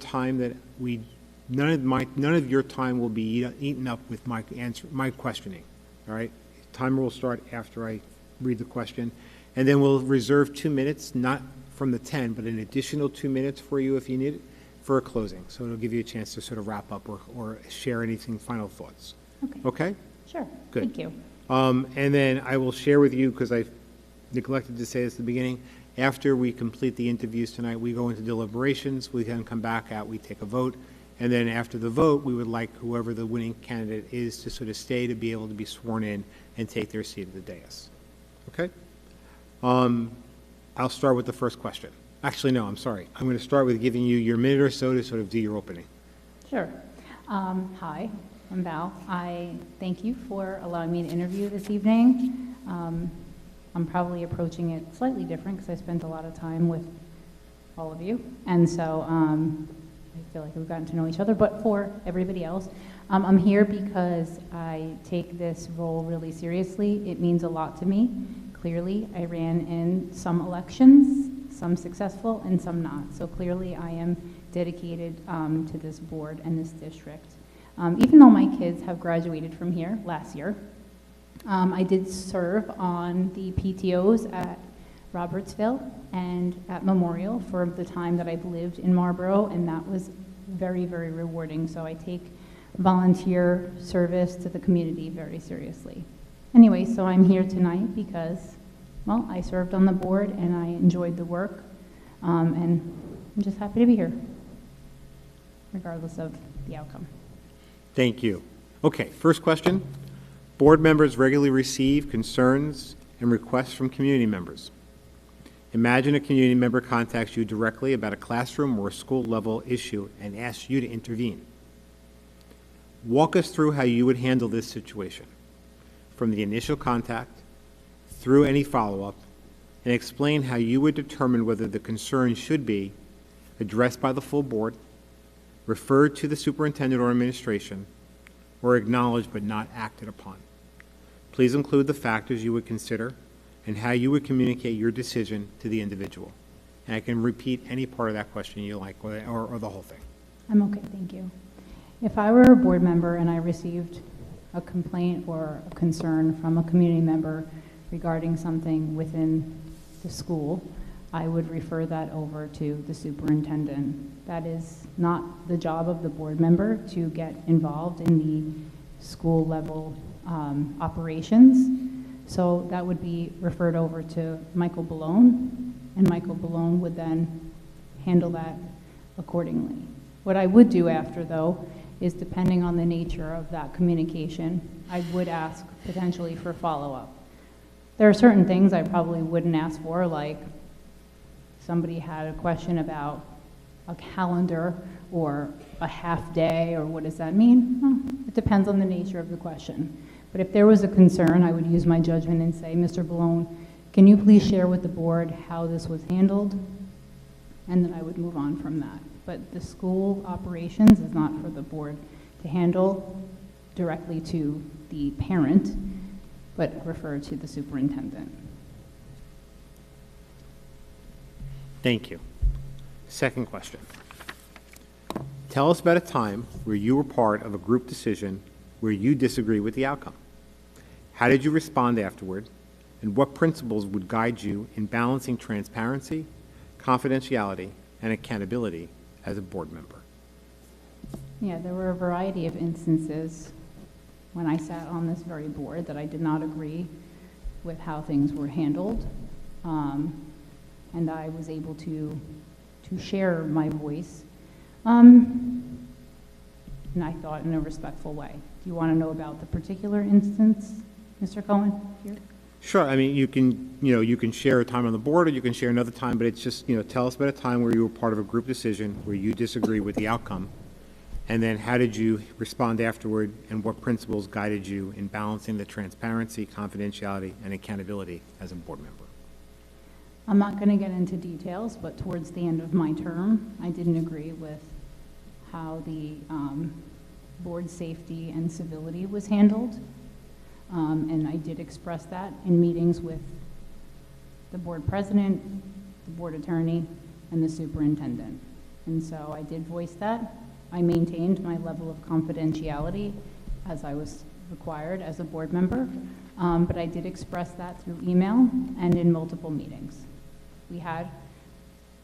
time will be eaten up with my questioning. All right? Timer will start after I read the question. And then we'll reserve 2 minutes, not from the 10, but an additional 2 minutes for you if you need it, for a closing. So it'll give you a chance to sort of wrap up or share anything, final thoughts. Okay. Okay? Sure. Good. Thank you. And then I will share with you, because I neglected to say this at the beginning, after we complete the interviews tonight, we go into deliberations, we then come back out, we take a vote, and then after the vote, we would like whoever the winning candidate is to sort of stay to be able to be sworn in and take their seat at the dais. Okay? I'll start with the first question. Actually, no, I'm sorry. I'm going to start with giving you your minute or so to sort of do your opening. Sure. Hi, I'm Val. I thank you for allowing me to interview this evening. I'm probably approaching it slightly different because I spent a lot of time with all of you. And so I feel like we've gotten to know each other, but for everybody else, I'm here because I take this role really seriously. It means a lot to me. Clearly, I ran in some elections, some successful and some not. So clearly, I am dedicated to this board and this district. Even though my kids have graduated from here last year, I did serve on the PTOs at Robertsville and at Memorial for the time that I've lived in Marlboro, and that was very, very rewarding. So I take volunteer service to the community very seriously. Anyway, so I'm here tonight because, well, I served on the board and I enjoyed the work, and I'm just happy to be here, regardless of the outcome. Thank you. Okay, first question. Board members regularly receive concerns and requests from community members. Imagine a community member contacts you directly about a classroom or a school level issue and asks you to intervene. Walk us through how you would handle this situation, from the initial contact through any follow-up, and explain how you would determine whether the concern should be addressed by the full board, referred to the superintendent or administration, or acknowledged but not acted upon. Please include the factors you would consider and how you would communicate your decision to the individual. And I can repeat any part of that question you like, or the whole thing. I'm okay, thank you. If I were a board member and I received a complaint or a concern from a community member regarding something within the school, I would refer that over to the superintendent. That is not the job of the board member to get involved in the school level operations. So that would be referred over to Michael Balone, and Michael Balone would then handle that accordingly. What I would do after, though, is depending on the nature of that communication, I would ask potentially for follow-up. There are certain things I probably wouldn't ask for, like somebody had a question about a calendar or a half day, or what does that mean? Well, it depends on the nature of the question. But if there was a concern, I would use my judgment and say, Mr. Balone, can you please share with the board how this was handled? And then I would move on from that. But the school operations is not for the board to handle directly to the parent, but refer to the superintendent. Thank you. Second question. Tell us about a time where you were part of a group decision where you disagree with the outcome. How did you respond afterward, and what principles would guide you in balancing transparency, confidentiality, and accountability as a board member? Yeah, there were a variety of instances when I sat on this very board that I did not agree with how things were handled, and I was able to share my voice, and I thought in a respectful way. Do you want to know about the particular instance, Mr. Cohen? Here? Sure. I mean, you can share a time on the board, or you can share another time, but it's just, tell us about a time where you were part of a group decision where you disagree with the outcome, and then how did you respond afterward, and what principles guided you in balancing the transparency, confidentiality, and accountability as a board member? I'm not going to get into details, but towards the end of my term, I didn't agree with how the board safety and civility was handled. And I did express that in meetings with the board president, the board attorney, and the superintendent. And so I did voice that. I maintained my level of confidentiality as I was required as a board member, but I did express that through email and in multiple meetings. We had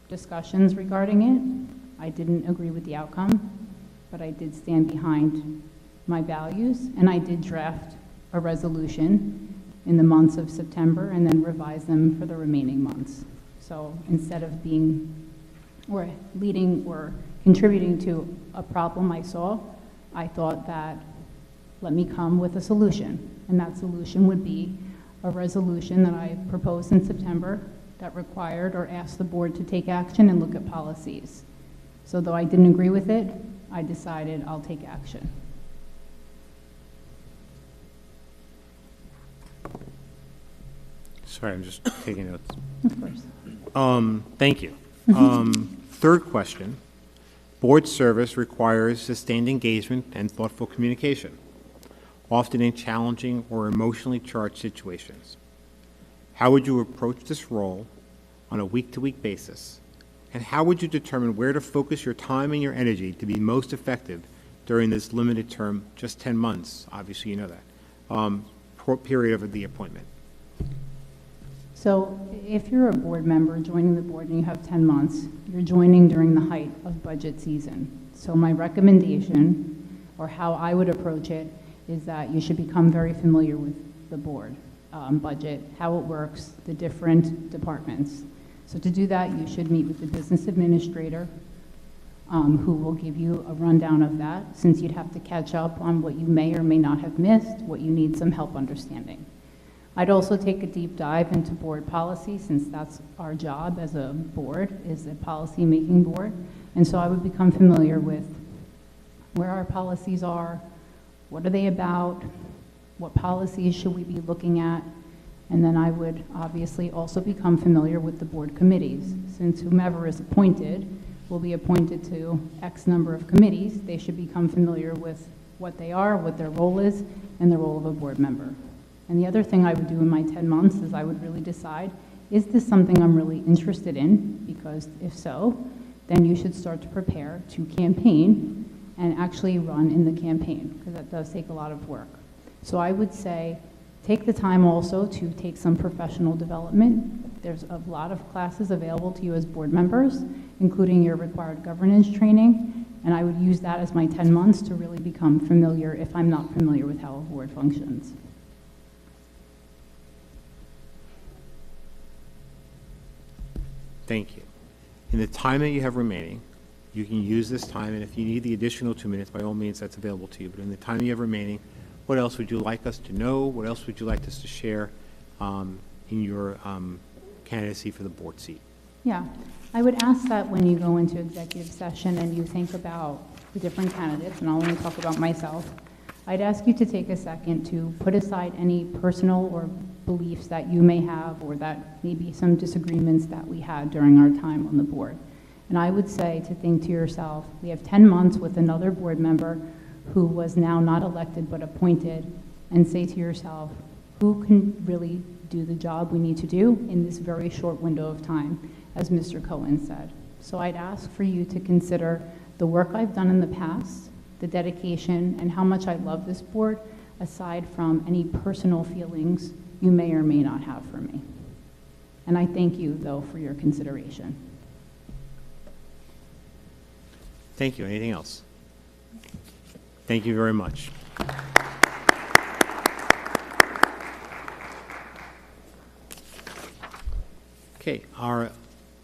discussions regarding it. I didn't agree with the outcome, but I did stand behind my values, and I did draft a resolution in the months of September and then revise them for the remaining months. So instead of being or leading or contributing to a problem I saw, I thought that let me come with a solution. And that solution would be a resolution that I proposed in September that required or asked the board to take action and look at policies. So though I didn't agree with it, I decided I'll take action. Sorry, I'm just taking notes. Of course. Thank you. Third question. Board service requires sustained engagement and thoughtful communication, often in challenging or emotionally charged situations. How would you approach this role on a week-to-week basis? And how would you determine where to focus your time and your energy to be most effective during this limited term, just 10 months, obviously you know that, period of the appointment? So if you're a board member joining the board and you have 10 months, you're joining during the height of budget season. So my recommendation, or how I would approach it, is that you should become very familiar with the board budget, how it works, the different departments. So to do that, you should meet with the business administrator, who will give you a rundown of that, since you'd have to catch up on what you may or may not have missed, what you need some help understanding. I'd also take a deep dive into board policy, since that's our job as a board, is a policy-making board. And so I would become familiar with where our policies are, what are they about, what policies should we be looking at, and then I would obviously also become familiar with the board committees. Since whomever is appointed will be appointed to X number of committees, they should become familiar with what they are, what their role is, and the role of a board member. And the other thing I would do in my 10 months is I would really decide, is this something I'm really interested in? Because if so, then you should start to prepare to campaign and actually run in the campaign, because that does take a lot of work. So I would say, take the time also to take some professional development. There's a lot of classes available to you as board members, including your required governance training, and I would use that as my 10 months to really become familiar if I'm not familiar with how a board functions. Thank you. In the time that you have remaining, you can use this time, and if you need the additional 2 minutes, by all means, that's available to you. But in the time you have remaining, what else would you like us to know? What else would you like us to share in your candidacy for the board seat? Yeah, I would ask that when you go into executive session and you think about the different candidates, and I'll only talk about myself, I'd ask you to take a second to put aside any personal or beliefs that you may have, or that maybe some disagreements that we had during our time on the board. And I would say to think to yourself, we have 10 months with another board member who was now not elected but appointed, and say to yourself, who can really do the job we need to do in this very short window of time, as Mr. Cohen said. So I'd ask for you to consider the work I've done in the past, the dedication, and how much I love this board, aside from any personal feelings you may or may not have for me. And I thank you, though, for your consideration. Thank you. Anything else? Thank you very much. Okay, our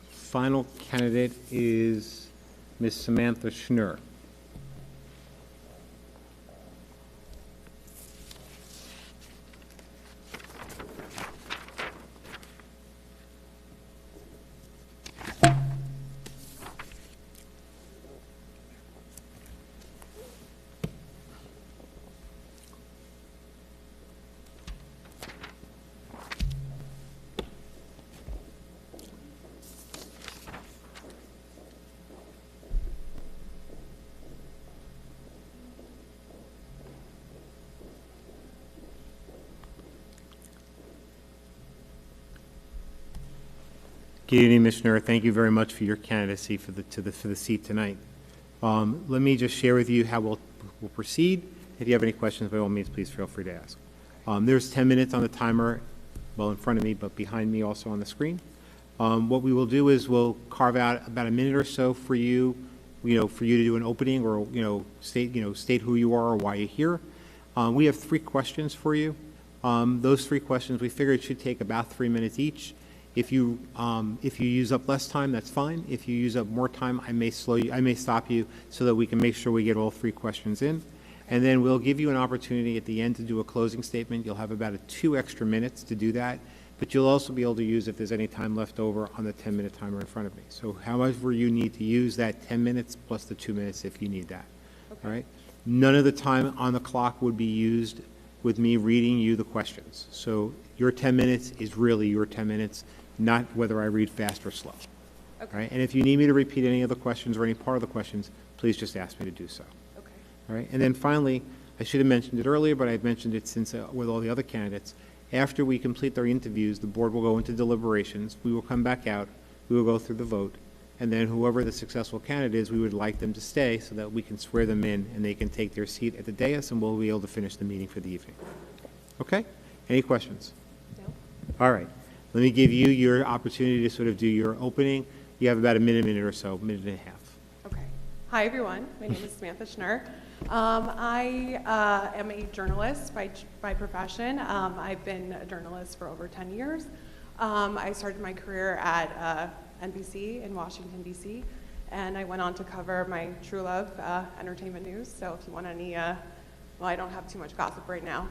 final candidate is Ms. Samantha Schnur. Good evening, Ms. Schnur. Thank you very much for your candidacy for the seat tonight. Let me just share with you how we'll proceed. If you have any questions, by all means, please feel free to ask. There's 10 minutes on the timer, well, in front of me, but behind me also on the screen. What we will do is we'll carve out about a minute or so for you, for you to do an opening, or state who you are or why you're here. We have 3 questions for you. Those 3 questions we figured should take about 3 minutes each. If you use up less time, that's fine. If you use up more time, I may stop you so that we can make sure we get all 3 questions in. And then we'll give you an opportunity at the end to do a closing statement. You'll have about 2 extra minutes to do that, but you'll also be able to use if there's any time left over on the 10-minute timer in front of me. So however you need to use that 10 minutes plus the 2 minutes if you need that. Okay. All right? None of the time on the clock would be used with me reading you the questions. So your 10 minutes is really your 10 minutes, not whether I read fast or slow. All right, and if you need me to repeat any of the questions or any part of the questions, please just ask me to do so. Okay. All right, and then finally, I should have mentioned it earlier, but I've mentioned it since with all the other candidates. After we complete our interviews, the board will go into deliberations. We will come back out. We will go through the vote. And then whoever the successful candidate is, we would like them to stay so that we can swear them in and they can take their seat at the dais and we'll be able to finish the meeting for the evening. Okay? Any questions? No. All right. Let me give you your opportunity to sort of do your opening. You have about a minute or so, minute and a half. Okay. Hi, everyone. My name is Samantha Schnur. I am a journalist by profession. I've been a journalist for over 10 years. I started my career at NBC in Washington, D.C., and I went on to cover my true love, entertainment news. So if you want any, well, I don't have too much gossip right now,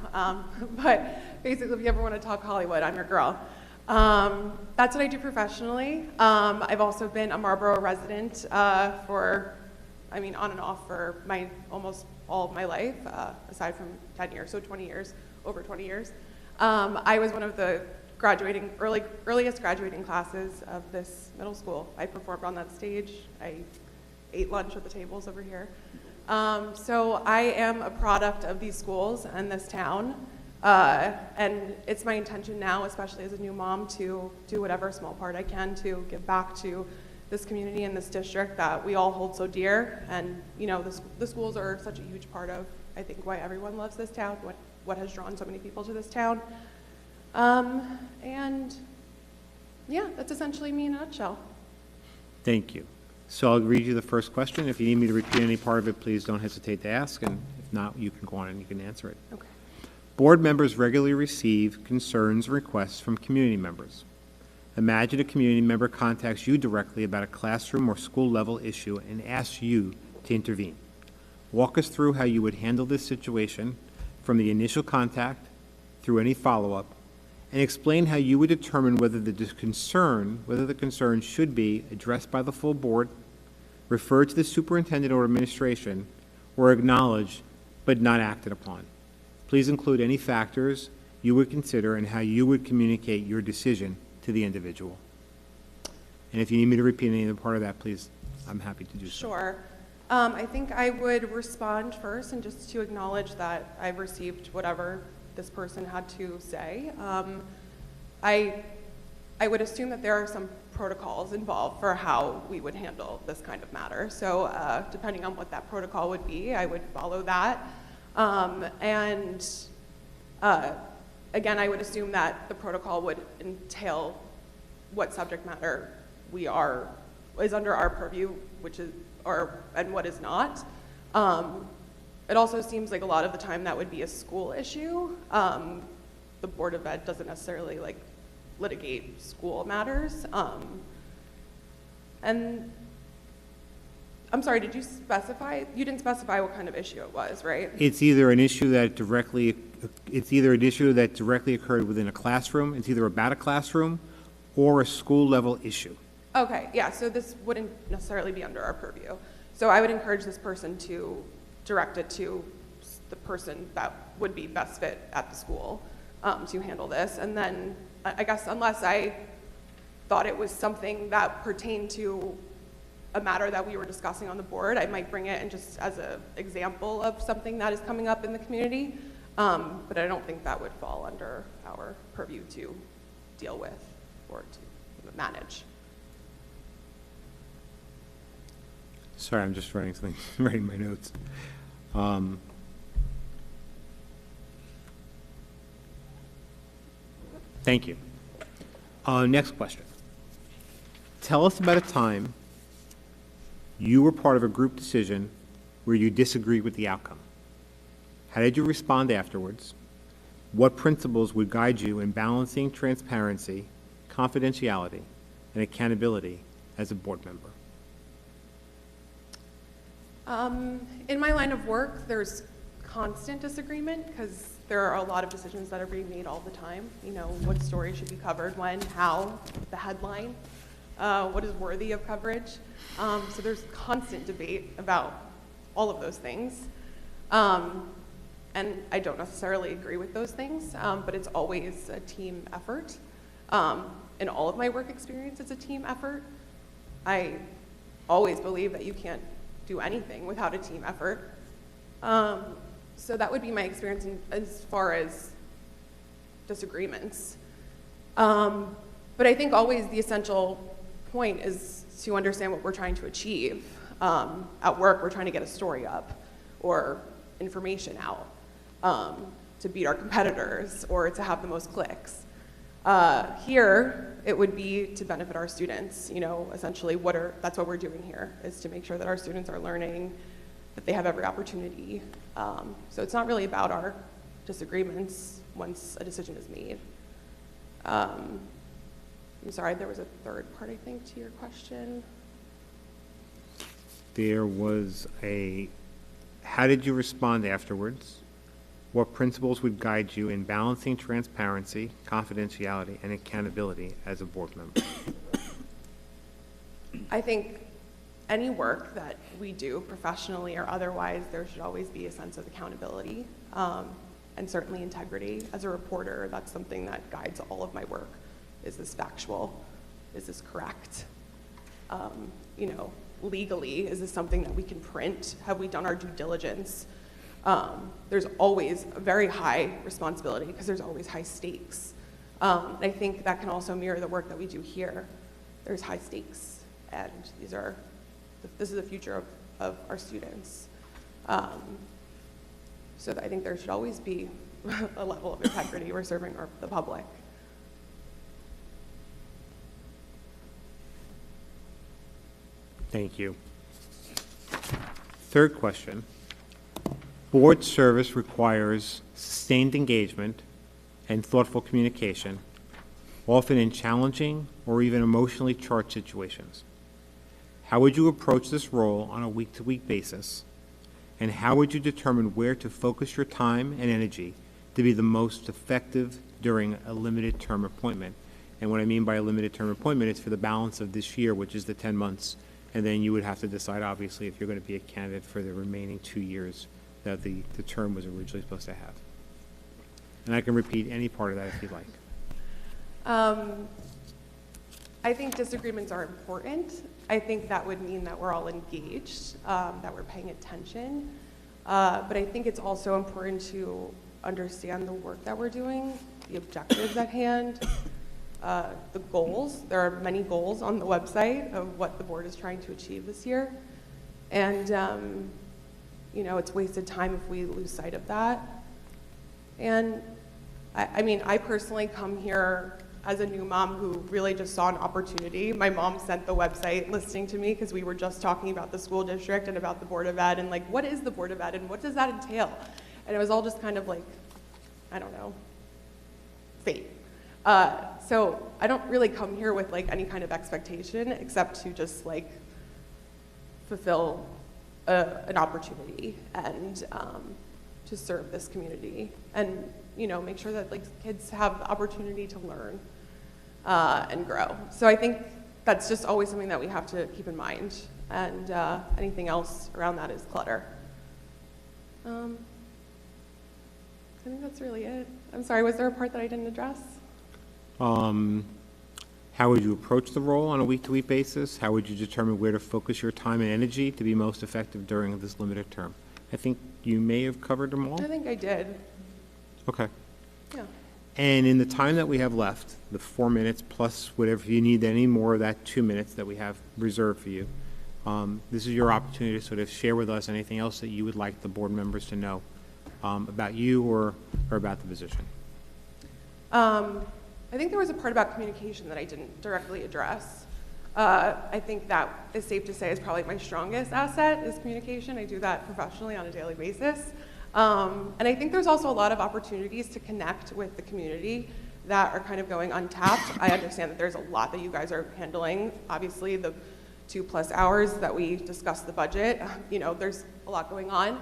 but basically if you ever want to talk Hollywood, I'm your girl. That's what I do professionally. I've also been a Marlboro resident for, I mean, on and off for almost all of my life, aside from 10 years, so 20 years, over 20 years. I was one of the earliest graduating classes of this middle school. I performed on that stage. I ate lunch at the tables over here. So I am a product of these schools and this town. And it's my intention now, especially as a new mom, to do whatever small part I can to give back to this community and this district that we all hold so dear. And you know, the schools are such a huge part of, I think, why everyone loves this town, what has drawn so many people to this town. And yeah, that's essentially me in a nutshell. Thank you. So I'll read you the first question. If you need me to repeat any part of it, please don't hesitate to ask, and if not, you can go on and you can answer it. Okay. Board members regularly receive concerns and requests from community members. Imagine a community member contacts you directly about a classroom or school level issue and asks you to intervene. Walk us through how you would handle this situation from the initial contact through any follow-up, and explain how you would determine whether the concern should be addressed by the full board, referred to the superintendent or administration, or acknowledged but not acted upon. Please include any factors you would consider and how you would communicate your decision to the individual. And if you need me to repeat any other part of that, please, I'm happy to do so. Sure. I think I would respond first and just to acknowledge that I've received whatever this person had to say. I would assume that there are some protocols involved for how we would handle this kind of matter. So depending on what that protocol would be, I would follow that. Again, I would assume that the protocol would entail what subject matter is under our purview, and what is not. It also seems like a lot of the time that would be a school issue. The Board of Ed doesn't necessarily litigate school matters. And I'm sorry, did you specify? You didn't specify what kind of issue it was, right? It's either an issue that directly occurred within a classroom. It's either about a classroom or a school level issue. Okay, yeah, so this wouldn't necessarily be under our purview. So I would encourage this person to direct it to the person that would be best fit at the school to handle this. And then I guess unless I thought it was something that pertained to a matter that we were discussing on the board, I might bring it in just as an example of something that is coming up in the community. But I don't think that would fall under our purview to deal with or to manage. Sorry, I'm just writing something, writing my notes. Thank you. Next question. Tell us about a time you were part of a group decision where you disagreed with the outcome. How did you respond afterwards? What principles would guide you in balancing transparency, confidentiality, and accountability as a board member? In my line of work, there's constant disagreement because there are a lot of decisions that are being made all the time. You know, what story should be covered, when, how, the headline, what is worthy of coverage. So there's constant debate about all of those things. And I don't necessarily agree with those things, but it's always a team effort. In all of my work experience, it's a team effort. I always believe that you can't do anything without a team effort. So that would be my experience as far as disagreements. But I think always the essential point is to understand what we're trying to achieve. At work, we're trying to get a story up or information out to beat our competitors or to have the most clicks. Here, it would be to benefit our students. You know, essentially, that's what we're doing here, is to make sure that our students are learning, that they have every opportunity. So it's not really about our disagreements once a decision is made. I'm sorry, there was a third part, I think, to your question. There was how did you respond afterwards? What principles would guide you in balancing transparency, confidentiality, and accountability as a board member? I think any work that we do, professionally or otherwise, there should always be a sense of accountability and certainly integrity. As a reporter, that's something that guides all of my work. Is this factual? Is this correct? You know, legally, is this something that we can print? Have we done our due diligence? There's always a very high responsibility because there's always high stakes. I think that can also mirror the work that we do here. There's high stakes, and this is the future of our students. So I think there should always be a level of integrity. We're serving the public. Thank you. Third question. Board service requires sustained engagement and thoughtful communication, often in challenging or even emotionally charged situations. How would you approach this role on a week-to-week basis? And how would you determine where to focus your time and energy to be the most effective during a limited term appointment? And what I mean by a limited term appointment is for the balance of this year, which is the 10 months. And then you would have to decide, obviously, if you're going to be a candidate for the remaining 2 years that the term was originally supposed to have. And I can repeat any part of that if you'd like. I think disagreements are important. I think that would mean that we're all engaged, that we're paying attention. But I think it's also important to understand the work that we're doing, the objectives at hand, the goals. There are many goals on the website of what the board is trying to achieve this year. And, you know, it's wasted time if we lose sight of that. And I mean, I personally come here as a new mom who really just saw an opportunity. My mom sent the website listing to me because we were just talking about the school district and about the Board of Ed and like, what is the Board of Ed and what does that entail? And it was all just kind of like, I don't know, fate. So I don't really come here with like any kind of expectation except to just like fulfill an opportunity and to serve this community and, you know, make sure that like kids have the opportunity to learn and grow. So I think that's just always something that we have to keep in mind, and anything else around that is clutter. I think that's really it. I'm sorry, was there a part that I didn't address? How would you approach the role on a week-to-week basis? How would you determine where to focus your time and energy to be most effective during this limited term? I think you may have covered them all. I think I did. Okay. Yeah. And in the time that we have left, the 4 minutes plus whatever you need, any more of that 2 minutes that we have reserved for you, this is your opportunity to sort of share with us anything else that you would like the board members to know about you or about the position. I think there was a part about communication that I didn't directly address. I think that is safe to say is probably my strongest asset is communication. I do that professionally on a daily basis. And I think there's also a lot of opportunities to connect with the community that are kind of going untapped. I understand that there's a lot that you guys are handling. Obviously, the 2+ hours that we discussed the budget, you know, there's a lot going on.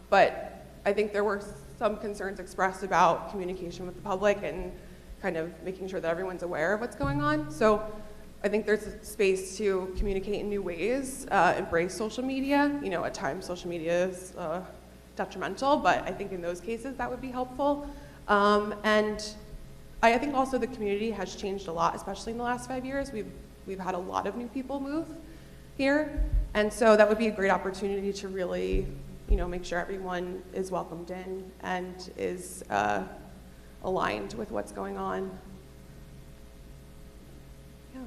But I think there were some concerns expressed about communication with the public and kind of making sure that everyone's aware of what's going on. So I think there's a space to communicate in new ways, embrace social media. You know, at times social media is detrimental, but I think in those cases that would be helpful. And I think also the community has changed a lot, especially in the last 5 years. We've we've had a lot of new people move here. And so that would be a great opportunity to really, make sure everyone is welcomed in and is aligned with what's going on. Yeah.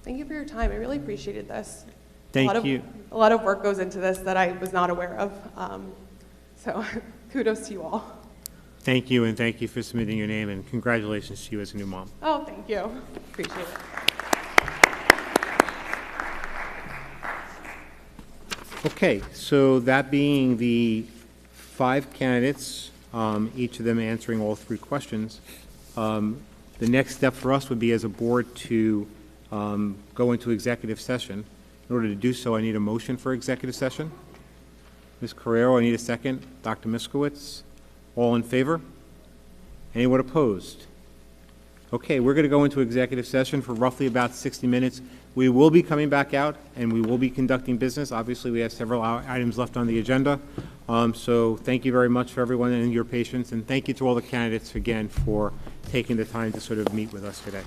Thank you for your time. I really appreciated this. Thank you. A lot of work goes into this that I was not aware of. So kudos to you all. Thank you, and thank you for submitting your name, and congratulations to you as a new mom. Oh, thank you. Appreciate it. Okay, so that being the 5 candidates, each of them answering all 3 questions, the next step for us would be as a board to go into executive session. In order to do so, I need a motion for executive session. Ms. Carrero, I need a second. Dr. Miskowitz, all in favor? Anyone opposed? Okay, we're going to go into executive session for roughly about 60 minutes. We will be coming back out, and we will be conducting business. Obviously, we have several items left on the agenda. So thank you very much for everyone and your patience, and thank you to all the candidates again for taking the time to sort of meet with us today.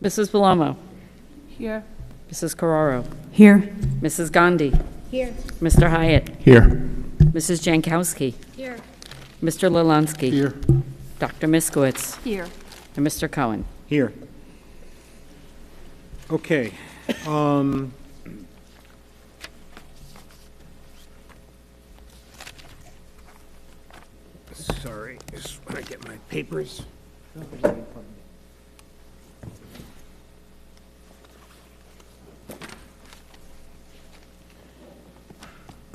Mrs. Palomo. Here. Mrs. Carraro. Here. Mrs. Gandhi. Here. Mr. Hyatt. Here. Mrs. Jankowski. Here. Mr. Lalanski. Here. Dr. Miskowitz. Here. And Mr. Cohen. Here. Okay. Sorry, just when I get my papers.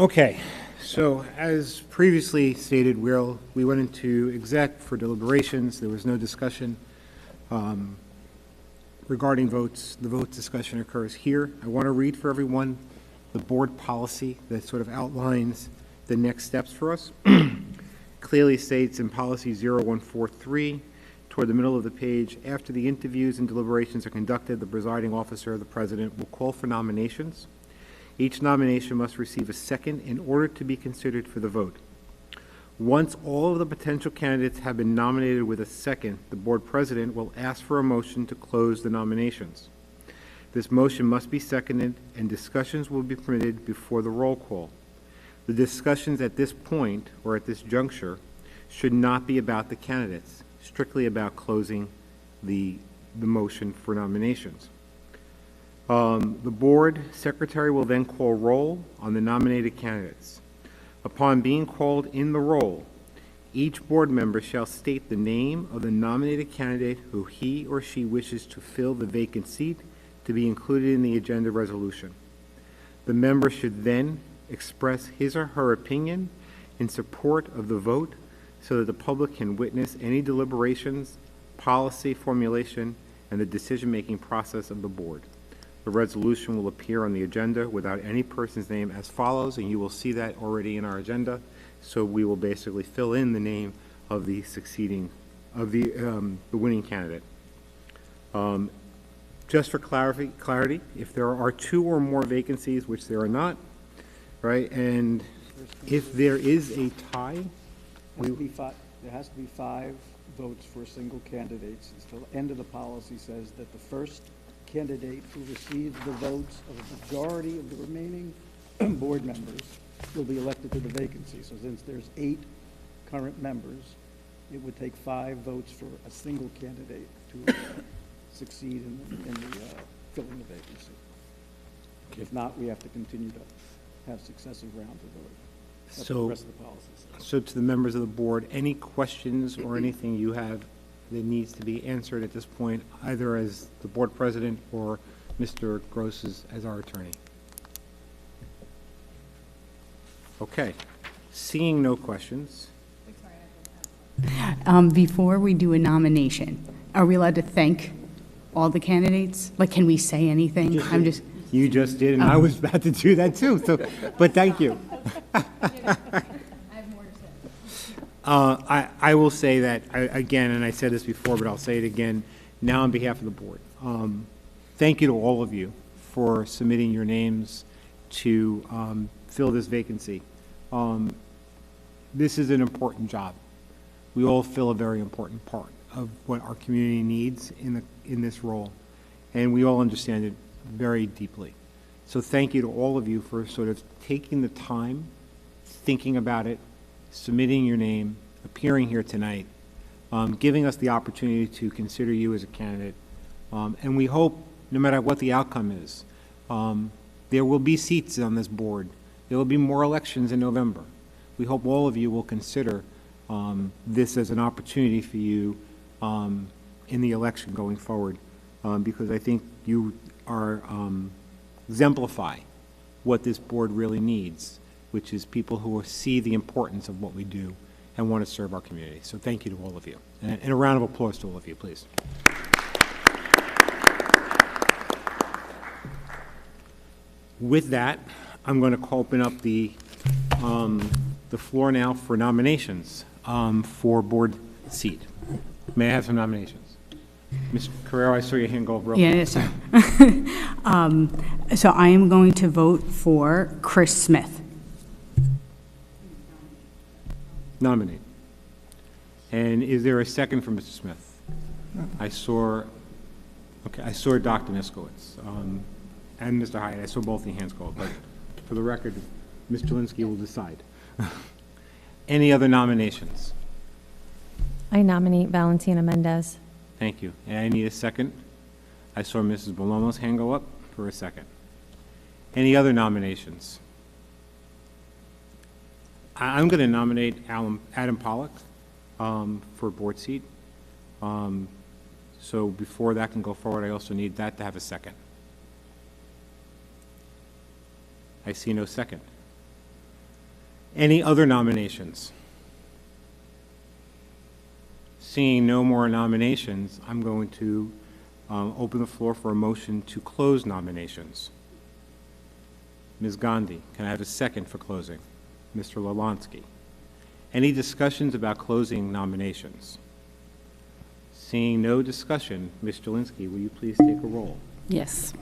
Okay, so as previously stated, we went into exec for deliberations. There was no discussion regarding votes. The vote discussion occurs here. I want to read for everyone the board policy that sort of outlines the next steps for us. Clearly states in policy 0143, toward the middle of the page, after the interviews and deliberations are conducted, the presiding officer, the president, will call for nominations. Each nomination must receive a second in order to be considered for the vote. Once all of the potential candidates have been nominated with a second, the board president will ask for a motion to close the nominations. This motion must be seconded, and discussions will be permitted before the roll call. The discussions at this point, or at this juncture, should not be about the candidates, strictly about closing the motion for nominations. The board secretary will then call roll on the nominated candidates. Upon being called in the roll, each board member shall state the name of the nominated candidate who he or she wishes to fill the vacant seat to be included in the agenda resolution. The member should then express his or her opinion in support of the vote so that the public can witness any deliberations, policy formulation, and the decision-making process of the board. The resolution will appear on the agenda without any person's name as follows, and you will see that already in our agenda. So we will basically fill in the name of the the winning candidate. Just for clarity, if there are 2 or more vacancies, which there are not, right, and if there is a tie, there has to be 5 votes for single candidates. The end of the policy says that the first candidate who receives the votes of a majority of the remaining board members will be elected to the vacancy. So since there's 8 current members, it would take 5 votes for a single candidate to succeed in filling the vacancy. If not, we have to continue to have successive rounds of voting. That's what the rest of the policy says. So to the members of the board, any questions or anything you have that needs to be answered at this point, either as the board president or Mr. Gross as our attorney? Okay. Seeing no questions. Before we do a nomination, are we allowed to thank all the candidates? Like, can we say anything? You just did, and I was about to do that too. So, but thank you. I will say that again, and I said this before, but I'll say it again now on behalf of the board. Thank you to all of you for submitting your names to fill this vacancy. This is an important job. We all fill a very important part of what our community needs in this role, and we all understand it very deeply. So thank you to all of you for sort of taking the time, thinking about it, submitting your name, appearing here tonight, giving us the opportunity to consider you as a candidate. And we hope, no matter what the outcome is, there will be seats on this board. There will be more elections in November. We hope all of you will consider this as an opportunity for you in the election going forward, because I think you are exemplify what this board really needs, which is people who see the importance of what we do and want to serve our community. So thank you to all of you. And a round of applause to all of you, please. With that, I'm going to open up the floor now for nominations for board seat. May I have some nominations? Ms. Carrero, I saw your hand go up real quick. Yes, sir. So I am going to vote for Chris Smith. Nominate. And is there a second for Mr. Smith? I saw Okay, I saw Dr. Niskowitz and Mr. Hyatt. I saw both the hands go up, but for the record, Ms. Jelinski will decide. Any other nominations? I nominate Valentina Mendez. Thank you. And I need a second. I saw Mrs. Bellomo's hand go up for a second. Any other nominations? I'm going to nominate Adam Pollock for board seat. So before that can go forward, I also need that to have a second. I see no second. Any other nominations? Seeing no more nominations, I'm going to open the floor for a motion to close nominations. Ms. Gandhi, can I have a second for closing? Mr. Lalonsky. Any discussions about closing nominations? Seeing no discussion, Ms. Jelinski, will you please take a roll? Yes.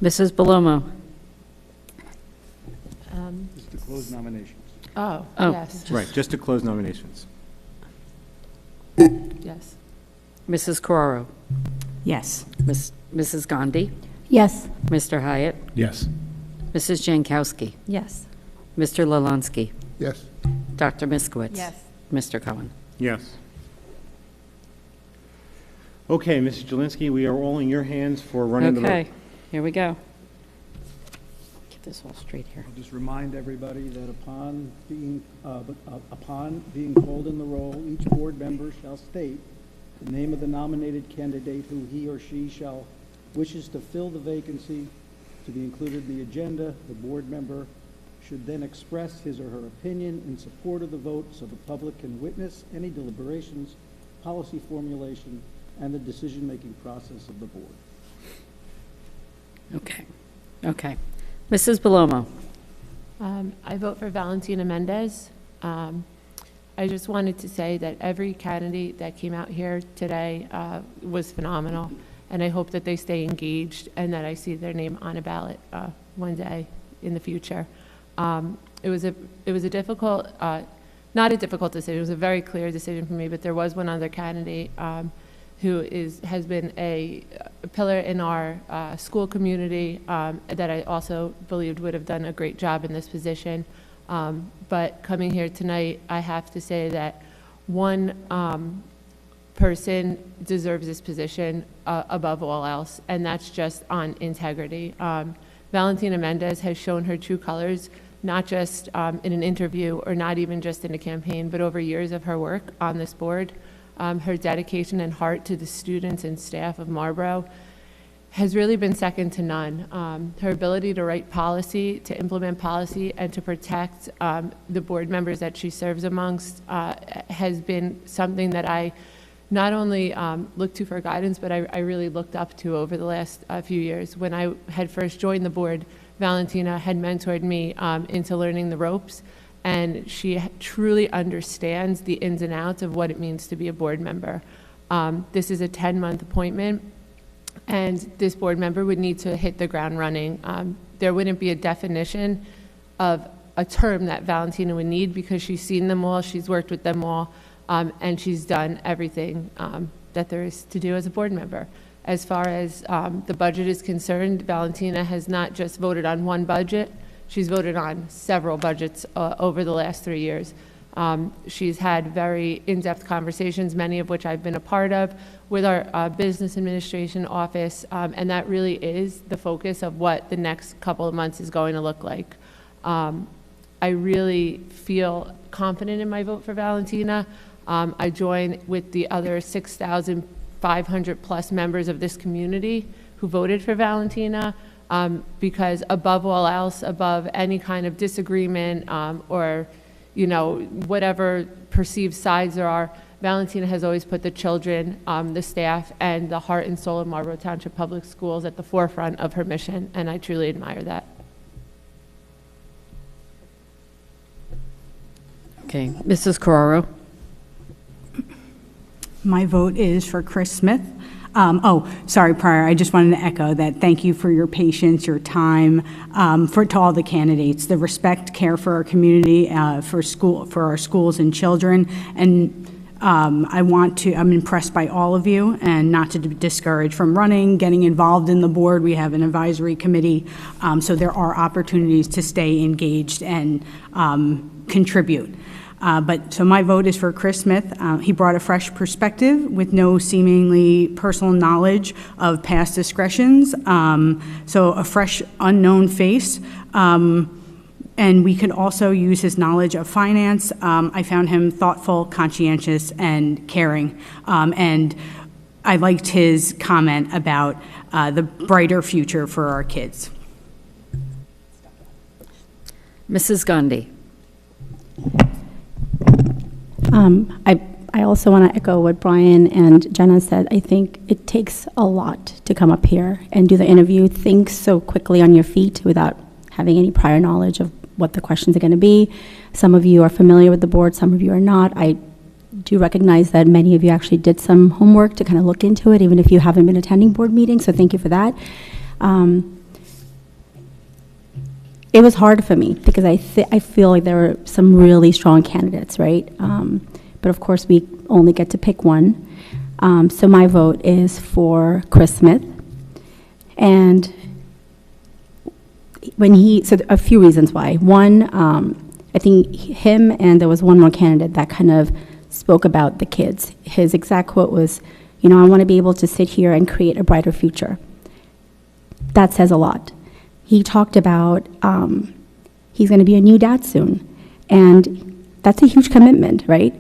Mrs. Bellomo. Just to close nominations. Oh, Oh. yes. Right, just to close nominations. Yes. Mrs. Carraro. Yes. Mrs. Gandhi. Yes. Mr. Hyatt. Yes. Mrs. Jankowski. Yes. Mr. Lalonsky. Yes. Dr. Miskowitz. Yes. Mr. Cohen. Yes. Okay, Mrs. Jelinski, we are all in your hands for running the vote. Okay, here we go. Get this all straight here. I'll just remind everybody that upon being called in the roll, each board member shall state the name of the nominated candidate who he or she shall wishes to fill the vacancy to be included in the agenda. The board member should then express his or her opinion in support of the vote so the public can witness any deliberations, policy formulation, and the decision-making process of the board. Okay, okay. Mrs. Bellomo. I vote for Valentina Mendez. I just wanted to say that every candidate that came out here today was phenomenal, and I hope that they stay engaged and that I see their name on a ballot one day in the future. It was a difficult, not a difficult decision. It was a very clear decision for me, but there was one other candidate who has been a pillar in our school community that I also believed would have done a great job in this position. But coming here tonight, I have to say that one person deserves this position above all else, and that's just on integrity. Valentina Mendez has shown her true colors, not just in an interview or not even just in a campaign, but over years of her work on this board. Her dedication and heart to the students and staff of Marlboro has really been second to none. Her ability to write policy, to implement policy, and to protect the board members that she serves amongst has been something that I not only looked to for guidance, but I really looked up to over the last few years. When I had first joined the board, Valentina had mentored me into learning the ropes, and she truly understands the ins and outs of what it means to be a board member. This is a 10-month appointment, and this board member would need to hit the ground running. There wouldn't be a definition of a term that Valentina would need because she's seen them all, she's worked with them all, and she's done everything that there is to do as a board member. As far as the budget is concerned, Valentina has not just voted on one budget, she's voted on several budgets over the last 3 years. She's had very in-depth conversations, many of which I've been a part of, with our business administration office, and that really is the focus of what the next couple of months is going to look like. I really feel confident in my vote for Valentina. I join with the other 6,500 plus members of this community who voted for Valentina. Because above all else, above any kind of disagreement or, whatever perceived sides there are, Valentina has always put the children, the staff, and the heart and soul of Marlboro Township Public Schools at the forefront of her mission, and I truly admire that. Okay, Mrs. Carraro. My vote is for Chris Smith. Prior, I just wanted to echo that thank you for your patience, your time, to all the candidates, the respect, care for our community, for our schools and children, and I'm impressed by all of you, and not to discourage from running, getting involved in the board. We have an advisory committee, so there are opportunities to stay engaged and contribute. So my vote is for Chris Smith. He brought a fresh perspective with no seemingly personal knowledge of past discretions, so a fresh, unknown face. And we could also use his knowledge of finance. I found him thoughtful, conscientious, and caring. And I liked his comment about the brighter future for our kids. Mrs. Gandhi. I also want to echo what Brian and Jenna said. I think it takes a lot to come up here and do the interview, think so quickly on your feet without having any prior knowledge of what the questions are going to be. Some of you are familiar with the board, some of you are not. I do recognize that many of you actually did some homework to kind of look into it, even if you haven't been attending board meetings, so thank you for that. It was hard for me because I feel like there were some really strong candidates, right? But of course, we only get to pick one. So my vote is for Chris Smith. And so a few reasons why. One, I think him and there was one more candidate that kind of spoke about the kids. His exact quote was, I want to be able to sit here and create a brighter future. That says a lot. He talked about he's going to be a new dad soon. And that's a huge commitment, right?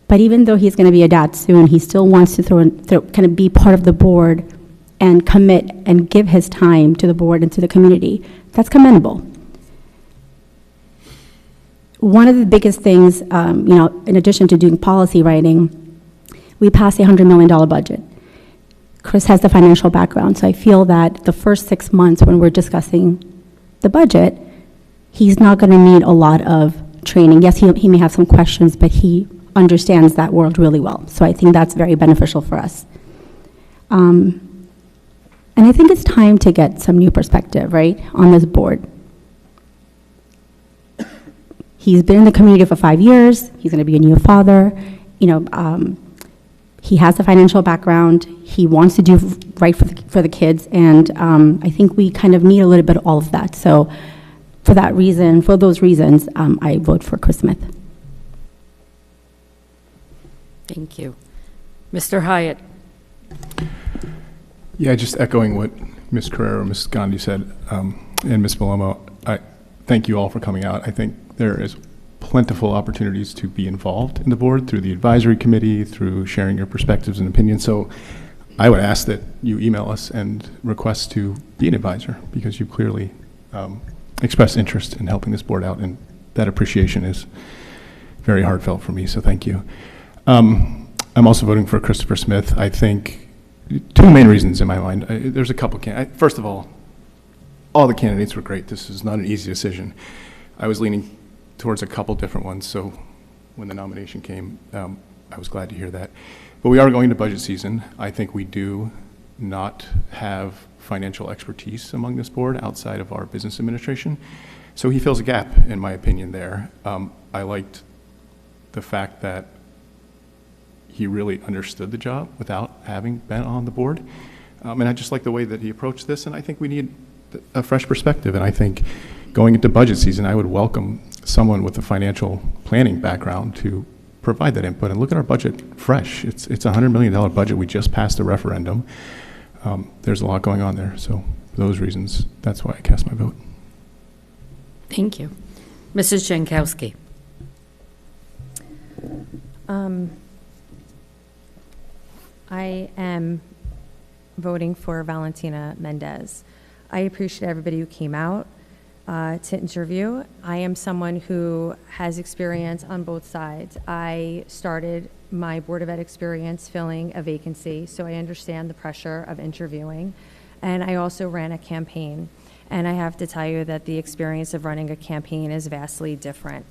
But even though he's going to be a dad soon, he still wants to kind of be part of the board and commit and give his time to the board and to the community. That's commendable. One of the biggest things, in addition to doing policy writing, we passed a $100 million budget. Chris has the financial background, so I feel that the first 6 months when we're discussing the budget, he's not going to need a lot of training. Yes, he may have some questions, but he understands that world really well. So I think that's very beneficial for us. And I think it's time to get some new perspective, right, on this board. He's been in the community for 5 years. He's going to be a new father. He has a financial background. He wants to do right for the kids, and I think we kind of need a little bit of all of that. So for those reasons, I vote for Chris Smith. Thank you. Mr. Hyatt. Yeah, just echoing what Ms. Carrero, Ms. Gandhi said, and Ms. Malomo, I thank you all for coming out. I think there is plentiful opportunities to be involved in the board through the advisory committee, through sharing your perspectives and opinions. So I would ask that you email us and request to be an advisor, because you clearly expressed interest in helping this board out, and that appreciation is very heartfelt for me, so thank you. I'm also voting for Christopher Smith. I think two main reasons in my mind. There's a couple. First of all the candidates were great. This is not an easy decision. I was leaning towards a couple different ones, so when the nomination came, I was glad to hear that. But we are going to budget season. I think we do not have financial expertise among this board outside of our business administration. So he fills a gap, in my opinion, there. I liked the fact that he really understood the job without having been on the board. And I just like the way that he approached this, and I think we need a fresh perspective. And I think going into budget season, I would welcome someone with a financial planning background to provide that input. And look at our budget fresh. It's a $100 million budget. We just passed a referendum. There's a lot going on there. So for those reasons, that's why I cast my vote. Thank you. Mrs. Jankowski. I am voting for Valentina Mendez. I appreciate everybody who came out to interview. I am someone who has experience on both sides. I started my Board of Ed experience filling a vacancy, so I understand the pressure of interviewing. And I also ran a campaign. And I have to tell you that the experience of running a campaign is vastly different.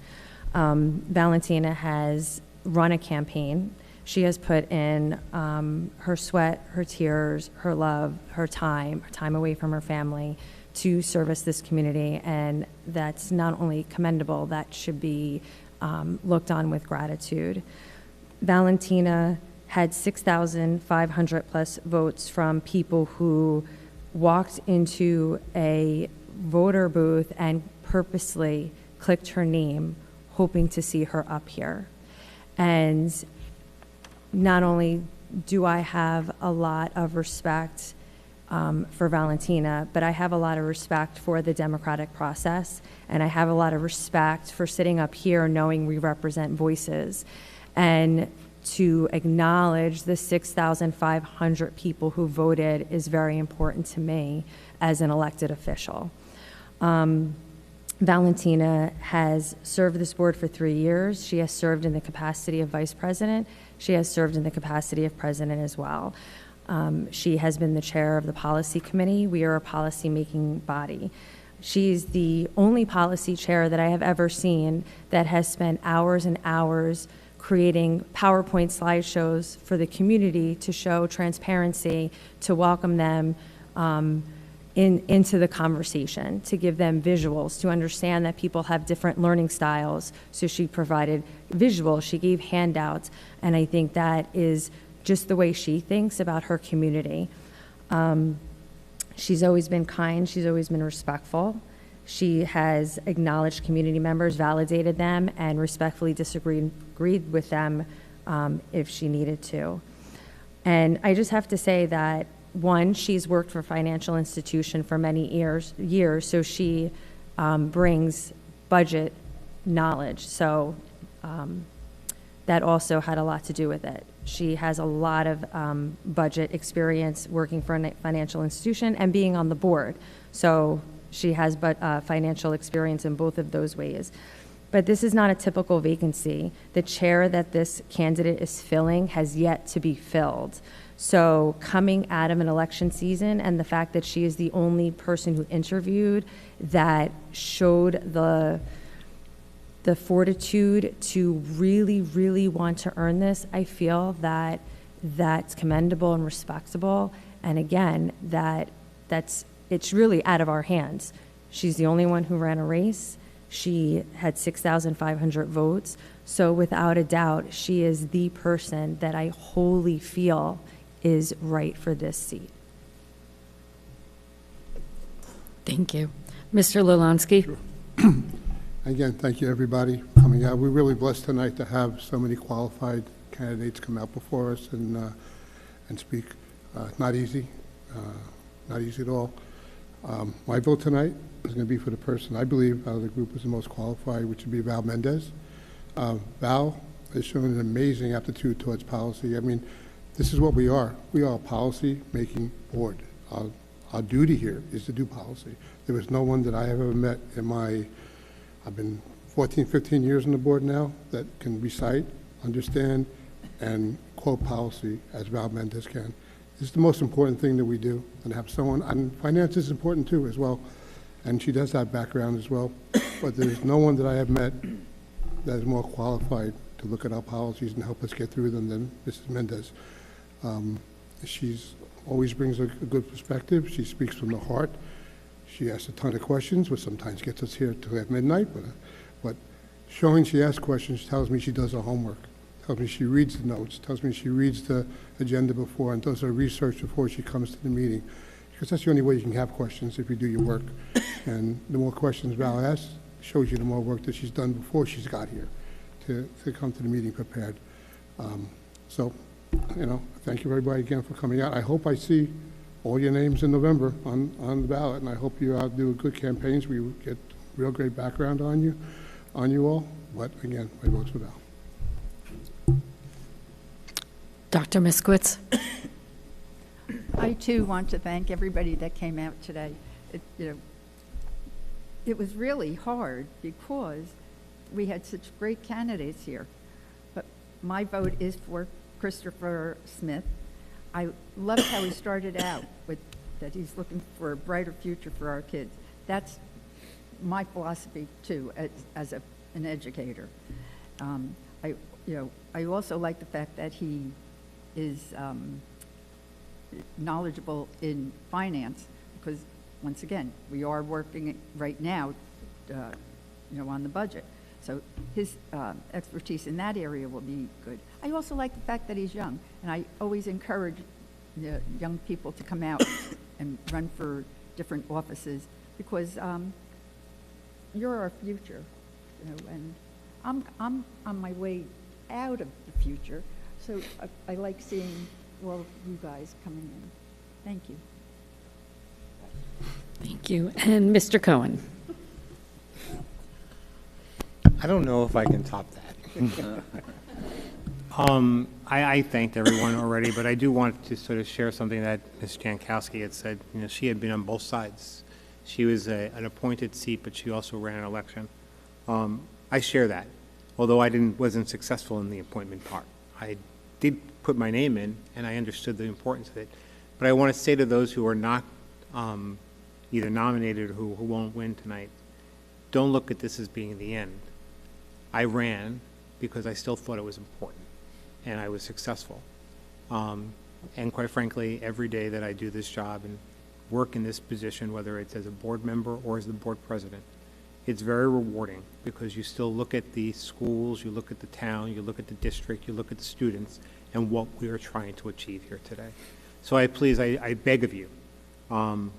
Valentina has run a campaign. She has put in her sweat, her tears, her love, her time away from her family to service this community, and that's not only commendable, that should be looked on with gratitude. Valentina had 6,500 plus votes from people who walked into a voter booth and purposely clicked her name, hoping to see her up here. And not only do I have a lot of respect for Valentina, but I have a lot of respect for the democratic process, and I have a lot of respect for sitting up here knowing we represent voices. And to acknowledge the 6,500 people who voted is very important to me as an elected official. Valentina has served this board for 3 years. She has served in the capacity of vice president. She has served in the capacity of president as well. She has been the chair of the policy committee. We are a policy-making body. She's the only policy chair that I have ever seen that has spent hours and hours creating PowerPoint slideshows for the community to show transparency, to welcome them into the conversation, to give them visuals, to understand that people have different learning styles. So she provided visuals, she gave handouts, and I think that is just the way she thinks about her community. She's always been kind, she's always been respectful. She has acknowledged community members, validated them, and respectfully agreed with them if she needed to. And I just have to say that, one, she's worked for a financial institution for many years, so she brings budget knowledge. So that also had a lot to do with it. She has a lot of budget experience working for a financial institution and being on the board. So she has financial experience in both of those ways. But this is not a typical vacancy. The chair that this candidate is filling has yet to be filled. So coming out of an election season, and the fact that she is the only person who interviewed that showed the fortitude to really, really want to earn this, I feel that that's commendable and respectable. And again, it's really out of our hands. She's the only one who ran a race. She had 6,500 votes. So without a doubt, she is the person that I wholly feel is right for this seat. Thank you. Mr. Lalansky? Sure. Again, thank you, everybody, for coming out. We're really blessed tonight to have so many qualified candidates come out before us and speak. Not easy at all. My vote tonight is going to be for the person I believe out of the group is the most qualified, which would be Val Mendez. Val has shown an amazing aptitude towards policy. I mean, this is what we are. We are a policy-making board. Our duty here is to do policy. There was no one that I have ever met in I've been 14, 15 years on the board now that can recite, understand, and quote policy as Val Mendez can. This is the most important thing that we do, and have someone, and finance is important too as well, and she does have background as well, but there's no one that I have met that is more qualified to look at our policies and help us get through them than Mrs. Mendez. She's always brings a good perspective. She speaks from the heart. She asks a ton of questions, which sometimes gets us here till at midnight, but showing she asks questions tells me she does her homework, tells me she reads the notes, tells me she reads the agenda before and does her research before she comes to the meeting, because that's the only way you can have questions, if you do your work. And the more questions Val asks shows you the more work that she's done before she's got here to come to the meeting prepared. So, thank you everybody again for coming out. I hope I see all your names in November on the ballot, and I hope you do good campaigns. We get real great background on you all. But again, my vote's for Val. Dr. Miskowitz? I too want to thank everybody that came out today. It was really hard because we had such great candidates here. But my vote is for Christopher Smith. I loved how he started out with that he's looking for a brighter future for our kids. That's my philosophy too, as an educator. I also like the fact that he is knowledgeable in finance, because once again, we are working right now, on the budget. So his expertise in that area will be good. I also like the fact that he's young, and I always encourage the young people to come out and run for different offices, because you're our future, you know, and I'm on my way out of the future, so I like seeing all of you guys coming in. Thank you. Thank you. And Mr. Cohen. I don't know if I can top that. I thanked everyone already, but I do want to sort of share something that Ms. Jankowski had said. You know, she had been on both sides. She was an appointed seat, but she also ran an election. I share that, although I wasn't successful in the appointment part. I did put my name in, and I understood the importance of it. But I want to say to those who are not either nominated or who won't win tonight, don't look at this as being the end. I ran because I still thought it was important, and I was successful. And quite frankly, every day that I do this job and work in this position, whether it's as a board member or as the board president, it's very rewarding because you still look at the schools, you look at the town, you look at the district, you look at the students, and what we are trying to achieve here today. So I beg of you, don't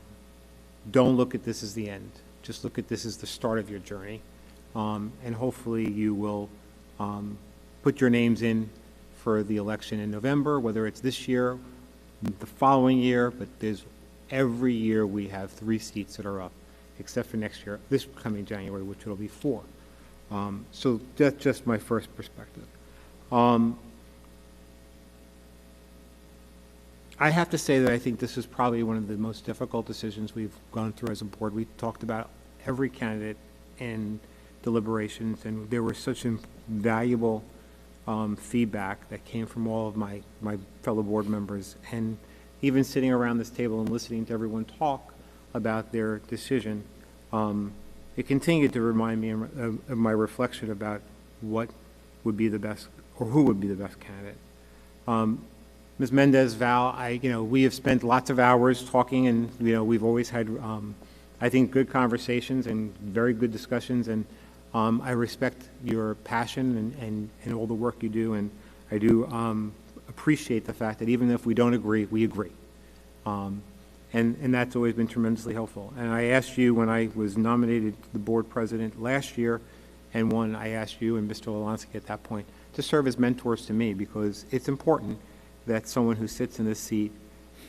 look at this as the end. Just look at this as the start of your journey. And hopefully you will put your names in for the election in November, whether it's this year, the following year, but every year we have 3 seats that are up, except for next year, this coming January, which will be 4. So that's just my first perspective. I have to say that I think this is probably one of the most difficult decisions we've gone through as a board. We talked about every candidate in deliberations, and there was such valuable feedback that came from all of my fellow board members. And even sitting around this table and listening to everyone talk about their decision, it continued to remind me of my reflection about what would be the best, or who would be the best candidate. Ms. Mendez, Val, we have spent lots of hours talking, and we've always had, I think, good conversations and very good discussions. And I respect your passion and all the work you do, and I do appreciate the fact that even if we don't agree, we agree. And that's always been tremendously helpful. And I asked you when I was nominated to the board president last year, and I asked you and Mr. Lalansky at that point to serve as mentors to me, because it's important that someone who sits in this seat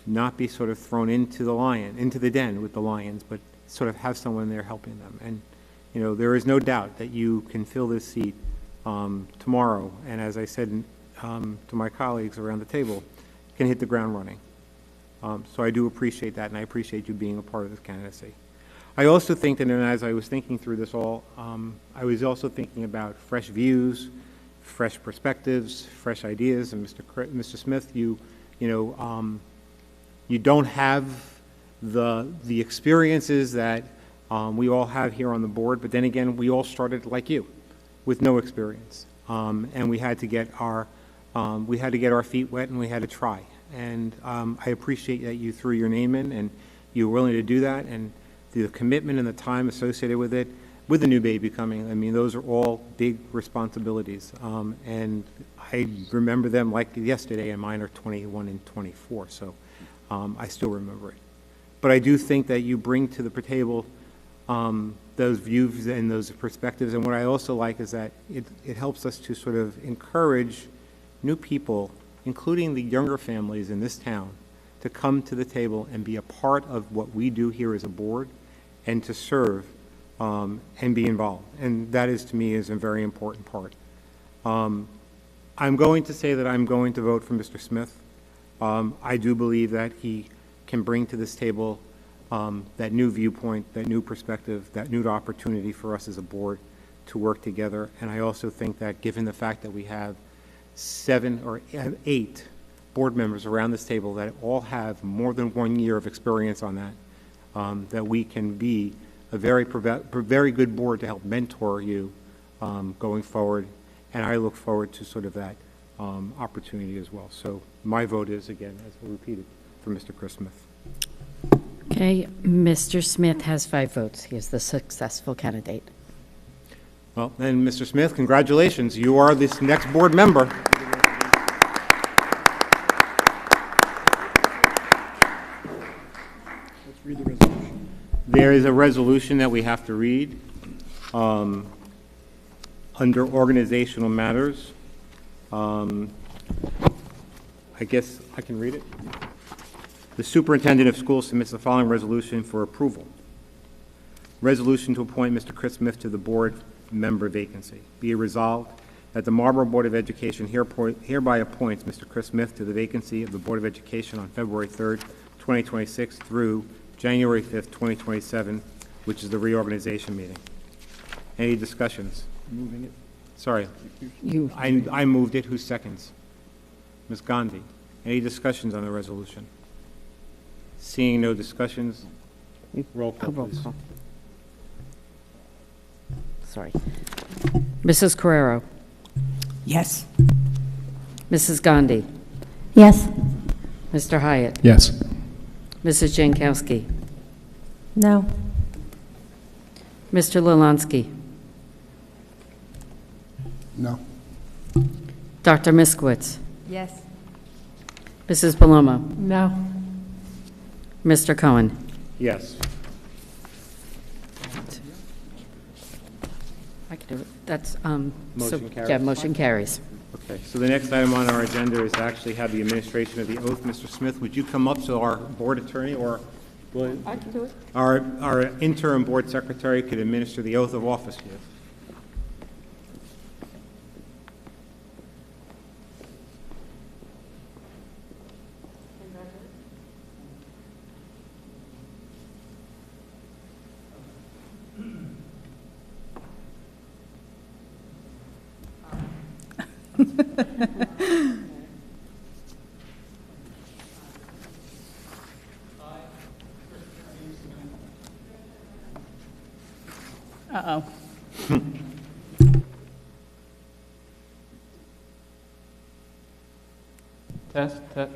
not be sort of thrown into the den with the lions, but sort of have someone there helping them. And there is no doubt that you can fill this seat tomorrow, and as I said to my colleagues around the table, can hit the ground running. So I do appreciate that, and I appreciate you being a part of this candidacy. I also think that, and as I was thinking through this all, I was also thinking about fresh views, fresh perspectives, fresh ideas. And Mr. Smith, you don't have the experiences that we all have here on the board, but then again, we all started like you, with no experience, and we had to get our feet wet, and we had to try. And I appreciate that you threw your name in, and you were willing to do that, and the commitment and the time associated with it, with the new baby coming. I mean, those are all big responsibilities, and I remember them like yesterday, and mine are 21 and 24, so I still remember it. But I do think that you bring to the table those views and those perspectives, and what I also like is that it helps us to sort of encourage new people, including the younger families in this town, to come to the table and be a part of what we do here as a board, and to serve and be involved. And that is, to me, is a very important part. I'm going to say that I'm going to vote for Mr. Smith. I do believe that he can bring to this table that new viewpoint, that new perspective, that new opportunity for us as a board to work together. And I also think that given the fact that we have 7 or 8 board members around this table that all have more than 1 year of experience on that, that we can be a very good board to help mentor you going forward. And I look forward to sort of that opportunity as well. So my vote is, again, as I repeated, for Mr. Chris Smith. Okay, Mr. Smith has 5 votes. He is the successful candidate. Well, then, Mr. Smith, congratulations. You are this next board member. Read the resolution. There is a resolution that we have to read under organizational matters. I guess I can read it. The superintendent of schools submits the following resolution for approval. Resolution to appoint Mr. Chris Smith to the board member vacancy. Be it resolved that the Marlboro Board of Education hereby appoints Mr. Chris Smith to the vacancy of the Board of Education on February 3rd, 2026 through January 5th, 2027, which is the reorganization meeting. Any discussions? Moving it. Sorry. I moved it. Who seconds? Ms. Gandhi. Any discussions on the resolution? Seeing no discussions, roll call, please. Sorry. Mrs. Carrero. Yes. Mrs. Gandhi. Yes. Mr. Hyatt. Yes. Mrs. Jankowski. No. Mr. Lalansky. No. Dr. Miskowitz. Yes. Mrs. Palomo. No. Mr. Cohen. Yes. I can do it. That's, Motion carries. Yeah, motion carries. Okay, so the next item on our agenda is to actually have the administration of the oath. Mr. Smith, would you come up so our board attorney or I can do it. our interim board secretary could administer the oath of office here? Uh-oh. Test, test.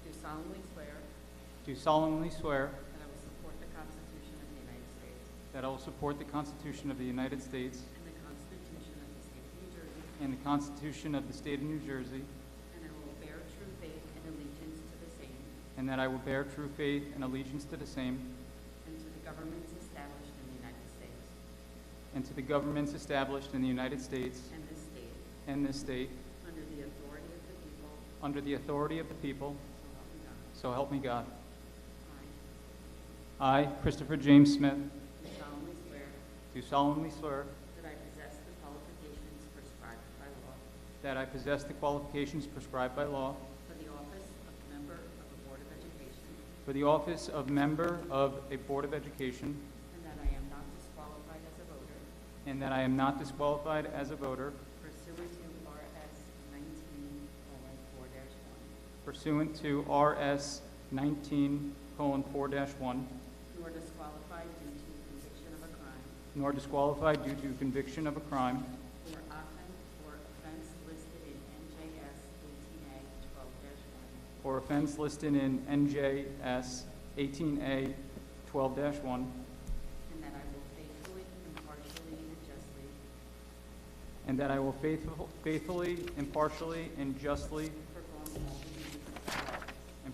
Do solemnly swear Do solemnly swear that I will support the Constitution of the United States that I will support the Constitution of the United States and the Constitution of the State of New Jersey, and the Constitution of the State of New Jersey, and I will bear true faith and allegiance to the same and that I will bear true faith and allegiance to the same and to the governments established in the United States and to the governments established in the United States and this state and this state under the authority of the people, under the authority of the people, so help me God. so help me God. I, Christopher James Smith, Do solemnly swear do solemnly swear that I possess the qualifications prescribed by law that I possess the qualifications prescribed by law for the office of member of a Board of Education, for the office of member of a Board of Education, and that I am not disqualified as a voter and that I am not disqualified as a voter pursuant to RS 19:4-1, pursuant to RS 19:4-1, nor disqualified due to conviction of a crime nor disqualified due to conviction of a crime or offense listed in NJS 18A 12-1, or offense listed in NJS 18A 12-1, and that I will faithfully, impartially, and justly and that I will faithfully, impartially, and justly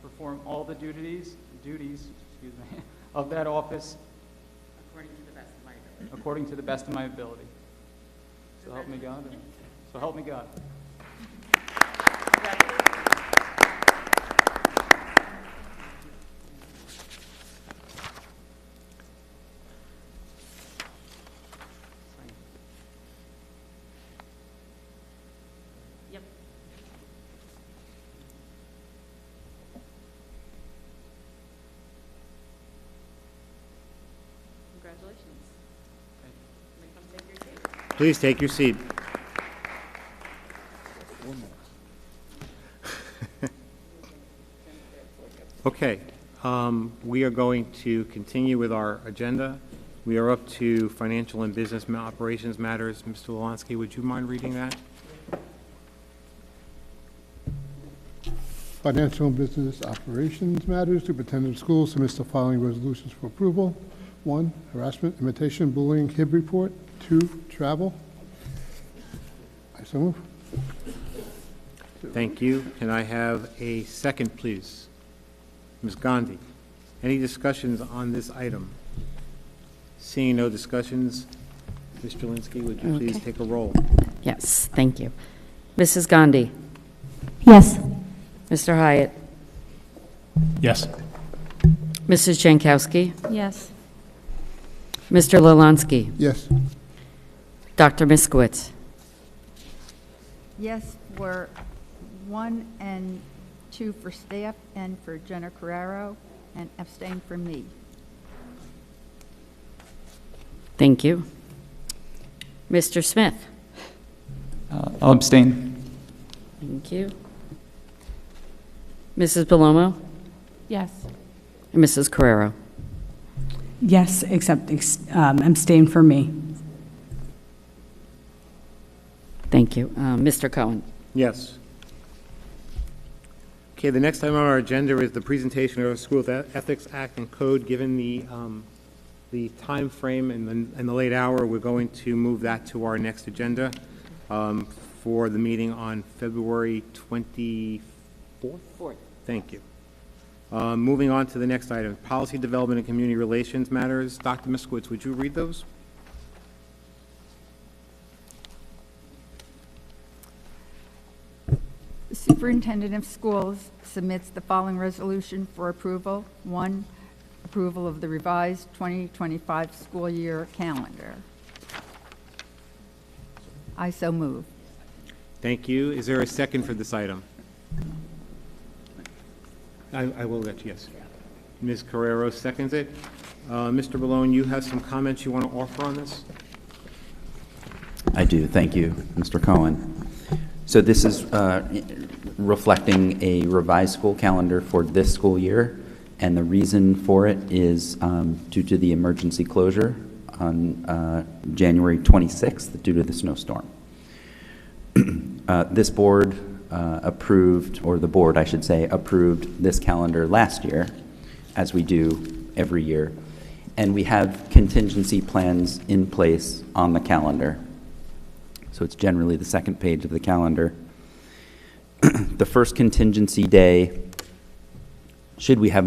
perform all the duties duties of that office according to the best of my ability. according to the best of my ability. So help me God. So help me God. Yep. Congratulations. May I come take your seat? Please take your seat. Okay, we are going to continue with our agenda. We are up to financial and business operations matters. Mr. Lalansky, would you mind reading that? Financial and business operations matters. Superintendent of schools submits the following resolutions for approval. 1, harassment, imitation, bullying, HIB report. 2, travel. I so move. Thank you. Can I have a second, please? Ms. Gandhi, any discussions on this item? Seeing no discussions, Ms. Jelinski, would you please Okay. take a roll? Yes, thank you. Mrs. Gandhi? Yes. Mr. Hyatt? Yes. Mrs. Jankowski? Yes. Mr. Lalanski? Yes. Dr. Miskowitz? Yes for 1 and 2 for staff and for Jenna Carrero, and abstain for me. Thank you. Mr. Smith? I'll abstain. Thank you. Mrs. Belomo? Yes. And Mrs. Carrero? Yes, except abstain for me. Thank you. Mr. Cohen? Yes. Okay, the next item on our agenda is the presentation of our School Ethics Act and Code. Given the time frame and the late hour, we're going to move that to our next agenda for the meeting on February 24th? Thank you. Moving on to the next item, Policy Development and Community Relations Matters. Dr. Miskowitz, would you read those? The Superintendent of Schools submits the following resolution for approval. 1, approval of the revised 2025 school year calendar. I so move. Thank you. Is there a second for this item? I will let you, yes. Ms. Carrero seconds it. Mr. Malone, you have some comments you want to offer on this? I do. Thank you, Mr. Cohen. So this is reflecting a revised school calendar for this school year, and the reason for it is due to the emergency closure on January 26th due to the snowstorm. This board approved, or the board, I should say, approved this calendar last year, as we do every year, and we have contingency plans in place on the calendar. So it's generally the second page of the calendar. The first contingency day, should we have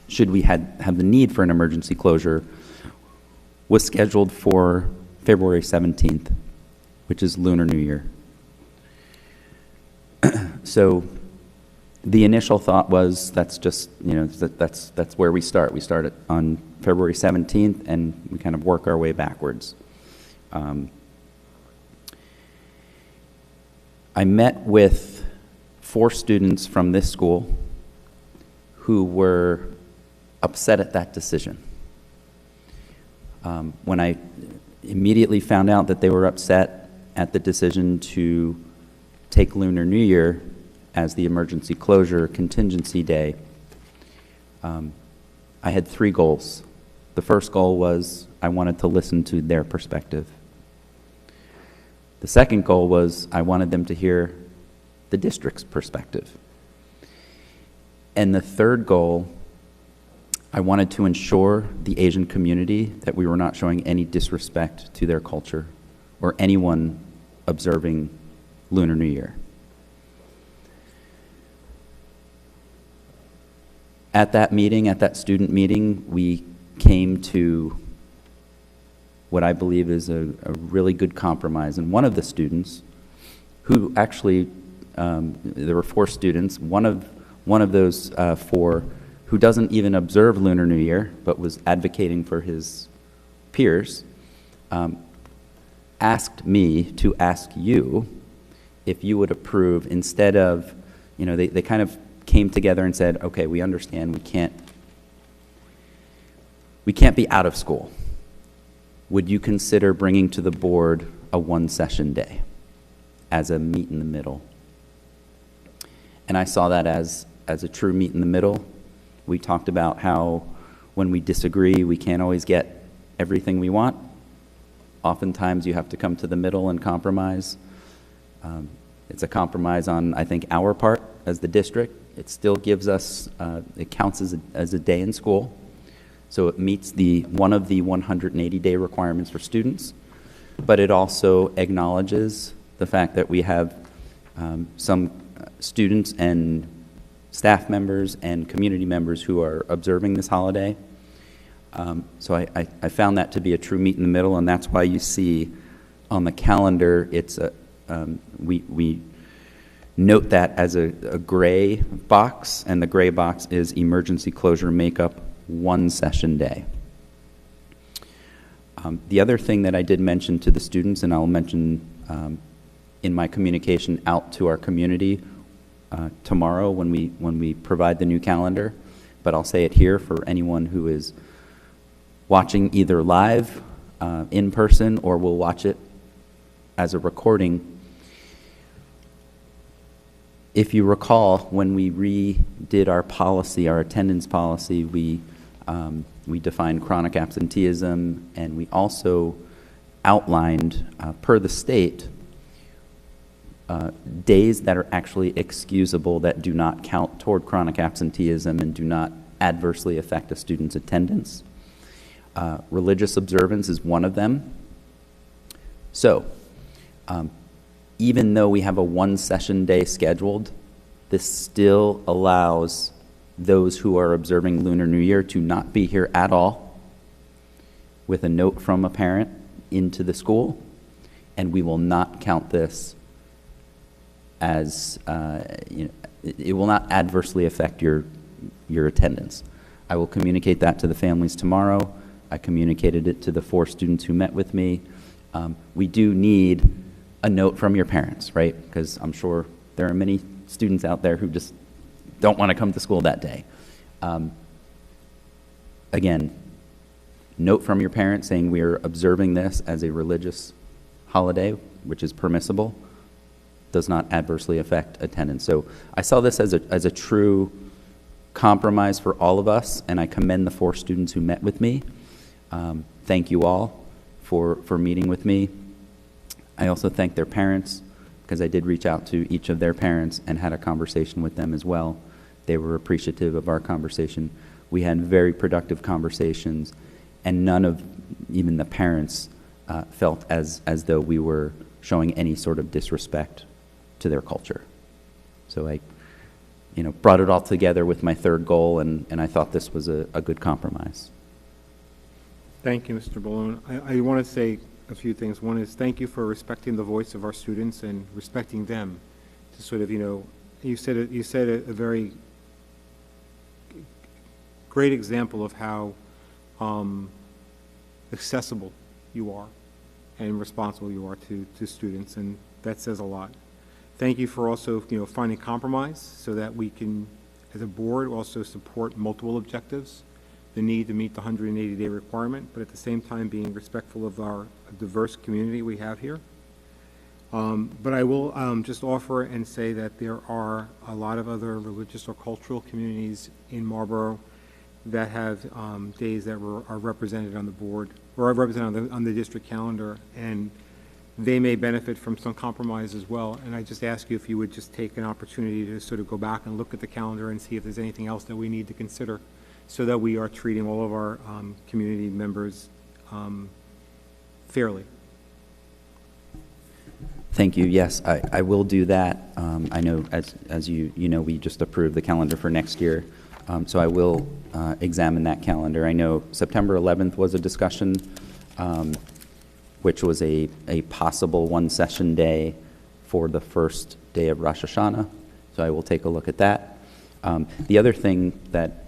should we have the need for an emergency closure, was scheduled for February 17th, which is Lunar New Year. So the initial thought was that's just, that's where we start. We start on February 17th and we kind of work our way backwards. I met with 4 students from this school who were upset at that decision. When I immediately found out that they were upset at the decision to take Lunar New Year as the emergency closure contingency day, I had 3 goals. The first goal was I wanted to listen to their perspective. The second goal was I wanted them to hear the district's perspective. And the third goal, I wanted to ensure the Asian community that we were not showing any disrespect to their culture or anyone observing Lunar New Year. At that meeting, at that student meeting, we came to what I believe is a really good compromise. And one of the students, who actually, there were 4 students, one of those 4 who doesn't even observe Lunar New Year, but was advocating for his peers, asked me to ask you if you would approve, instead of, they kind of came together and said, okay, we understand we can't be out of school. Would you consider bringing to the board a 1-session day as a meet in the middle? And I saw that as a true meet in the middle. We talked about how when we disagree, we can't always get everything we want. Oftentimes you have to come to the middle and compromise. It's a compromise on, I think, our part as the district. It still gives us, it counts as a day in school. So it meets one of the 180-day requirements for students, but it also acknowledges the fact that we have some students and staff members and community members who are observing this holiday. So I found that to be a true meet in the middle, and that's why you see on the calendar, it's we note that as a gray box, and the gray box is emergency closure makeup 1 session day. The other thing that I did mention to the students, and I'll mention in my communication out to our community tomorrow when we provide the new calendar, but I'll say it here for anyone who is watching either live in person or will watch it as a recording. If you recall, when we redid our policy, our attendance policy, we defined chronic absenteeism, and we also outlined, per the state, days that are actually excusable that do not count toward chronic absenteeism and do not adversely affect a student's attendance. Religious observance is one of them. So, even though we have a 1 session day scheduled, this still allows those who are observing Lunar New Year to not be here at all, with a note from a parent into the school, and we will not count this as, it will not adversely affect your attendance. I will communicate that to the families tomorrow. I communicated it to the 4 students who met with me. We do need a note from your parents, right? Because I'm sure there are many students out there who just don't want to come to school that day. Again, note from your parents saying we are observing this as a religious holiday, which is permissible, does not adversely affect attendance. So I saw this as a true compromise for all of us, and I commend the 4 students who met with me. Thank you all for meeting with me. I also thank their parents, because I did reach out to each of their parents and had a conversation with them as well. They were appreciative of our conversation. We had very productive conversations, and none of even the parents felt as though we were showing any sort of disrespect to their culture. So I brought it all together with my 3rd goal, and I thought this was a good compromise. Thank you, Mr. Balone. I want to say a few things. One is thank you for respecting the voice of our students and respecting them to sort of, you said a very great example of how accessible you are and responsible you are to students, and that says a lot. Thank you for also, finding compromise so that we can, as a board, also support multiple objectives, the need to meet the 180-day requirement, but at the same time being respectful of our diverse community we have here. But I will just offer and say that there are a lot of other religious or cultural communities in Marlboro that have days that are represented on the board, or are represented on the district calendar, and they may benefit from some compromise as well. And I just ask you if you would just take an opportunity to sort of go back and look at the calendar and see if there's anything else that we need to consider, so that we are treating all of our community members fairly. Thank you. Yes, I will do that. I know, as you know, we just approved the calendar for next year, so I will examine that calendar. I know September 11th was a discussion, which was a possible 1 session day for the first day of Rosh Hashanah, so I will take a look at that. The other thing that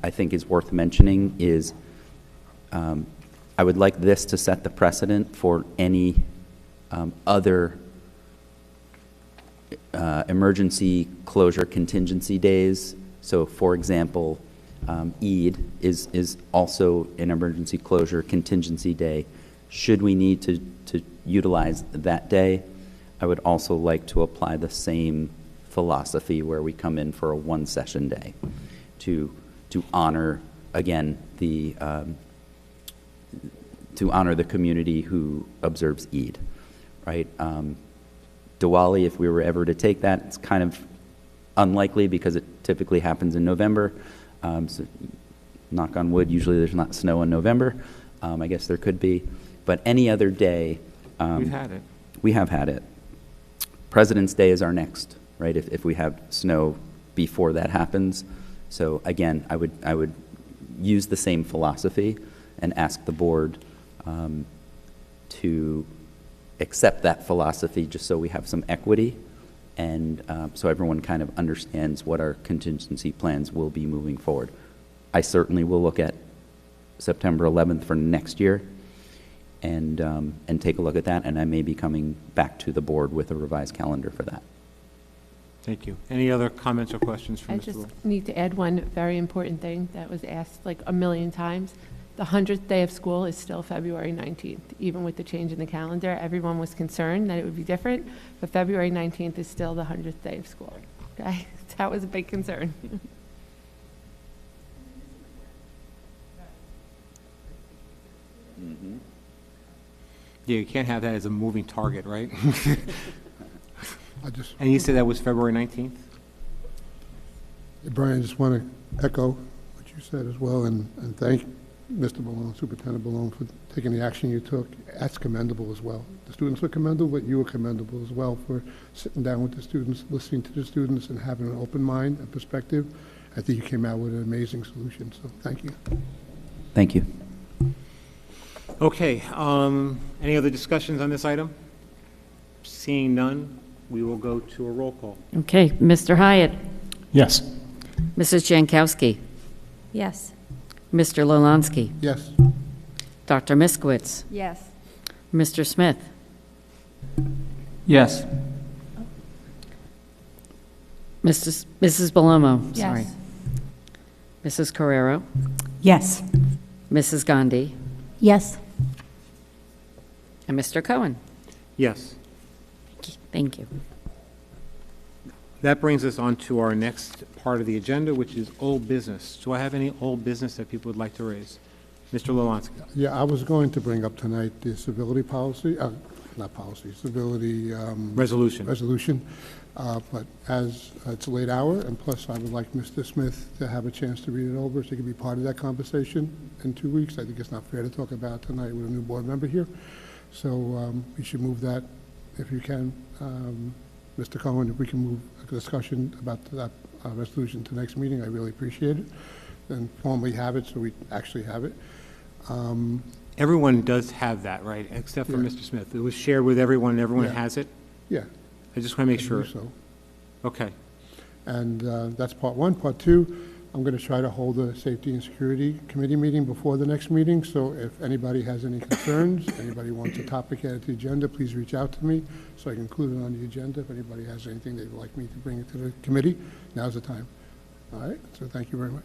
I think is worth mentioning is I would like this to set the precedent for any other emergency closure contingency days. So, for example, Eid is also an emergency closure contingency day. Should we need to utilize that day, I would also like to apply the same philosophy where we come in for a 1 session day to honor, again, to honor the community who observes Eid, right? Diwali, if we were ever to take that, it's kind of unlikely because it typically happens in November. So knock on wood, usually there's not snow in November. I guess there could be. But any other day. We've had it. We have had it. President's Day is our next, right, if we have snow before that happens. So again, I would use the same philosophy and ask the board to accept that philosophy, just so we have some equity, and so everyone kind of understands what our contingency plans will be moving forward. I certainly will look at September 11th for next year and take a look at that, and I may be coming back to the board with a revised calendar for that. Thank you. Any other comments or questions from I Mr. just Wu? need to add one very important thing that was asked like a million times. The 100th day of school is still February 19th. Even with the change in the calendar, everyone was concerned that it would be different, but February 19th is still the 100th day of school. Okay? That was a big concern. Yeah, you can't have that as a moving target, right? just. And you said that was February 19th? Brian, I just want to echo what you said as well, and thank Mr. Malone, Superintendent Malone, for taking the action you took. That's commendable as well. The students were commendable, but you were commendable as well for sitting down with the students, listening to the students, and having an open mind and perspective. I think you came out with an amazing solution, so thank you. Thank you. Okay, any other discussions on this item? Seeing none, we will go to a roll call. Okay, Mr. Hyatt. Yes. Mrs. Jankowski. Yes. Mr. Lolansky. Yes. Dr. Miskowitz. Yes. Mr. Smith. Yes. Mrs. Belomo, sorry. Yes. Mrs. Carrero. Yes. Mrs. Gandhi. Yes. And Mr. Cohen. Yes. Thank you. That brings us on to our next part of the agenda, which is old business. Do I have any old business that people would like to raise? Mr. Lolansky. Yeah, I was going to bring up tonight the civility policy, not policy, civility resolution. But as it's a late hour, and plus I would like Mr. Smith to have a chance to read it over so he can be part of that conversation in 2 weeks. I think it's not fair to talk about it tonight with a new board member here. So we should move that if you can. Mr. Cohen, if we can move a discussion about that resolution to next meeting, I really appreciate it. And formally have it so we actually have it. Everyone does have that, right, except for Yeah. Mr. Smith. It was shared with everyone, and everyone Yeah. has it? Yeah. I just want to make I sure. believe so. Okay. And that's part one. Part two, I'm going to try to hold a Safety and Security Committee meeting before the next meeting. So if anybody has any concerns, anybody wants a topic added to the agenda, please reach out to me so I can include it on the agenda. If anybody has anything they'd like me to bring it to the committee, now's the time. All right? So thank you very much.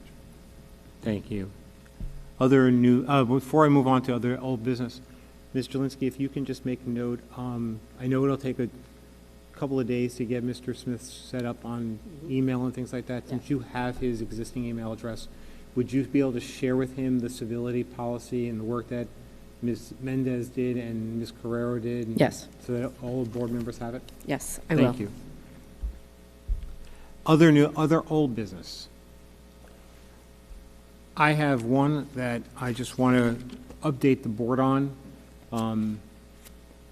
Thank you. Other new, before I move on to other old business, Ms. Jelinski, if you can just make a note, I know it'll take a couple of days to get Mr. Smith set up on email and things like that. Since you have his existing email address, would you be able to share with him the civility policy and the work that Ms. Mendez did and Ms. Carrero did? Yes. So that all the board members have it? Yes, I will. Thank you. Other old business. I have one that I just want to update the board on.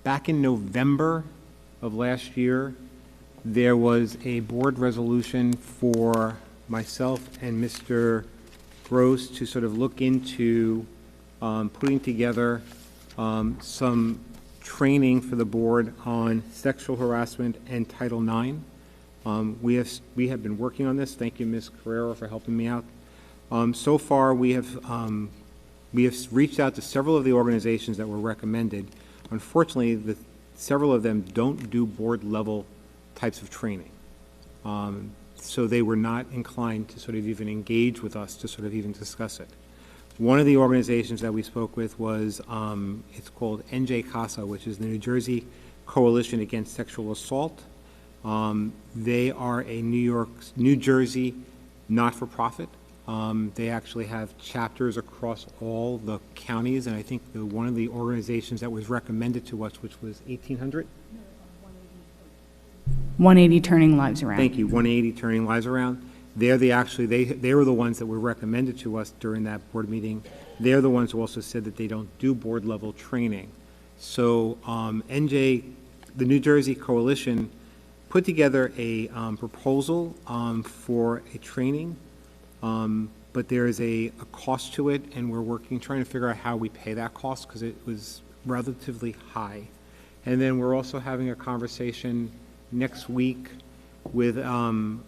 Back in November of last year, there was a board resolution for myself and Mr. Gross to sort of look into putting together some training for the board on sexual harassment and Title IX. We have been working on this. Thank you, Ms. Carrero, for helping me out. So far, we have reached out to several of the organizations that were recommended. Unfortunately, several of them don't do board-level types of training. So they were not inclined to sort of even engage with us to sort of even discuss it. One of the organizations that we spoke with was, it's called NJ CASA, which is the New Jersey Coalition Against Sexual Assault. They are a New Jersey not-for-profit. They actually have chapters across all the counties, and I think one of the organizations that was recommended to us, which was 1800? 180 Turning Lives Around. Thank you, 180 Turning Lives Around. They were the ones that were recommended to us during that board meeting. They're the ones who also said that they don't do board-level training. So NJ, the New Jersey Coalition, put together a proposal for a training, but there is a cost to it, and we're trying to figure out how we pay that cost because it was relatively high. And then we're also having a conversation next week with an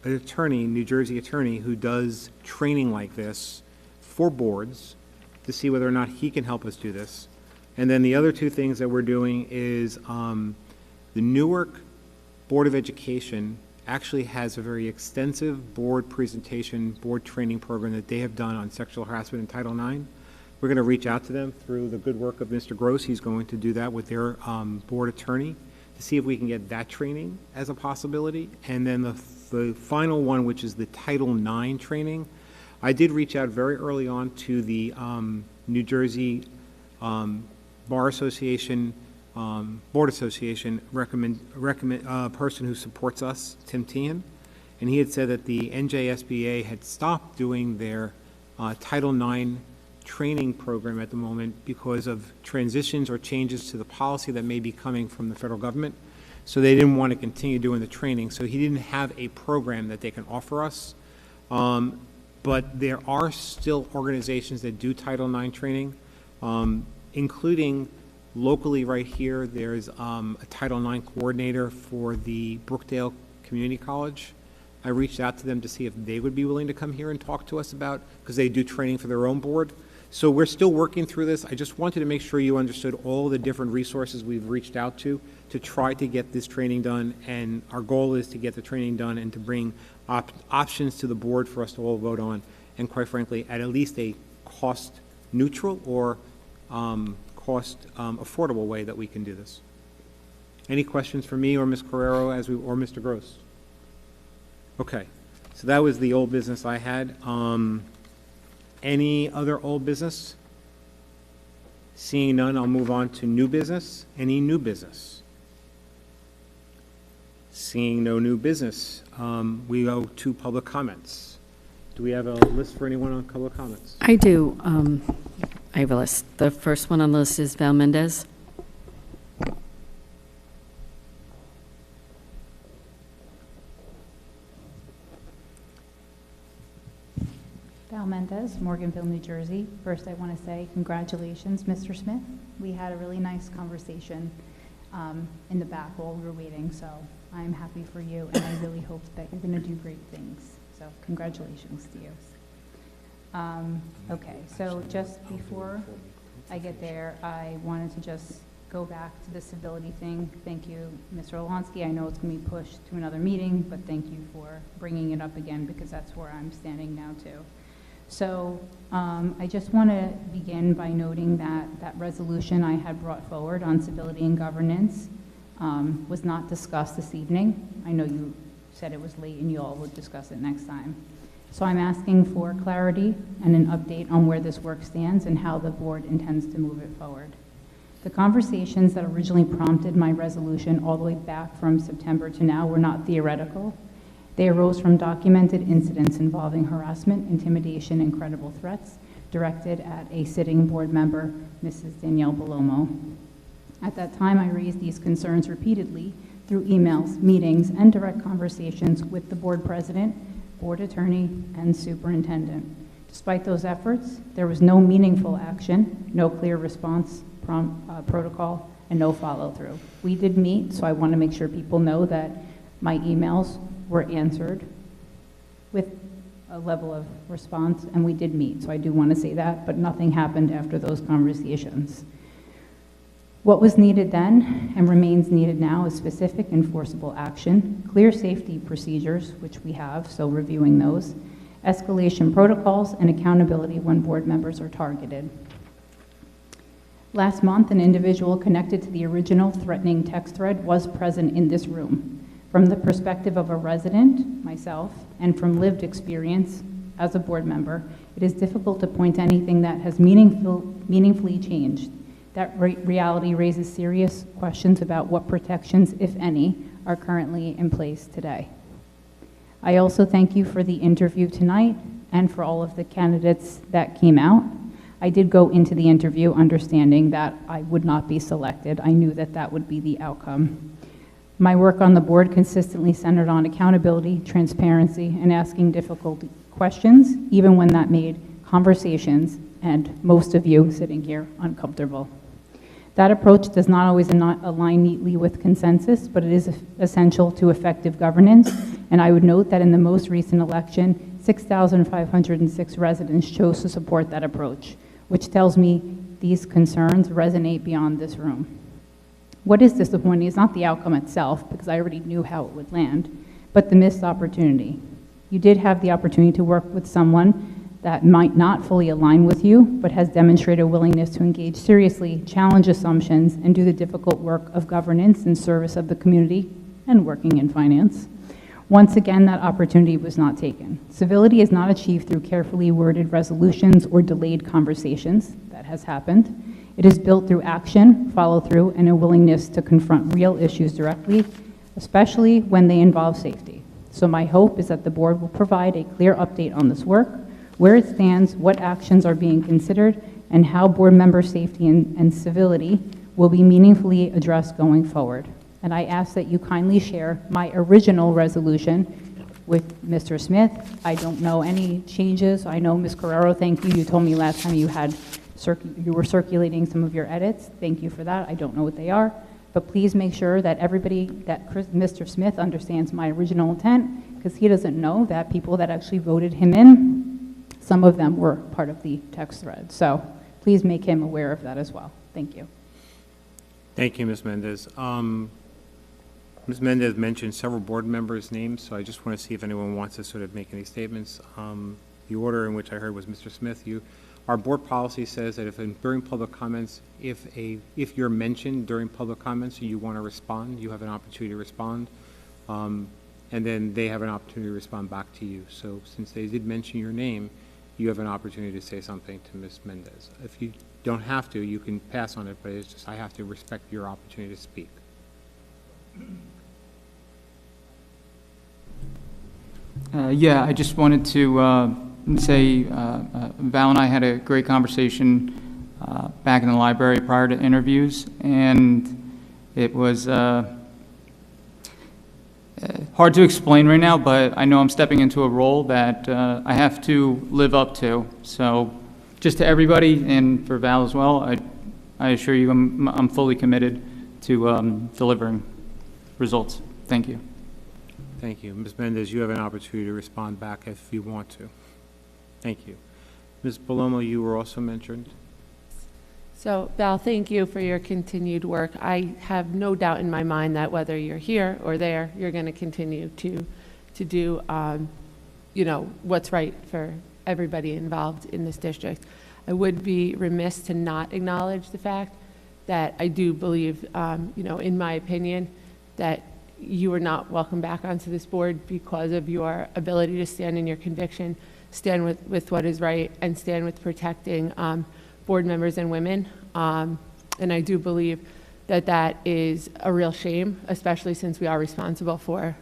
attorney, New Jersey attorney, who does training like this for boards to see whether or not he can help us do this. And then the other two things that we're doing is the Newark Board of Education actually has a very extensive board presentation, board training program that they have done on sexual harassment in Title IX. We're going to reach out to them through the good work of Mr. Gross. He's going to do that with their board attorney to see if we can get that training as a possibility. And then the final one, which is the Title IX training, I did reach out very early on to the New Jersey Bar Association, Board Association person who supports us, Tim Tehan, and he had said that the NJSBA had stopped doing their Title IX training program at the moment because of transitions or changes to the policy that may be coming from the federal government. So they didn't want to continue doing the training. So he didn't have a program that they can offer us. But there are still organizations that do Title IX training, including locally right here. There's a Title IX coordinator for the Brookdale Community College. I reached out to them to see if they would be willing to come here and talk to us about, because they do training for their own board. So we're still working through this. I just wanted to make sure you understood all the different resources we've reached out to try to get this training done. And our goal is to get the training done and to bring options to the board for us to all vote on. And quite frankly, at least a cost neutral or cost affordable way that we can do this. Any questions for me or Ms. Carrero or Mr. Gross? Okay, so that was the old business I had. Any other old business? Seeing none, I'll move on to new business. Any new business? Seeing no new business, we go to public comments. Do we have a list for anyone on public comments? I do. I have a list. The first one on the list is Val Mendez. Val Mendez, Morganville, New Jersey. First, I want to say congratulations, Mr. Smith. We had a really nice conversation in the back while we were waiting, so I'm happy for you, and I really hope that you're going to do great things. So congratulations to you. Okay, so just before I get there, I wanted to just go back to the civility thing. Thank you, Mr. Olonsky. I know it's going to be pushed to another meeting, but thank you for bringing it up again because that's where I'm standing now too. So I just want to begin by noting that that resolution I had brought forward on civility and governance was not discussed this evening. I know you said it was late and you all would discuss it next time. So I'm asking for clarity and an update on where this work stands and how the board intends to move it forward. The conversations that originally prompted my resolution all the way back from September to now were not theoretical. They arose from documented incidents involving harassment, intimidation, and credible threats directed at a sitting board member, Mrs. Danielle Belomo. At that time, I raised these concerns repeatedly through emails, meetings, and direct conversations with the board president, board attorney, and superintendent. Despite those efforts, there was no meaningful action, no clear response protocol, and no follow-through. We did meet, so I want to make sure people know that my emails were answered with a level of response, and we did meet, so I do want to say that, but nothing happened after those conversations. What was needed then and remains needed now is specific enforceable action, clear safety procedures, which we have, so reviewing those, escalation protocols, and accountability when board members are targeted. Last month, an individual connected to the original threatening text thread was present in this room. From the perspective of a resident, myself, and from lived experience as a board member, it is difficult to point to anything that has meaningfully changed. That reality raises serious questions about what protections, if any, are currently in place today. I also thank you for the interview tonight and for all of the candidates that came out. I did go into the interview understanding that I would not be selected. I knew that that would be the outcome. My work on the board consistently centered on accountability, transparency, and asking difficult questions, even when that made conversations, and most of you sitting here, uncomfortable. That approach does not always align neatly with consensus, but it is essential to effective governance, and I would note that in the most recent election, 6,506 residents chose to support that approach, which tells me these concerns resonate beyond this room. What is disappointing is not the outcome itself, because I already knew how it would land, but the missed opportunity. You did have the opportunity to work with someone that might not fully align with you, but has demonstrated a willingness to engage seriously, challenge assumptions, and do the difficult work of governance in service of the community and working in finance. Once again, that opportunity was not taken. Civility is not achieved through carefully worded resolutions or delayed conversations. That has happened. It is built through action, follow-through, and a willingness to confront real issues directly, especially when they involve safety. So my hope is that the board will provide a clear update on this work, where it stands, what actions are being considered, and how board member safety and civility will be meaningfully addressed going forward. And I ask that you kindly share my original resolution with Mr. Smith. I don't know any changes. I know Ms. Carrero, thank you. You told me last time you were circulating some of your edits. Thank you for that. I don't know what they are. But please make sure that Mr. Smith understands my original intent, because he doesn't know that people that actually voted him in, some of them were part of the text thread. So please make him aware of that as well. Thank you. Thank you, Ms. Mendez. Ms. Mendez mentioned several board members' names, so I just want to see if anyone wants to sort of make any statements. The order in which I heard was Mr. Smith. Our board policy says that during public comments, if you're mentioned during public comments and you want to respond, you have an opportunity to respond, and then they have an opportunity to respond back to you. So since they did mention your name, you have an opportunity to say something to Ms. Mendez. If you don't have to, you can pass on it, but it's just I have to respect your opportunity to speak. Yeah, I just wanted to say Val and I had a great conversation back in the library prior to interviews, and it was hard to explain right now, but I know I'm stepping into a role that I have to live up to. So just to everybody, and for Val as well, I assure you I'm fully committed to delivering results. Thank you. Thank you. Ms. Mendez, you have an opportunity to respond back if you want to. Thank you. Ms. Palomo, you were also mentioned. So, Val, thank you for your continued work. I have no doubt in my mind that whether you're here or there, you're going to continue to do, what's right for everybody involved in this district. I would be remiss to not acknowledge the fact that I do believe, in my opinion, that you are not welcome back onto this board because of your ability to stand in your conviction, stand with what is right, and stand with protecting board members and women. And I do believe that is a real shame, especially since we are responsible for,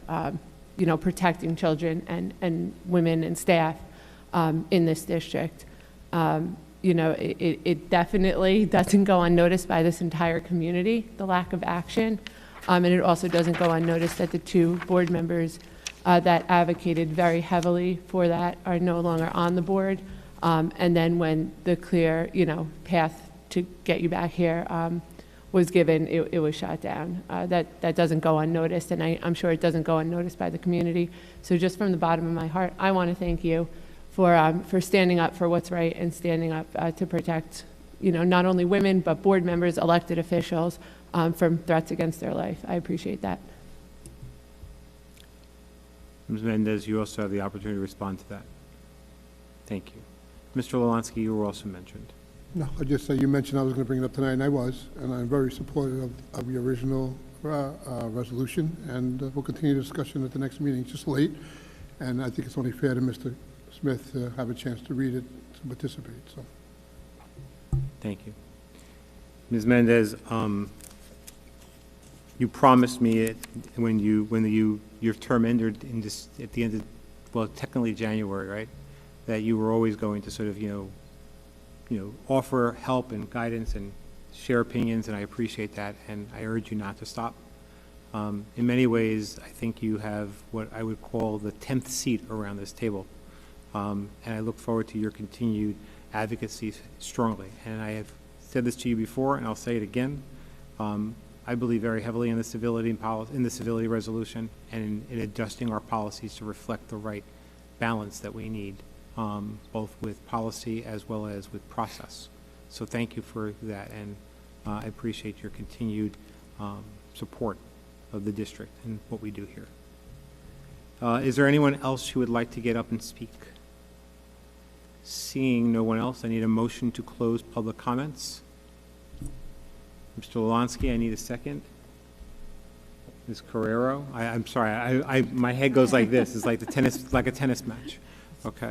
protecting children and women and staff in this district. It definitely doesn't go unnoticed by this entire community, the lack of action. And it also doesn't go unnoticed that the two board members that advocated very heavily for that are no longer on the board. And then when the clear, path to get you back here was given, it was shot down. That doesn't go unnoticed, and I'm sure it doesn't go unnoticed by the community. So just from the bottom of my heart, I want to thank you for standing up for what's right and standing up to protect, not only women, but board members, elected officials, from threats against their life. I appreciate that. Ms. Mendez, you also have the opportunity to respond to that. Thank you. Mr. Lolansky, you were also mentioned. No, I just said you mentioned I was going to bring it up tonight, and I was, and I'm very supportive of the original resolution, and we'll continue the discussion at the next meeting. It's just late, and I think it's only fair to Mr. Smith to have a chance to read it, to participate. So, thank you. Ms. Mendez, you promised me when your term ended at the end of, well, technically January, right? That you were always going to sort of, offer help and guidance and share opinions, and I appreciate that, and I urge you not to stop. In many ways, I think you have what I would call the 10th seat around this table. And I look forward to your continued advocacy strongly. And I have said this to you before, and I'll say it again. I believe very heavily in the civility resolution and in adjusting our policies to reflect the right balance that we need, both with policy as well as with process. So thank you for that, and I appreciate your continued support of the district and what we do here. Is there anyone else who would like to get up and speak? Seeing no one else, I need a motion to close public comments. Mr. Lolansky, I need a second. Ms. Carrero, I'm sorry, my head goes like this. It's like the tennis, like a tennis match. Okay.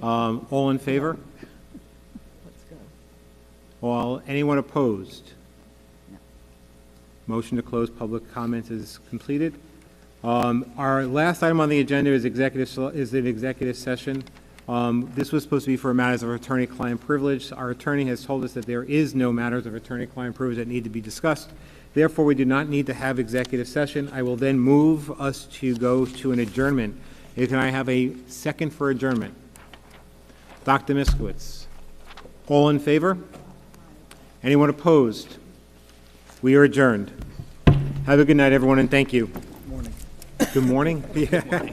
All in favor? Let's go. Anyone opposed? Motion to close public comments is completed. Our last item on the agenda is an executive session. This was supposed to be for matters of attorney-client privilege. Our attorney has told us that there is no matters of attorney-client privilege that need to be discussed. Therefore, we do not need to have executive session. I will then move us to go to an adjournment. Can I have a second for adjournment? Dr. Miskowitz. All in favor? Anyone opposed? We are adjourned. Have a good night, everyone, and thank you. Morning. Good morning. Yeah.